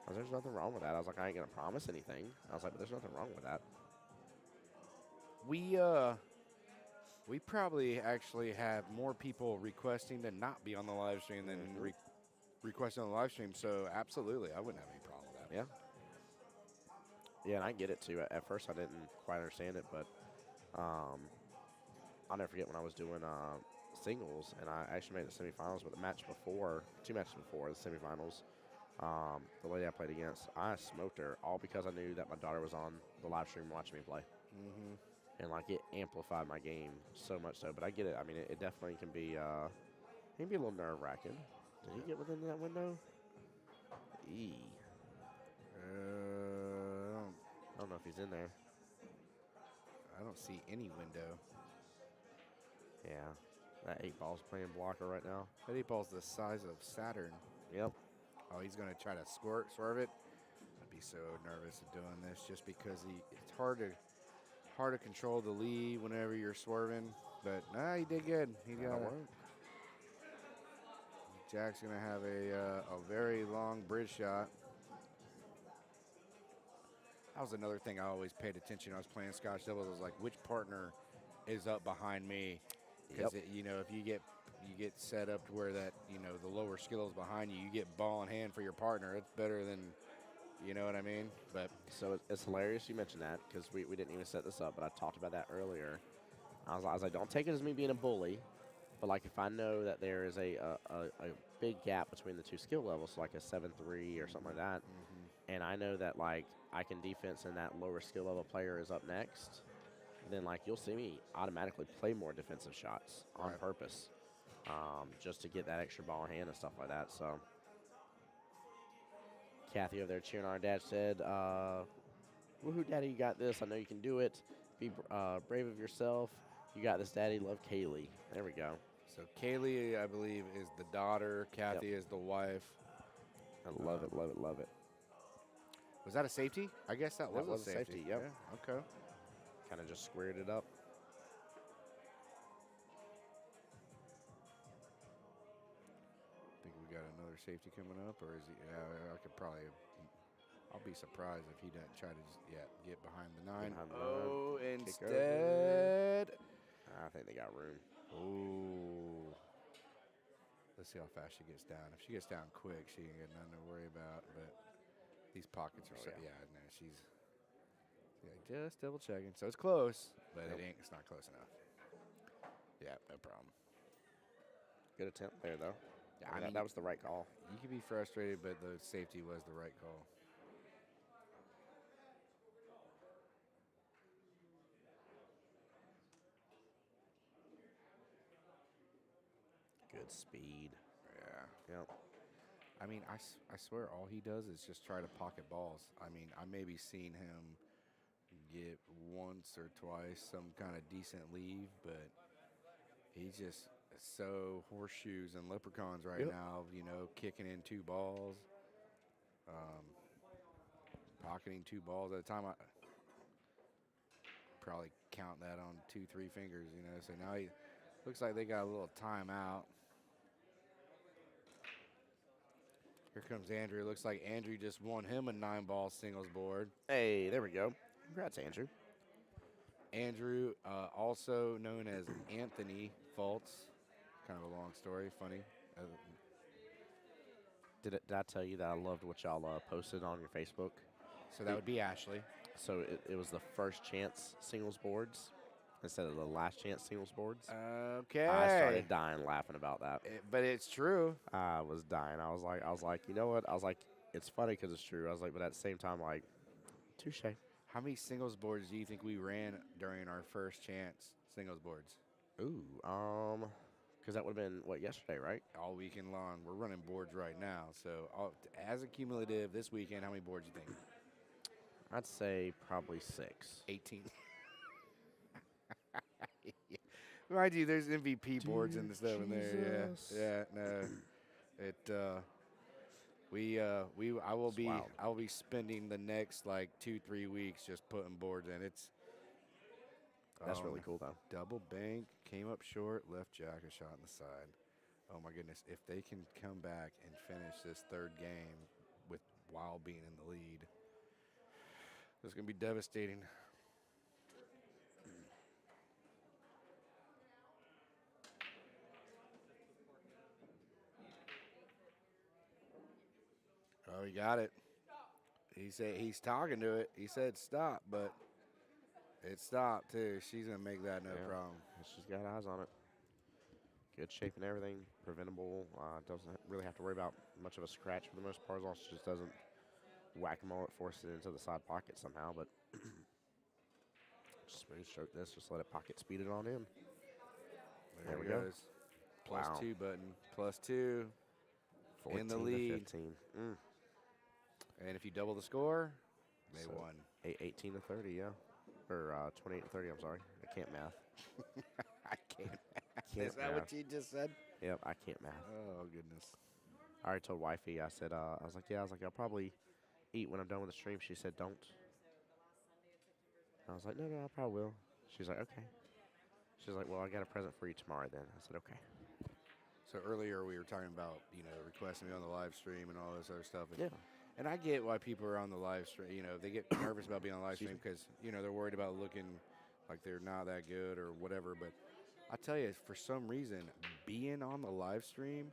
I was, "There's nothing wrong with that." I was like, "I ain't gonna promise anything." I was like, "But there's nothing wrong with that." We probably actually have more people requesting to not be on the live stream than requesting on the live stream. So absolutely, I wouldn't have any problem with that. Yeah. Yeah, and I get it too. At first, I didn't quite understand it, but I'll never forget when I was doing singles, and I actually made the semifinals. But the match before, 2 matches before the semifinals, the lady I played against, I smoked her all because I knew that my daughter was on the live stream watching me play. And it amplified my game so much so. But I get it. I mean, it definitely can be a little nerve wracking. Did he get within that window? I don't know if he's in there. I don't see any window. Yeah, that 8-ball's playing blocker right now. That 8-ball's the size of Saturn. Yep. Oh, he's going to try to swerve it. I'd be so nervous of doing this just because it's hard to control the lead whenever you're swerving. But nah, he did good. He got it. Jack's going to have a very long bridge shot. That was another thing I always paid attention. I was playing Scotch doubles. I was like, which partner is up behind me? Because if you get set up to where that the lower skill is behind you, you get ball in hand for your partner. It's better than, you know what I mean? But so it's hilarious you mentioned that because we didn't even set this up, but I talked about that earlier. I was like, don't take it as me being a bully, but if I know that there is a big gap between the two skill levels, so a 7-3 or something like that, and I know that I can defense and that lower skill level player is up next, then you'll see me automatically play more defensive shots on purpose, just to get that extra ball in hand and stuff like that. So Kathy over there cheering on our dad said, "Woohoo, Daddy, you got this. I know you can do it. Be brave of yourself. You got this, Daddy. Love, Kaylee." There we go. So Kaylee, I believe, is the daughter. Kathy is the wife. I love it, love it, love it. Was that a safety? I guess that was a safety. Yep. Yeah, okay. Kind of just squared it up. Think we got another safety coming up, or is he? I could probably. I'll be surprised if he doesn't try to get behind the 9. Oh, instead. I think they got room. Oh. Let's see how fast she gets down. If she gets down quick, she ain't got nothing to worry about. But these pockets are no, she's just double checking. So it's close, but it's not close enough. Yeah, no problem. Good attempt there, though. Yeah, I mean, that was the right call. You could be frustrated, but the safety was the right call. Good speed. Yeah. Yep. I mean, I swear all he does is just try to pocket balls. I mean, I maybe seen him get once or twice some kind of decent leave, but he's just so horseshoes and leprechauns right Yep. now, kicking in 2 balls, pocketing 2 balls at a time. I probably count that on 2, 3 fingers, So now he looks like they got a little timeout. Here comes Andrew. Looks like Andrew just won him a 9-ball singles board. Hey, there we go. Congrats, Andrew. Andrew, also known as Anthony Fultz. Kind of a long story, funny. Did I tell you that I loved what y'all posted on your Facebook? So that would be Ashley. So it was the first chance singles boards instead of the last chance singles boards. Okay. I started dying laughing about that. But it's true. I was dying. I was like, you know what? I was like, it's funny because it's true. I was like, but at the same time, like, touche. How many singles boards do you think we ran during our first chance singles boards? Ooh, because that would have been what, yesterday, right? All weekend long. We're running boards right now. So as a cumulative this weekend, how many boards do you think? I'd say probably 6. 18. Mind you, there's MVP boards and stuff in there. Jesus. Yeah, no. I will be spending the next like 2-3 weeks just putting boards in. That's really cool though. Double bank, came up short, left jack, a shot on the side. Oh my goodness, if they can come back and finish this 3rd game while being in the lead, it's going to be devastating. Oh, he got it. He said he's talking to it. He said stop, but it stopped too. She's gonna make that no problem. She's got eyes on it. Good shape and everything. Preventable. Doesn't really have to worry about much of a scratch for the most part, as long as she just doesn't whack them all it, force it into the side pocket somehow. But smooth stroke this. Just let it pocket speed it on in. There we go. Plus Wow. 2 button. Plus 2. 14 in the lead. To 15. And if you double the score, they So, won. 18 to 30, yeah. Or 28 to 30, I'm sorry. I can't math. I can't. Can't Is that math. what you just said? Yep, I can't math. Oh, goodness. I already told wifey, I said, I was like, I'll probably eat when I'm done with the stream. She said, don't. I was like, no, I probably will. She's like, okay. She's like, well, I got a present for you tomorrow then. I said, okay. So earlier we were talking about, requesting me on the live stream and all this other stuff. And, Yeah. and I get why people are on the live stream. They get nervous about being on the live stream because, they're worried about looking like they're not that good or whatever. But I tell you, for some reason, being on the live stream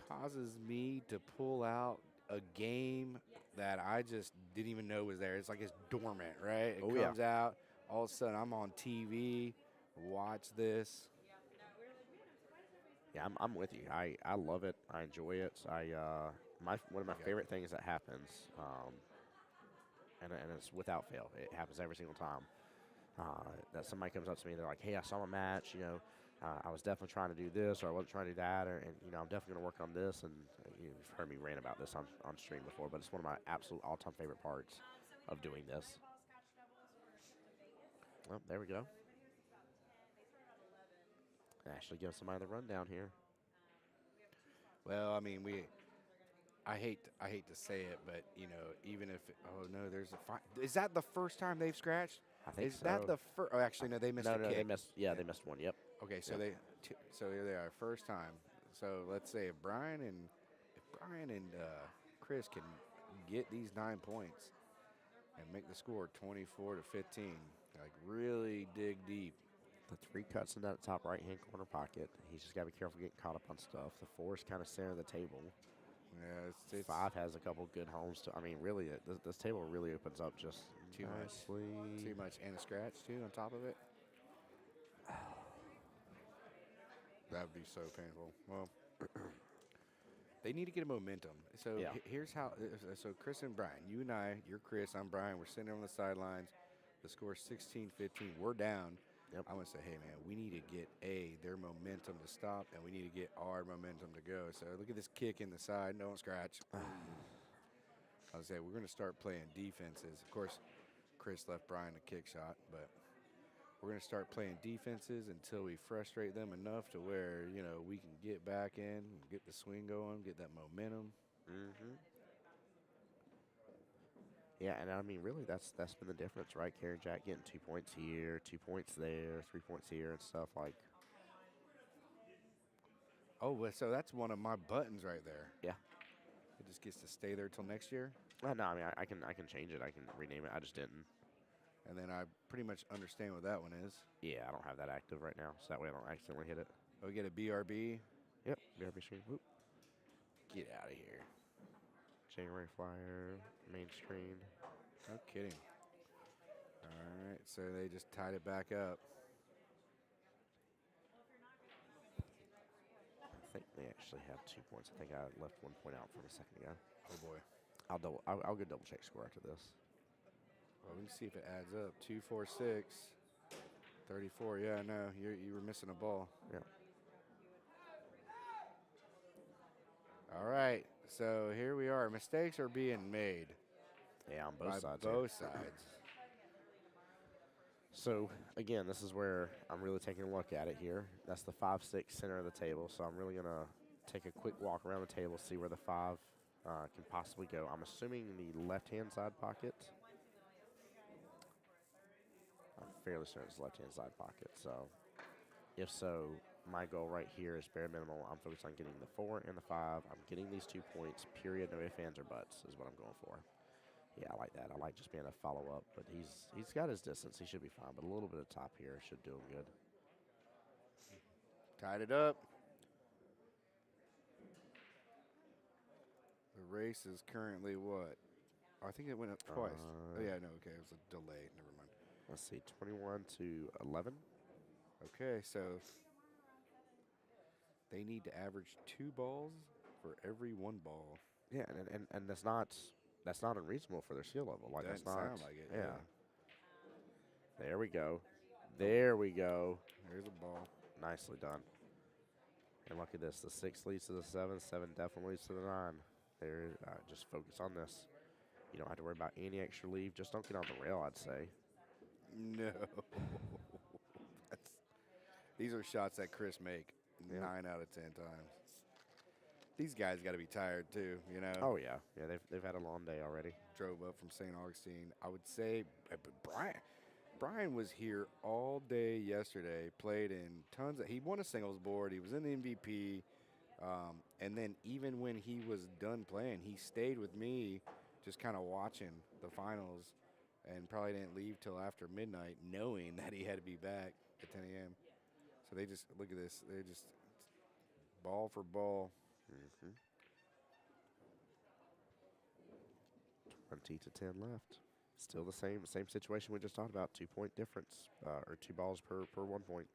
causes me to pull out a game that I just didn't even know was there. It's like it's dormant, right? It comes out, all of a sudden I'm on TV, watch this. Yeah, I'm with you. I love it. I enjoy it. One of my favorite things that happens, and it's without fail. It happens every single time. That somebody comes up to me, they're like, "Hey, I saw my match. I was definitely trying to do this, or I wasn't trying to do that, and I'm definitely going to work on this." And you've heard me rant about this on stream before, but it's one of my absolute all-time favorite parts of doing this. Well, there we go. Ashley, give somebody the rundown here. Well, I mean, I hate to say it, but even if there's is that the first time they've scratched? I think is so. that the first? Oh, actually, no, they missed a kick. They missed. Yeah, they missed one. Yep. Okay, so so here they are, first time. So let's say if Brian and Chris can get these 9 points and make the score 24 to 15, like really dig deep. The 3 cuts in that top right-hand corner pocket. He's just got to be careful getting caught up on stuff. The 4 is kind of center of the table. Yeah, it's 5 has a couple good homes. Really, this table really opens up just too nicely. much. Too much, and a scratch too on top of it. That would be so painful. Well, they need to get a momentum. So here's how. So Chris and Brian, you and I, you're Chris, I'm Brian. We're sitting on the sidelines. The score is 16-15. We're down. Yep. I'm going to say, hey, man, we need to get, their momentum to stop, and we need to get our momentum to go. So look at this kick in the side. Don't scratch. I was say we're going to start playing defenses. Of course, Chris left Brian a kick shot, but we're going to start playing defenses until we frustrate them enough to where, you know, we can get back in, get the swing going, get that momentum. Mm-hmm. Yeah, and I mean, really, that's been the difference, right? Karen Jack getting 2 points here, 2 points there, 3 points here, and stuff like. Oh, so that's one of my buttons right there. Yeah. It just gets to stay there till next year. No, I mean, I can change it. I can rename it. I just didn't. And then I pretty much understand what that one is. Yeah, I don't have that active right now, so that way I don't accidentally hit it. Oh, we get a BRB. Yep, BRB screen. Whoop. Get out of here. January flyer, main screen. No kidding. All right, so they just tied it back up. I think they actually have 2 points. I think I left 1 point out from a second ago. Oh boy. I'll go double check score after this. Well, we can see if it adds up. 2, 4, 6, 34. Yeah, no, you were missing a ball. Yeah. All right, so here we are. Mistakes are being made. Yeah, on both by sides. here. both sides. So again, this is where I'm really taking a look at it here. That's the 5-6 center of the table. So I'm really gonna take a quick walk around the table, see where the 5 can possibly go. I'm assuming the left-hand side pocket. I'm fairly certain it's left-hand side pocket. So if so, my goal right here is bare minimal. I'm focused on getting the 4 and the 5. I'm getting these 2 points. Period. No ifs, ands, or buts is what I'm going for. Yeah, I like that. I like just being a follow-up, but he's got his distance. He should be fine, but a little bit of top here should do him good. Tied it up. The race is currently what? I think it went up twice. Oh, yeah, no, okay. It was a delay. Never mind. Let's see, 21 to 11. Okay, so they need to average 2 balls for every 1 ball. Yeah, and that's not unreasonable for their skill level. Like Doesn't that's not. sound like it. Yeah. There we go. There we go. There's a ball. Nicely done. And look at this. The 6 leads to the 7. 7 definitely leads to the 9. There. Just focus on this. You don't have to worry about any extra leave. Just don't get on the rail, I'd say. No. These are shots that Chris make 9 out of 10 times. These guys got to be tired too, you know. Oh yeah, they've had a long day already. Drove up from St. Augustine. I would say, but Brian was here all day yesterday. Played in tons of. He won a singles board. He was in the MVP, and then even when he was done playing, he stayed with me, just kind of watching the finals, and probably didn't leave till after midnight, knowing that he had to be back at 10 a.m. So they just look at this. They just ball for ball. 20 to 10 left. Still the same situation we just talked about. 2 point difference, or 2 balls per 1 point.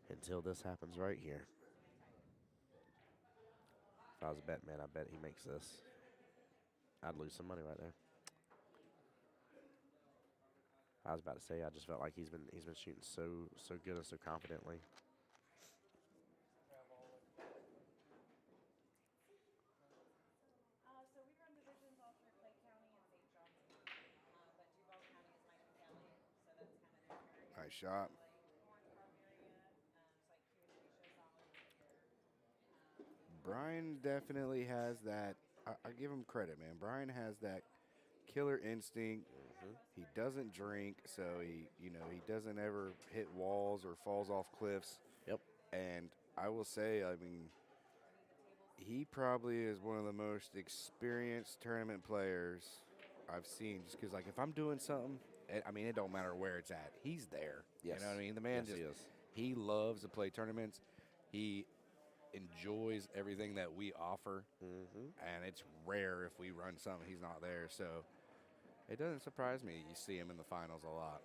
Until this happens right here. If I was a bet man, I bet he makes this. I'd lose some money right there. I was about to say, I just felt like he's been shooting so good and so confidently. So we run divisions all through Clay County and St. Johnson, but Duval County is my companion, so that's kind of their area. Nice shot. Like North Farm area, it's like communication solid there. Brian definitely has that. I give him credit, man. Brian has that killer instinct. He doesn't drink, so he doesn't ever hit walls or falls off cliffs. Yep. And I will say, I mean, he probably is one of the most experienced tournament players I've seen. Just because, like, if I'm doing something, I mean, it don't matter where it's at. He's there. Yes. You know what I mean? The man he loves to play tournaments. He enjoys everything that we offer, and it's rare if we run something he's not there. So it doesn't surprise me you see him in the finals a lot.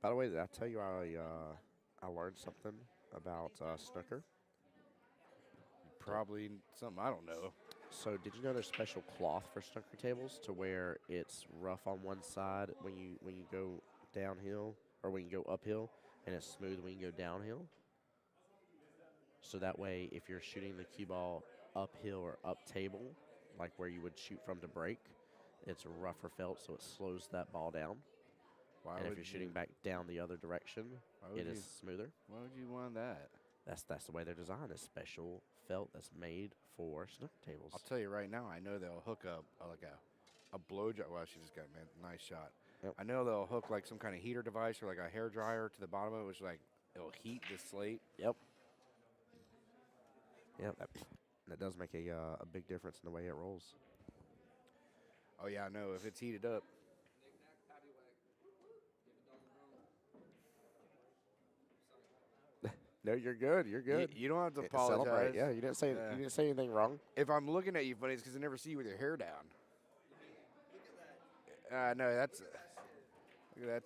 By the way, did I tell you I learned something about snooker? Probably something I don't know. So did you know there's special cloth for snooker tables to where it's rough on one side when you go downhill, or when you go uphill, and it's smooth when you go downhill? So that way, if you're shooting the cue ball uphill or up table, like where you would shoot from to break, it's rougher felt, so it slows that ball down. Why And if would you're you? shooting back down the other direction, Why would it is you? smoother. Why would you want that? That's the way they're designed. It's special felt that's made for snooker tables. I'll tell you right now. I know they'll hook up like a blow dry. Well, she just got a nice shot. Yep. I know they'll hook like some kind of heater device or like a hair dryer to the bottom of it, which like it'll heat the slate. Yep. Yep. That does make a big difference in the way it rolls. Oh yeah, I know. If it's heated up, No, you're good. You're good. You don't have to Celebrate. apologize. Yeah, you didn't say anything wrong. If I'm looking at you funny, it's because I never see you with your hair down. No, that's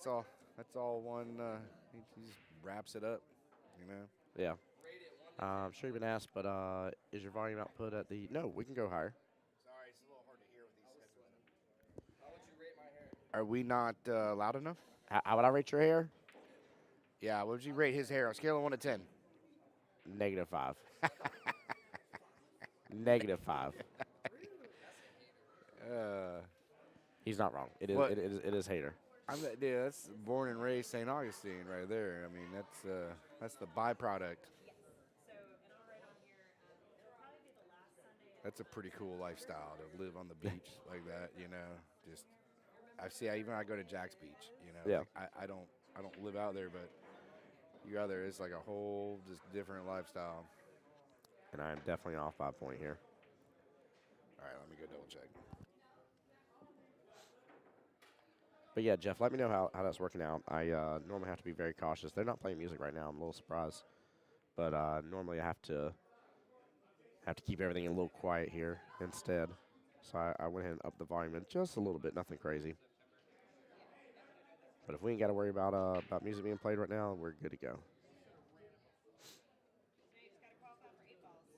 all. That's all one. He just wraps it up, you know. Yeah. I'm sure you've been asked, but is your volume output at the? No, we can go higher. Sorry, it's a little hard to hear with these headphones. How would you rate my hair? Are we not loud enough? How would I rate your hair? Yeah. What would you rate his hair on a scale of 1 to 10? -5. -5. He's not wrong. It is. What? It is hater. Dude, that's born and raised St. Augustine right there. I mean, that's the byproduct. So, and I'll write on here, it'll probably be the last Sunday. That's a pretty cool lifestyle to live on the beach like that. You know, just I go to Jack's Beach. You know, Yeah. like, I don't live out there, but you out there, it's like a whole just different lifestyle. And I'm definitely off by a point here. All right, let me go double check. But yeah, Jeff, let me know how that's working out. I normally have to be very cautious. They're not playing music right now. I'm a little surprised, but normally I have to keep everything a little quiet here instead. So I went ahead and upped the volume just a little bit, nothing crazy. But if we ain't got to worry about music being played right now, we're good to go. So you just gotta qualify for 8 balls. So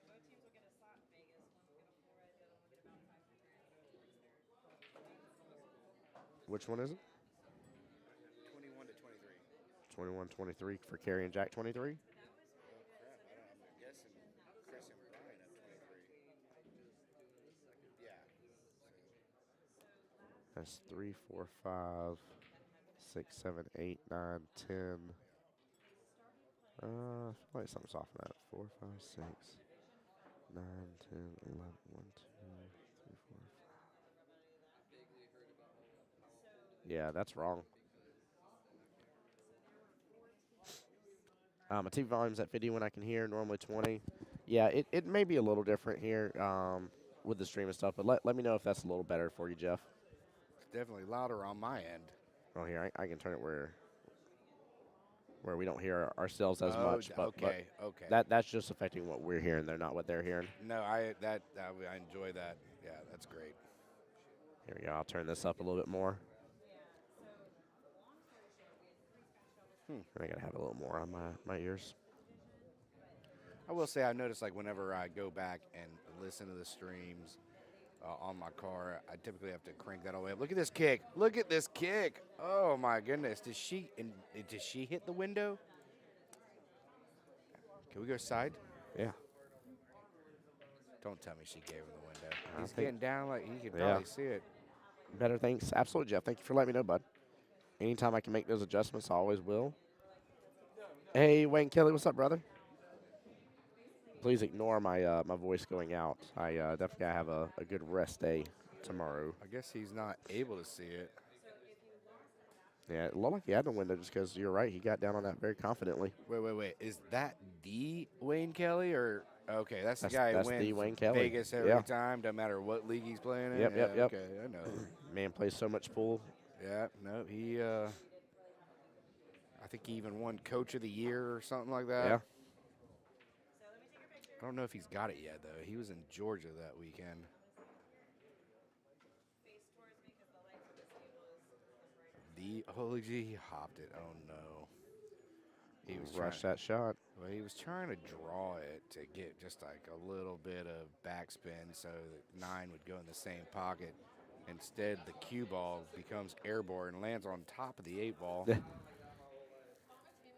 both teams will get a slot in Vegas. One's will get a full ride, the other one will get about 500 towards their. Which one is it? 21 to 23. 21-23 for Carrie and Jack 23. Oh crap! I'm guessing Chris and Brian up 23. Yeah. That's 3, 4, 5, 6, 7, 8, 9, 10. I feel like something's off on that. 4, 5, 6, 9, 10, 11, 1, 2, 3, 4, 5. Yeah, that's wrong. My TV volume's at 50 when I can hear, normally 20. Yeah, it may be a little different here with the stream and stuff, but let me know if that's a little better for you, Jeff. It's definitely louder on my end. Oh, here, I can turn it where we don't hear ourselves as much. But Okay. that's just affecting what we're hearing. They're not what they're hearing. No, I enjoy that. Yeah, that's great. Here we go. I'll turn this up a little bit more. I gotta have a little more on my ears. I will say I noticed like whenever I go back and listen to the streams on my car, I typically have to crank that all the way up. Look at this kick! Look at this kick! Oh my goodness! Does she hit the window? Can we go side? Yeah. Don't tell me she gave him the window. I He's think- getting down like he can Yeah. probably see it. Better thanks. Absolutely, Jeff. Thank you for letting me know, bud. Anytime I can make those adjustments, I always will. Hey, Wayne Kelly, what's up, brother? Please ignore my my voice going out. I definitely gotta have a good rest day tomorrow. I guess he's not able to see it. Yeah, it looked like he had the window just because you're right. He got down on that very confidently. Wait. Is that the Wayne Kelly or okay? That's the That's- guy who that's wins the Wayne Kelly. Vegas every Yeah. time, no matter what league he's playing in. Yep, yep, Yeah, yep. Okay, I know. Man plays so much pool. Yeah, no, he. I think he even won Coach of the Year or something like that. Yeah. I don't know if he's got it yet though. He was in Georgia that weekend. He hopped it. Oh no. He was Rush trying, that shot. Well, he was trying to draw it to get just like a little bit of backspin so that 9 would go in the same pocket. Instead, the cue ball becomes airborne and lands on top of the 8 ball.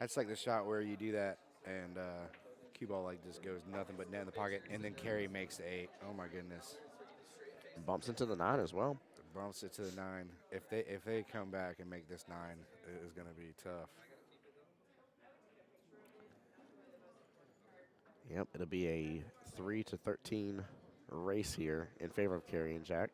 That's like the shot where you do that and cue ball like just goes nothing but net in the pocket, and then Carey makes the 8. Oh my goodness. Bumps into the 9 as well. Bumps it to the 9. If they come back and make this 9, it is going to be tough. Yep, it'll be a 3-13 race here in favor of Carey and Jack.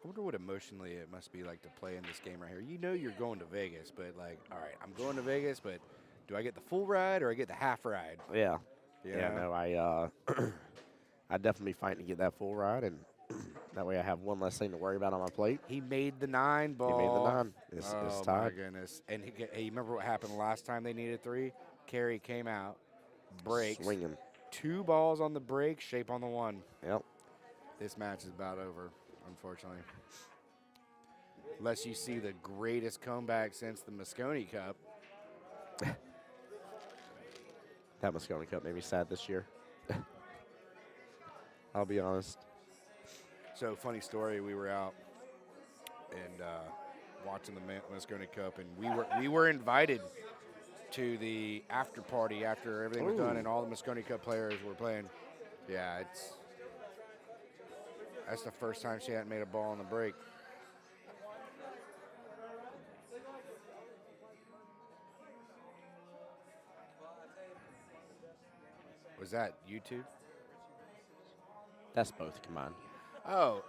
I wonder what emotionally it must be like to play in this game right here. You know you're going to Vegas, but like, all right, I'm going to Vegas, but do I get the full ride or I get the half ride? Yeah. You Yeah, know? no, I'd definitely be fighting to get that full ride, and that way I have one less thing to worry about on my plate. He made the 9 ball. He made the 9. It's Oh, tied. my goodness. And hey, you remember what happened last time they needed 3? Carey came out, breaks. Swinging. 2 balls on the break, shape on the 1. Yep. This match is about over, unfortunately. Unless you see the greatest comeback since the Moscone Cup. That Moscone Cup made me sad this year. I'll be honest. So, funny story, we were out and watching the Moscone Cup, and we were invited to the after party after everything was done, Ooh. and all the Moscone Cup players were playing. Yeah, that's the first time she hadn't made a ball on the break. Was that YouTube? That's both combined. Oh,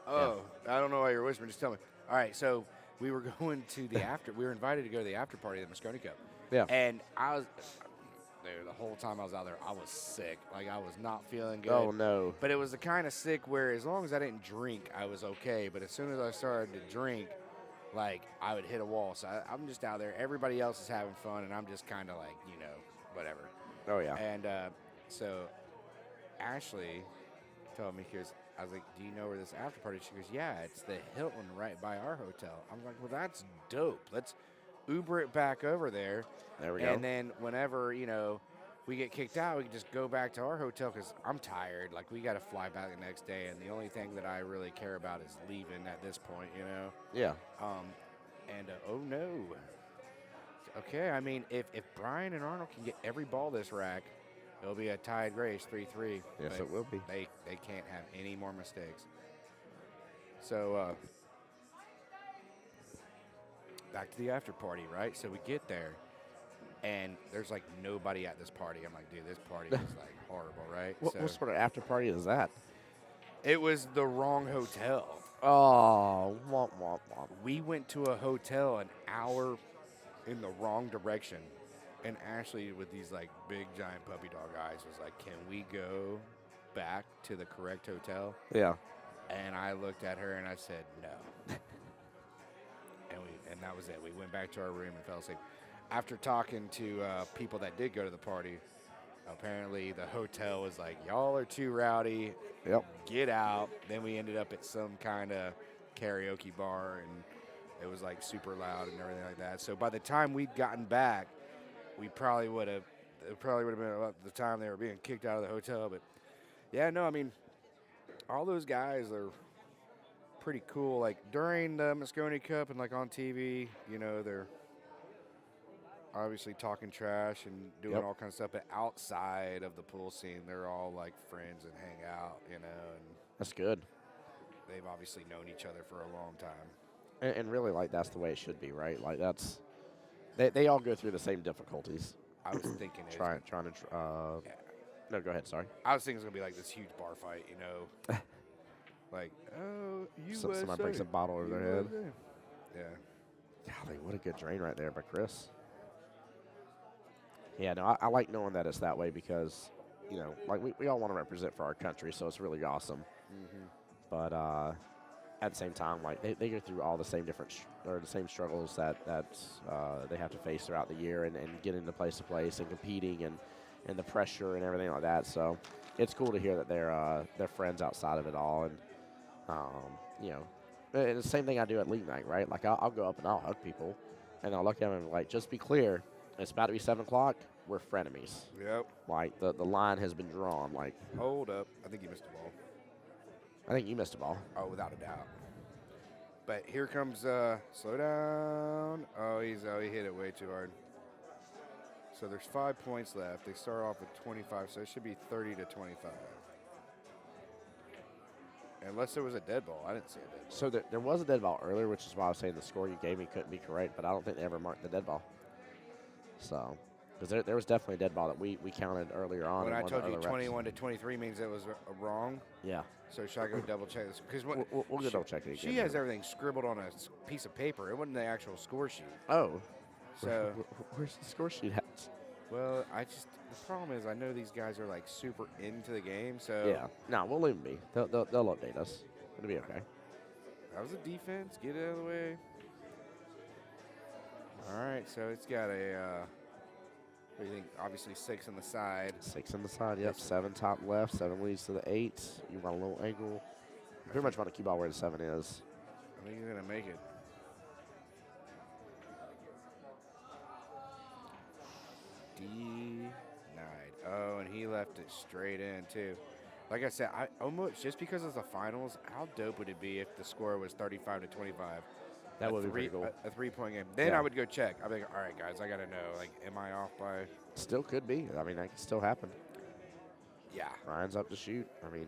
I don't know why you're whispering. Just tell me. All right, so we were going to the after. We were invited to go to the after party of the Moscone Cup. Yeah. And I was there the whole time I was out there. I was sick. Like I was not feeling good. Oh, no. But it was the kind of sick where as long as I didn't drink, I was okay. But as soon as I started to drink, like I would hit a wall. So I'm just out there. Everybody else is having fun, and I'm just kind of like, whatever. Oh, yeah. And so Ashley told me, because I was like, do you know where this after party is? She goes, yeah, it's the Hilton right by our hotel. I'm like, well, that's dope. Let's Uber it back over there. There we go. And then whenever, we get kicked out, we can just go back to our hotel because I'm tired. Like, we got to fly back the next day. And the only thing that I really care about is leaving at this point, Yeah. Oh, no. Okay, I mean, if Brian and Arnold can get every ball this rack, it'll be a tied race, 3-3. Yes, but it will be. They can't have any more mistakes. So, back to the after party, right? So we get there, and there's like nobody at this party. I'm like, dude, this party is like horrible, right? What sort of after party is that? It was the wrong hotel. Oh, womp, womp, womp. We went to a hotel an hour in the wrong direction. And Ashley, with these like big giant puppy dog eyes, was like, can we go back to the correct hotel? Yeah. And I looked at her and I said, no. and that was it. We went back to our room and fell asleep. After talking to people that did go to the party, apparently the hotel was like, y'all are too rowdy. Yep. Get out. Then we ended up at some kind of karaoke bar, and it was like super loud and everything like that. So by the time we'd gotten back, it probably would have been about the time they were being kicked out of the hotel. But yeah, no, I mean, all those guys are pretty cool. Like during the Moscone Cup and like on TV, they're obviously talking trash and doing all kinds of stuff. But outside of the pool scene, they're all like friends and hang out, and That's good. they've obviously known each other for a long time. And really, like, that's the way it should be, right? Like, that's... They all go through the same difficulties. I was thinking trying to... Yeah. No, go ahead, sorry. I was thinking it's going to be like this huge bar fight, Like, oh, USA. Somebody breaks a bottle over their head. Yeah. Golly, what a good drain right there by Chris. Yeah, no, I like knowing that it's that way because, like we all want to represent for our country, so it's really awesome. Mm-hmm. But at the same time, like they go through all the same the same struggles that they have to face throughout the year and getting to place to place and competing and the pressure and everything like that. So it's cool to hear that they're friends outside of it all. And and the same thing I do at league night, right? Like I'll go up and I'll hug people, and I'll look at them and like, just be clear, it's about to be 7 o'clock. We're frenemies. Yep. Like the line has been drawn. Like, Hold up. I think you missed the ball. I think you missed a ball. Oh, without a doubt. But here comes, slow down. Oh, he hit it way too hard. So there's 5 points left. They start off with 25, so it should be 30 to 25. Unless there was a dead ball. I didn't see a dead ball. So there was a dead ball earlier, which is why I was saying the score you gave me couldn't be correct, but I don't think they ever marked the dead ball. So, because there was definitely a dead ball that we counted earlier on. When in I one of told the you other reps. 21 to 23 means it was wrong. Yeah. So should I go double check this? Because We'll go double check it again. She has everything scribbled on a piece of paper. It wasn't the actual score sheet. Oh. So, Where's the score sheet at? well, the problem is I know these guys are like super into the game. So Yeah. No, we'll leave them be. They'll update us. It'll be okay. that was a defense. Get it out of the way. All right. So it's got a. What do you think? Obviously 6 on the side. 6 on the side, yep. 7 top left, 7 leads to the 8. You want a little angle. Pretty much want to keep out where the 7 is. I think he's going to make it. Denied. Oh, and he left it straight in, too. Like I said, I almost, just because it's the finals, how dope would it be if the score was 35 to 25? That would be pretty cool. A 3-point game. Then Yeah. I would go check. I'd be like, all right, guys, I got to know. Like, am I off by? Still could be. I mean, that could still happen. Yeah. Ryan's up to shoot. I mean,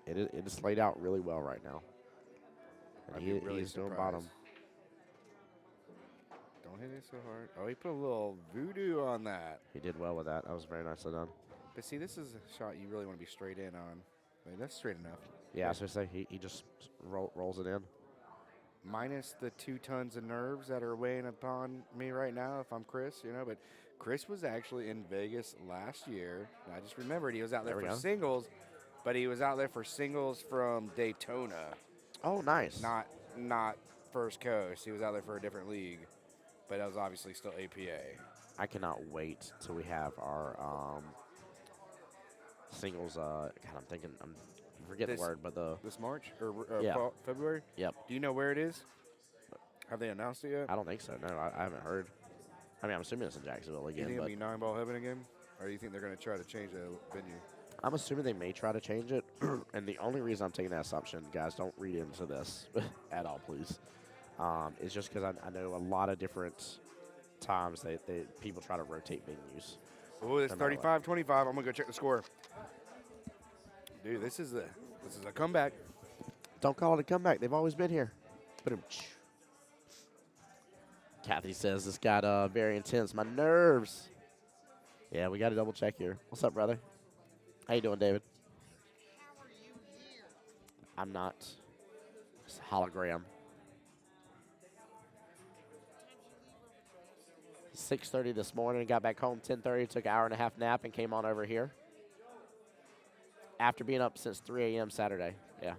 it is laid out really well right now. And I'd be really he's doing surprised. bottom. Don't hit it so hard. Oh, he put a little voodoo on that. He did well with that. That was very nicely done. But see, this is a shot you really want to be straight in on. I mean, that's straight enough. Yeah, I was going to say, he just rolls it in. Minus the 2 tons of nerves that are weighing upon me right now if I'm Chris, but Chris was actually in Vegas last year. And I just remembered he was out there There we for go. singles, but he was out there for singles from Daytona, Oh, nice. not First Coast. He was out there for a different league, but that was obviously still APA. I cannot wait till we have our singles. God, I'm thinking, I forget the word, but This March or Yeah. February? Yep. Do you know where it is? Have they announced it yet? I don't think so. No, I haven't heard. I mean, I'm assuming it's in Jacksonville Do you again, think but it'll be 9-ball heaven again? Or do you think they're going to try to change the venue? I'm assuming they may try to change it. And the only reason I'm taking that assumption, guys, don't read into this at all, please. It's just because I know a lot of different times that people try to rotate venues. Oh, it's No matter 35-25. I'm going to go check the score. Dude, this is a comeback. Don't call it a comeback. They've always been here. Kathy says this got very intense. My nerves. Yeah, we got to double check here. What's up, brother? How you doing, David? How are you here? I'm not. It's a hologram. 6:30 this morning. Got back home 10:30. Took an hour-and-a-half nap and came on over here. After being up since 3 a.m. Saturday. Yeah. All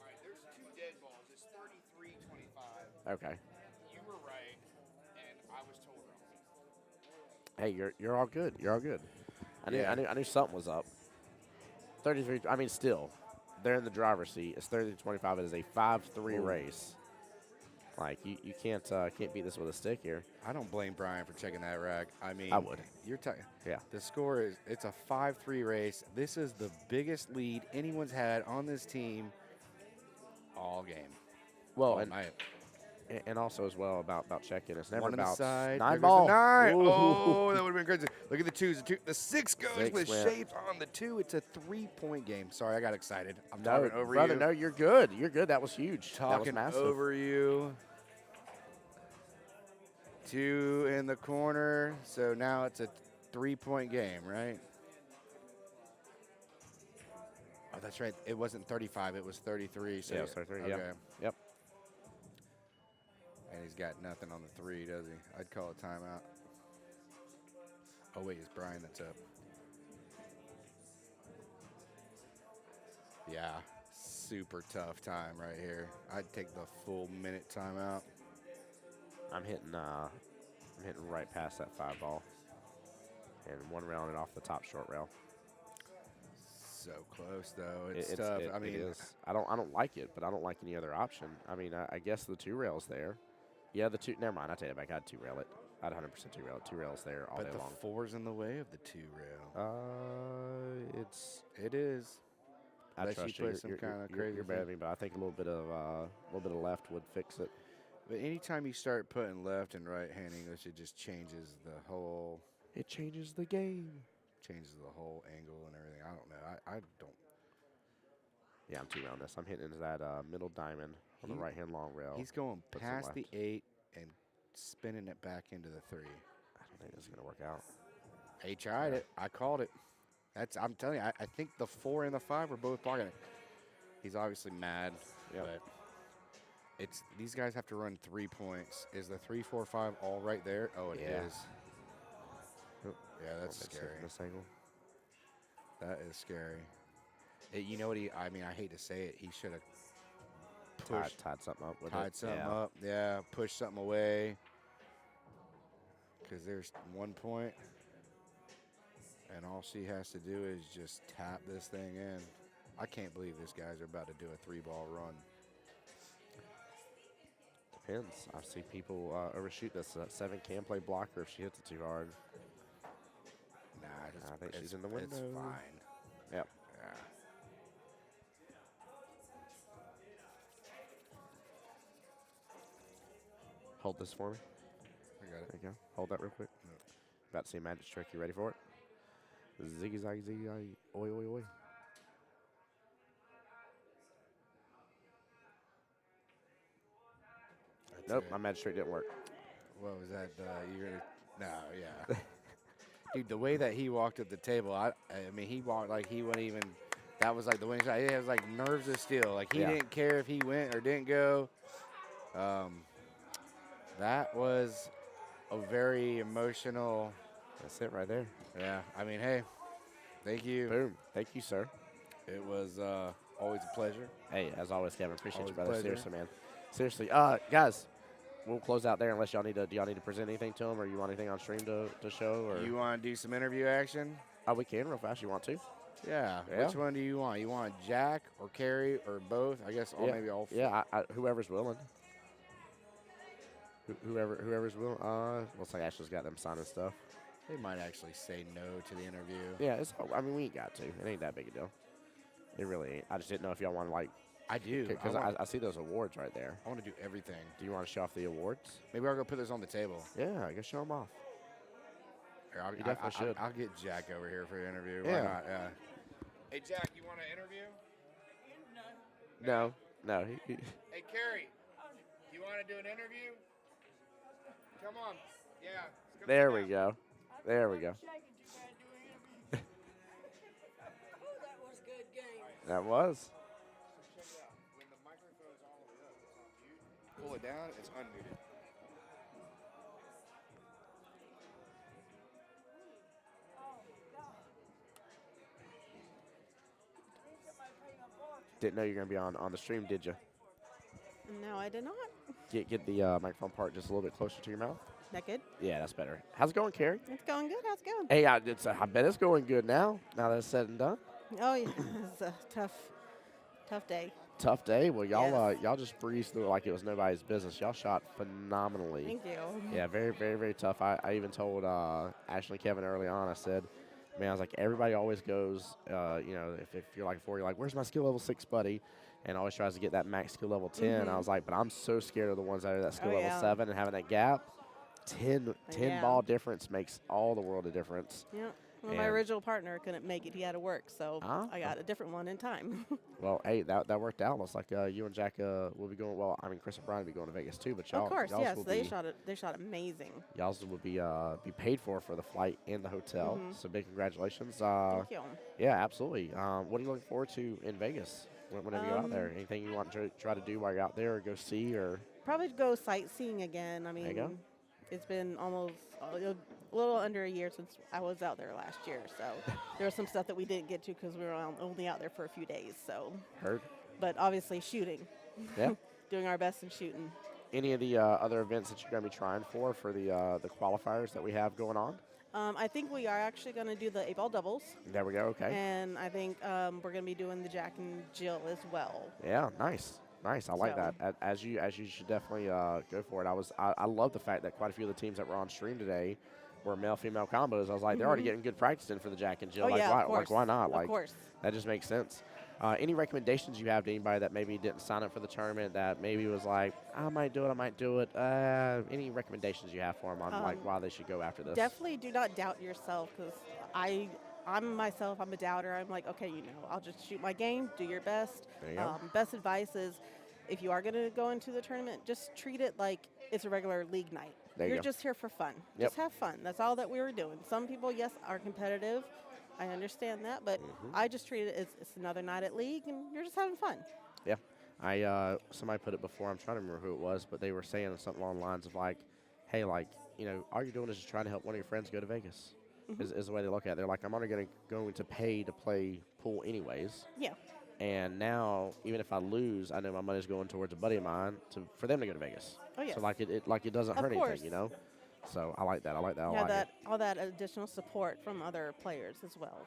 right, there's 2 dead balls. It's 33-25. Okay. You were right, and I was told wrong. Hey, you're all good. You're all good. Yeah. I knew something was up. 33. I mean, still, they're in the driver's seat. It's 30-25. It is a 5-3 race. Like you can't beat this with a stick here. I don't blame Brian for checking that rack. I mean, I would. You're talking. Yeah. The score is it's a 5-3 race. This is the biggest lead anyone's had on this team all game. Well, all and night. and also as well about checking. It's never One on the about side. 9 there goes ball. the 9. Ooh. Oh, that would have been crazy. Look at the 2s. The 6 goes 6 with went. shapes on the 2. It's a 3-point game. Sorry, I got excited. I'm No, talking over brother, you. no, you're good. You're good. That was huge. That was Talking massive. over you. 2 in the corner. So now it's a 3-point game, right? Oh, that's right. It wasn't 35. It was 33. So Yeah, it was 33, Okay. yep. Yep. And he's got nothing on the 3, does he? I'd call a timeout. Oh, wait. It's Brian that's up. Yeah. Super tough time right here. I'd take the full minute timeout. I'm hitting right past that 5 ball. And one rail and off the top short rail. So close, though. It's tough. I mean, it is. I don't like it, but I don't like any other option. I mean, I guess the 2 rails there. Yeah, the 2. Never mind. I take it back. I'd 2 rail it. I'd 100% 2 rail it. 2 rails there all but day the long. 4's in the way of the 2 rail. It is. I Unless trust you you. put some kinda You're crazy better than thing. me, but I think a little bit of left would fix it. But anytime you start putting left and right hand English, it just changes the whole It changes the game. angle and everything. I don't know. I don't. Yeah, I'm too on this. I'm hitting into that middle diamond on the He- right-hand long rail. He's going puts it past the left. 8 and spinning it back into the 3. I don't think this is going to work out. He tried it. I called it. I'm telling you, I think the 4 and the 5 were both blocking it. He's obviously mad, Yep. but these guys have to run 3 points. Is the 3, 4, 5 all right there? Oh, it is. Yeah. Yeah, that's Let's scary. hit this angle. That is scary. You know what I mean, I hate to say it. He should have Tied something up with tied it. something Yeah. up. Yeah, pushed something away. Because there's 1 point. And all she has to do is just tap this thing in. I can't believe these guys are about to do a 3-ball run. Depends. I see people overshoot this. 7 can play blocker if she hits it too hard. Nah, I think she's in the It's window. fine. Yep. Yeah. Hold this for me. I got it. There you go. Hold that real quick. About to see a magic trick. You ready for it? Ziggy zaggy ziggy zaggy. Oi oi oi. That's Nope, it. my magic trick didn't work. What was that? No, yeah. Dude, the way that he walked at the table, I mean, he walked like he wouldn't even. That was like the winning shot. It was like nerves of steel. Like he Yeah. didn't care if he went or didn't go. That was a very emotional. That's it right there. Yeah, I mean, hey, thank you. Boom. Thank you, sir. It was always a pleasure. Hey, as always, Kevin, appreciate Always you, a brother. pleasure. Seriously, man. Seriously. Guys, we'll close out there unless y'all need to. Do y'all need to present anything to them, or you want anything on stream to show? Or You want to do some interview action? oh, we can real fast. You want to? Yeah. Yeah. Which one do you want? You want Jack or Carrie or both? I guess all yeah. maybe all. Yeah. Whoever's willing. Whoever's willing. Looks like Ashley's got them signing stuff. They might actually say no to the interview. Yeah. I mean, we ain't got to. It ain't that big a deal. It really ain't. I just didn't know if y'all want to like. I do. Because I see those awards right there. I want to do everything. Do you want to show off the awards? Maybe I'll go put those on the table. Yeah, I guess show them off. Here, You definitely should. I'll get Jack over here for the interview. Yeah. Why not? Yeah. Hey, Jack, you want an interview? No. Hey, Carrie, you want to do an interview? Come on. Yeah. let's go There sit we down. go. There we go. That was. Check it out. When the microphone is all the way up, it's on mute. Pull it down, it's unmuted. Didn't know you were going to be on the stream, did you? No, I did not. Get the microphone part just a little bit closer to your mouth. That good? Yeah, that's better. How's it going, Carrie? It's going good. How's it going? Hey, I bet it's going good now that it's said and done. Oh, yeah. It's a tough day. Tough day. Well, y'all Yes. y'all just breezed through it like it was nobody's business. Y'all shot phenomenally. Thank you. Yeah, very, very, very tough. I even told Ashley and Kevin early on, I said, man, I was like, everybody always goes, if you're like 4, you're like, where's my skill level 6 buddy? And always tries to get that max skill level 10. I was like, but I'm so scared of the ones that are that skill level yeah. 7 and having that gap. 10 Yeah. ball difference makes all the world a difference. Yeah. Well, my And- original partner couldn't make it. He had to work, so Ah. I got a different one in time. Well, hey, that worked out. Looks like you and Jack will be going. Well, I mean, Chris and Brian will be going to Vegas too, but y'all, Of course, y'all's yes. will They be, shot it. They shot amazing. y'all's will be paid for the flight and the hotel. So big congratulations. Thank you. Yeah, absolutely. What are you looking forward to in Vegas whenever you go out there? Anything you want to try to do while you're out there, or go see, or Probably go sightseeing again. I you mean, go. it's been almost a little under a year since I was out there last year. So there was some stuff that we didn't get to because we were only out there for a few days. So, Heard? but obviously shooting. Yeah. Doing our best in shooting. Any of the other events that you're going to be trying for the qualifiers that we have going on? I think we are actually going to do the 8-ball doubles. There we go. Okay. And I think we're going to be doing the Jack and Jill as well. Yeah, nice. I like So- that. As you should definitely go for it. I love the fact that quite a few of the teams that were on stream today were male-female combos. I was like, they're already getting good practice in for the Jack and Jill. Oh, like, yeah, why, of course. why not? Of Like, course. that just makes sense. Any recommendations you have to anybody that maybe didn't sign up for the tournament that maybe was like, I might do it, I might do it. Any recommendations you have for them on like why they should go after this? Definitely do not doubt yourself because I'm myself, I'm a doubter. I'm like, okay, I'll just shoot my game, do your best. There you go. Best advice is if you are going to go into the tournament, just treat it like it's a regular league night. There you You're go. just here for fun. Yep. Just have fun. That's all that we were doing. Some people, yes, are competitive. I understand that, but I just treat it as it's another night at league, and you're just having fun. Yeah. Somebody put it before, I'm trying to remember who it was, but they were saying something along the lines of like, hey, like, all you're doing is just trying to help one of your friends go to Vegas. Is the way they look at it. They're like, I'm only going to pay to play pool anyways. Yeah. And now, even if I lose, I know my money's going towards a buddy of mine for them to go to Vegas. Oh, yes. So like it doesn't Of hurt course. anything, So I like that. I like that a Yeah, lot. all that additional support from other players as well.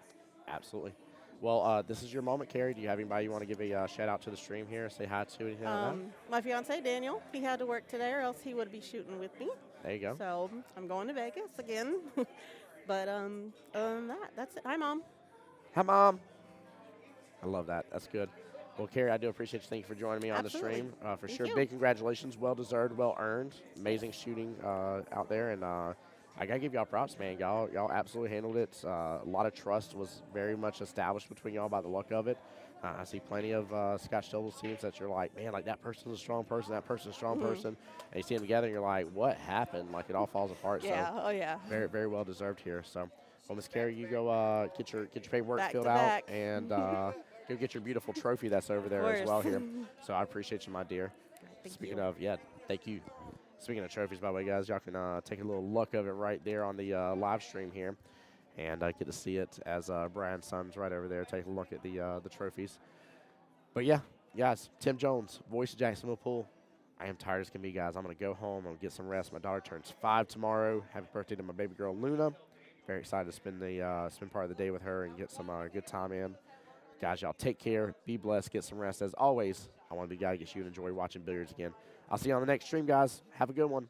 Absolutely. Well, this is your moment, Carrie. Do you have anybody you want to give a shout out to the stream here? Say hi to anything like that? My fiance Daniel, he had to work today, or else he would be shooting with me. There you go. So I'm going to Vegas again. But other than that, that's it. Hi, Mom. Hi, Mom. I love that. That's good. Well, Carrie, I do appreciate you. Thank you for joining me on Absolutely. the stream. For Thank sure, you. big congratulations. Well-deserved, well-earned. Amazing shooting out there. And I got to give y'all props, man. Y'all absolutely handled it. A lot of trust was very much established between y'all by the luck of it. I see plenty of Scotch doubles teams that you're like, man, like that person's a strong person, that person's a strong person. And you see them together and you're like, what happened? Like it all falls apart. Yeah. So Oh, yeah. very, very well deserved here. So, well, Miss Carrie, you go get your paperwork Back filled to out back. and go get your beautiful trophy that's over there as course. well here. So I appreciate you, my dear. Thank Speaking you. of, thank you. Speaking of trophies, by the way, guys, y'all can take a little look of it right there on the live stream here, and get to see it as Brian's son's right over there taking a look at the trophies. But yeah, guys, Tim Jones, Voice of Jacksonville Pool. I am tired as can be, guys. I'm gonna go home. I'm gonna get some rest. My daughter turns 5 tomorrow. Happy birthday to my baby girl Luna. Very excited to spend part of the day with her and get some good time in. Guys, y'all take care. Be blessed. Get some rest. As always, I want to be a guy who gets you to enjoy watching billiards again. I'll see you on the next stream, guys. Have a good one.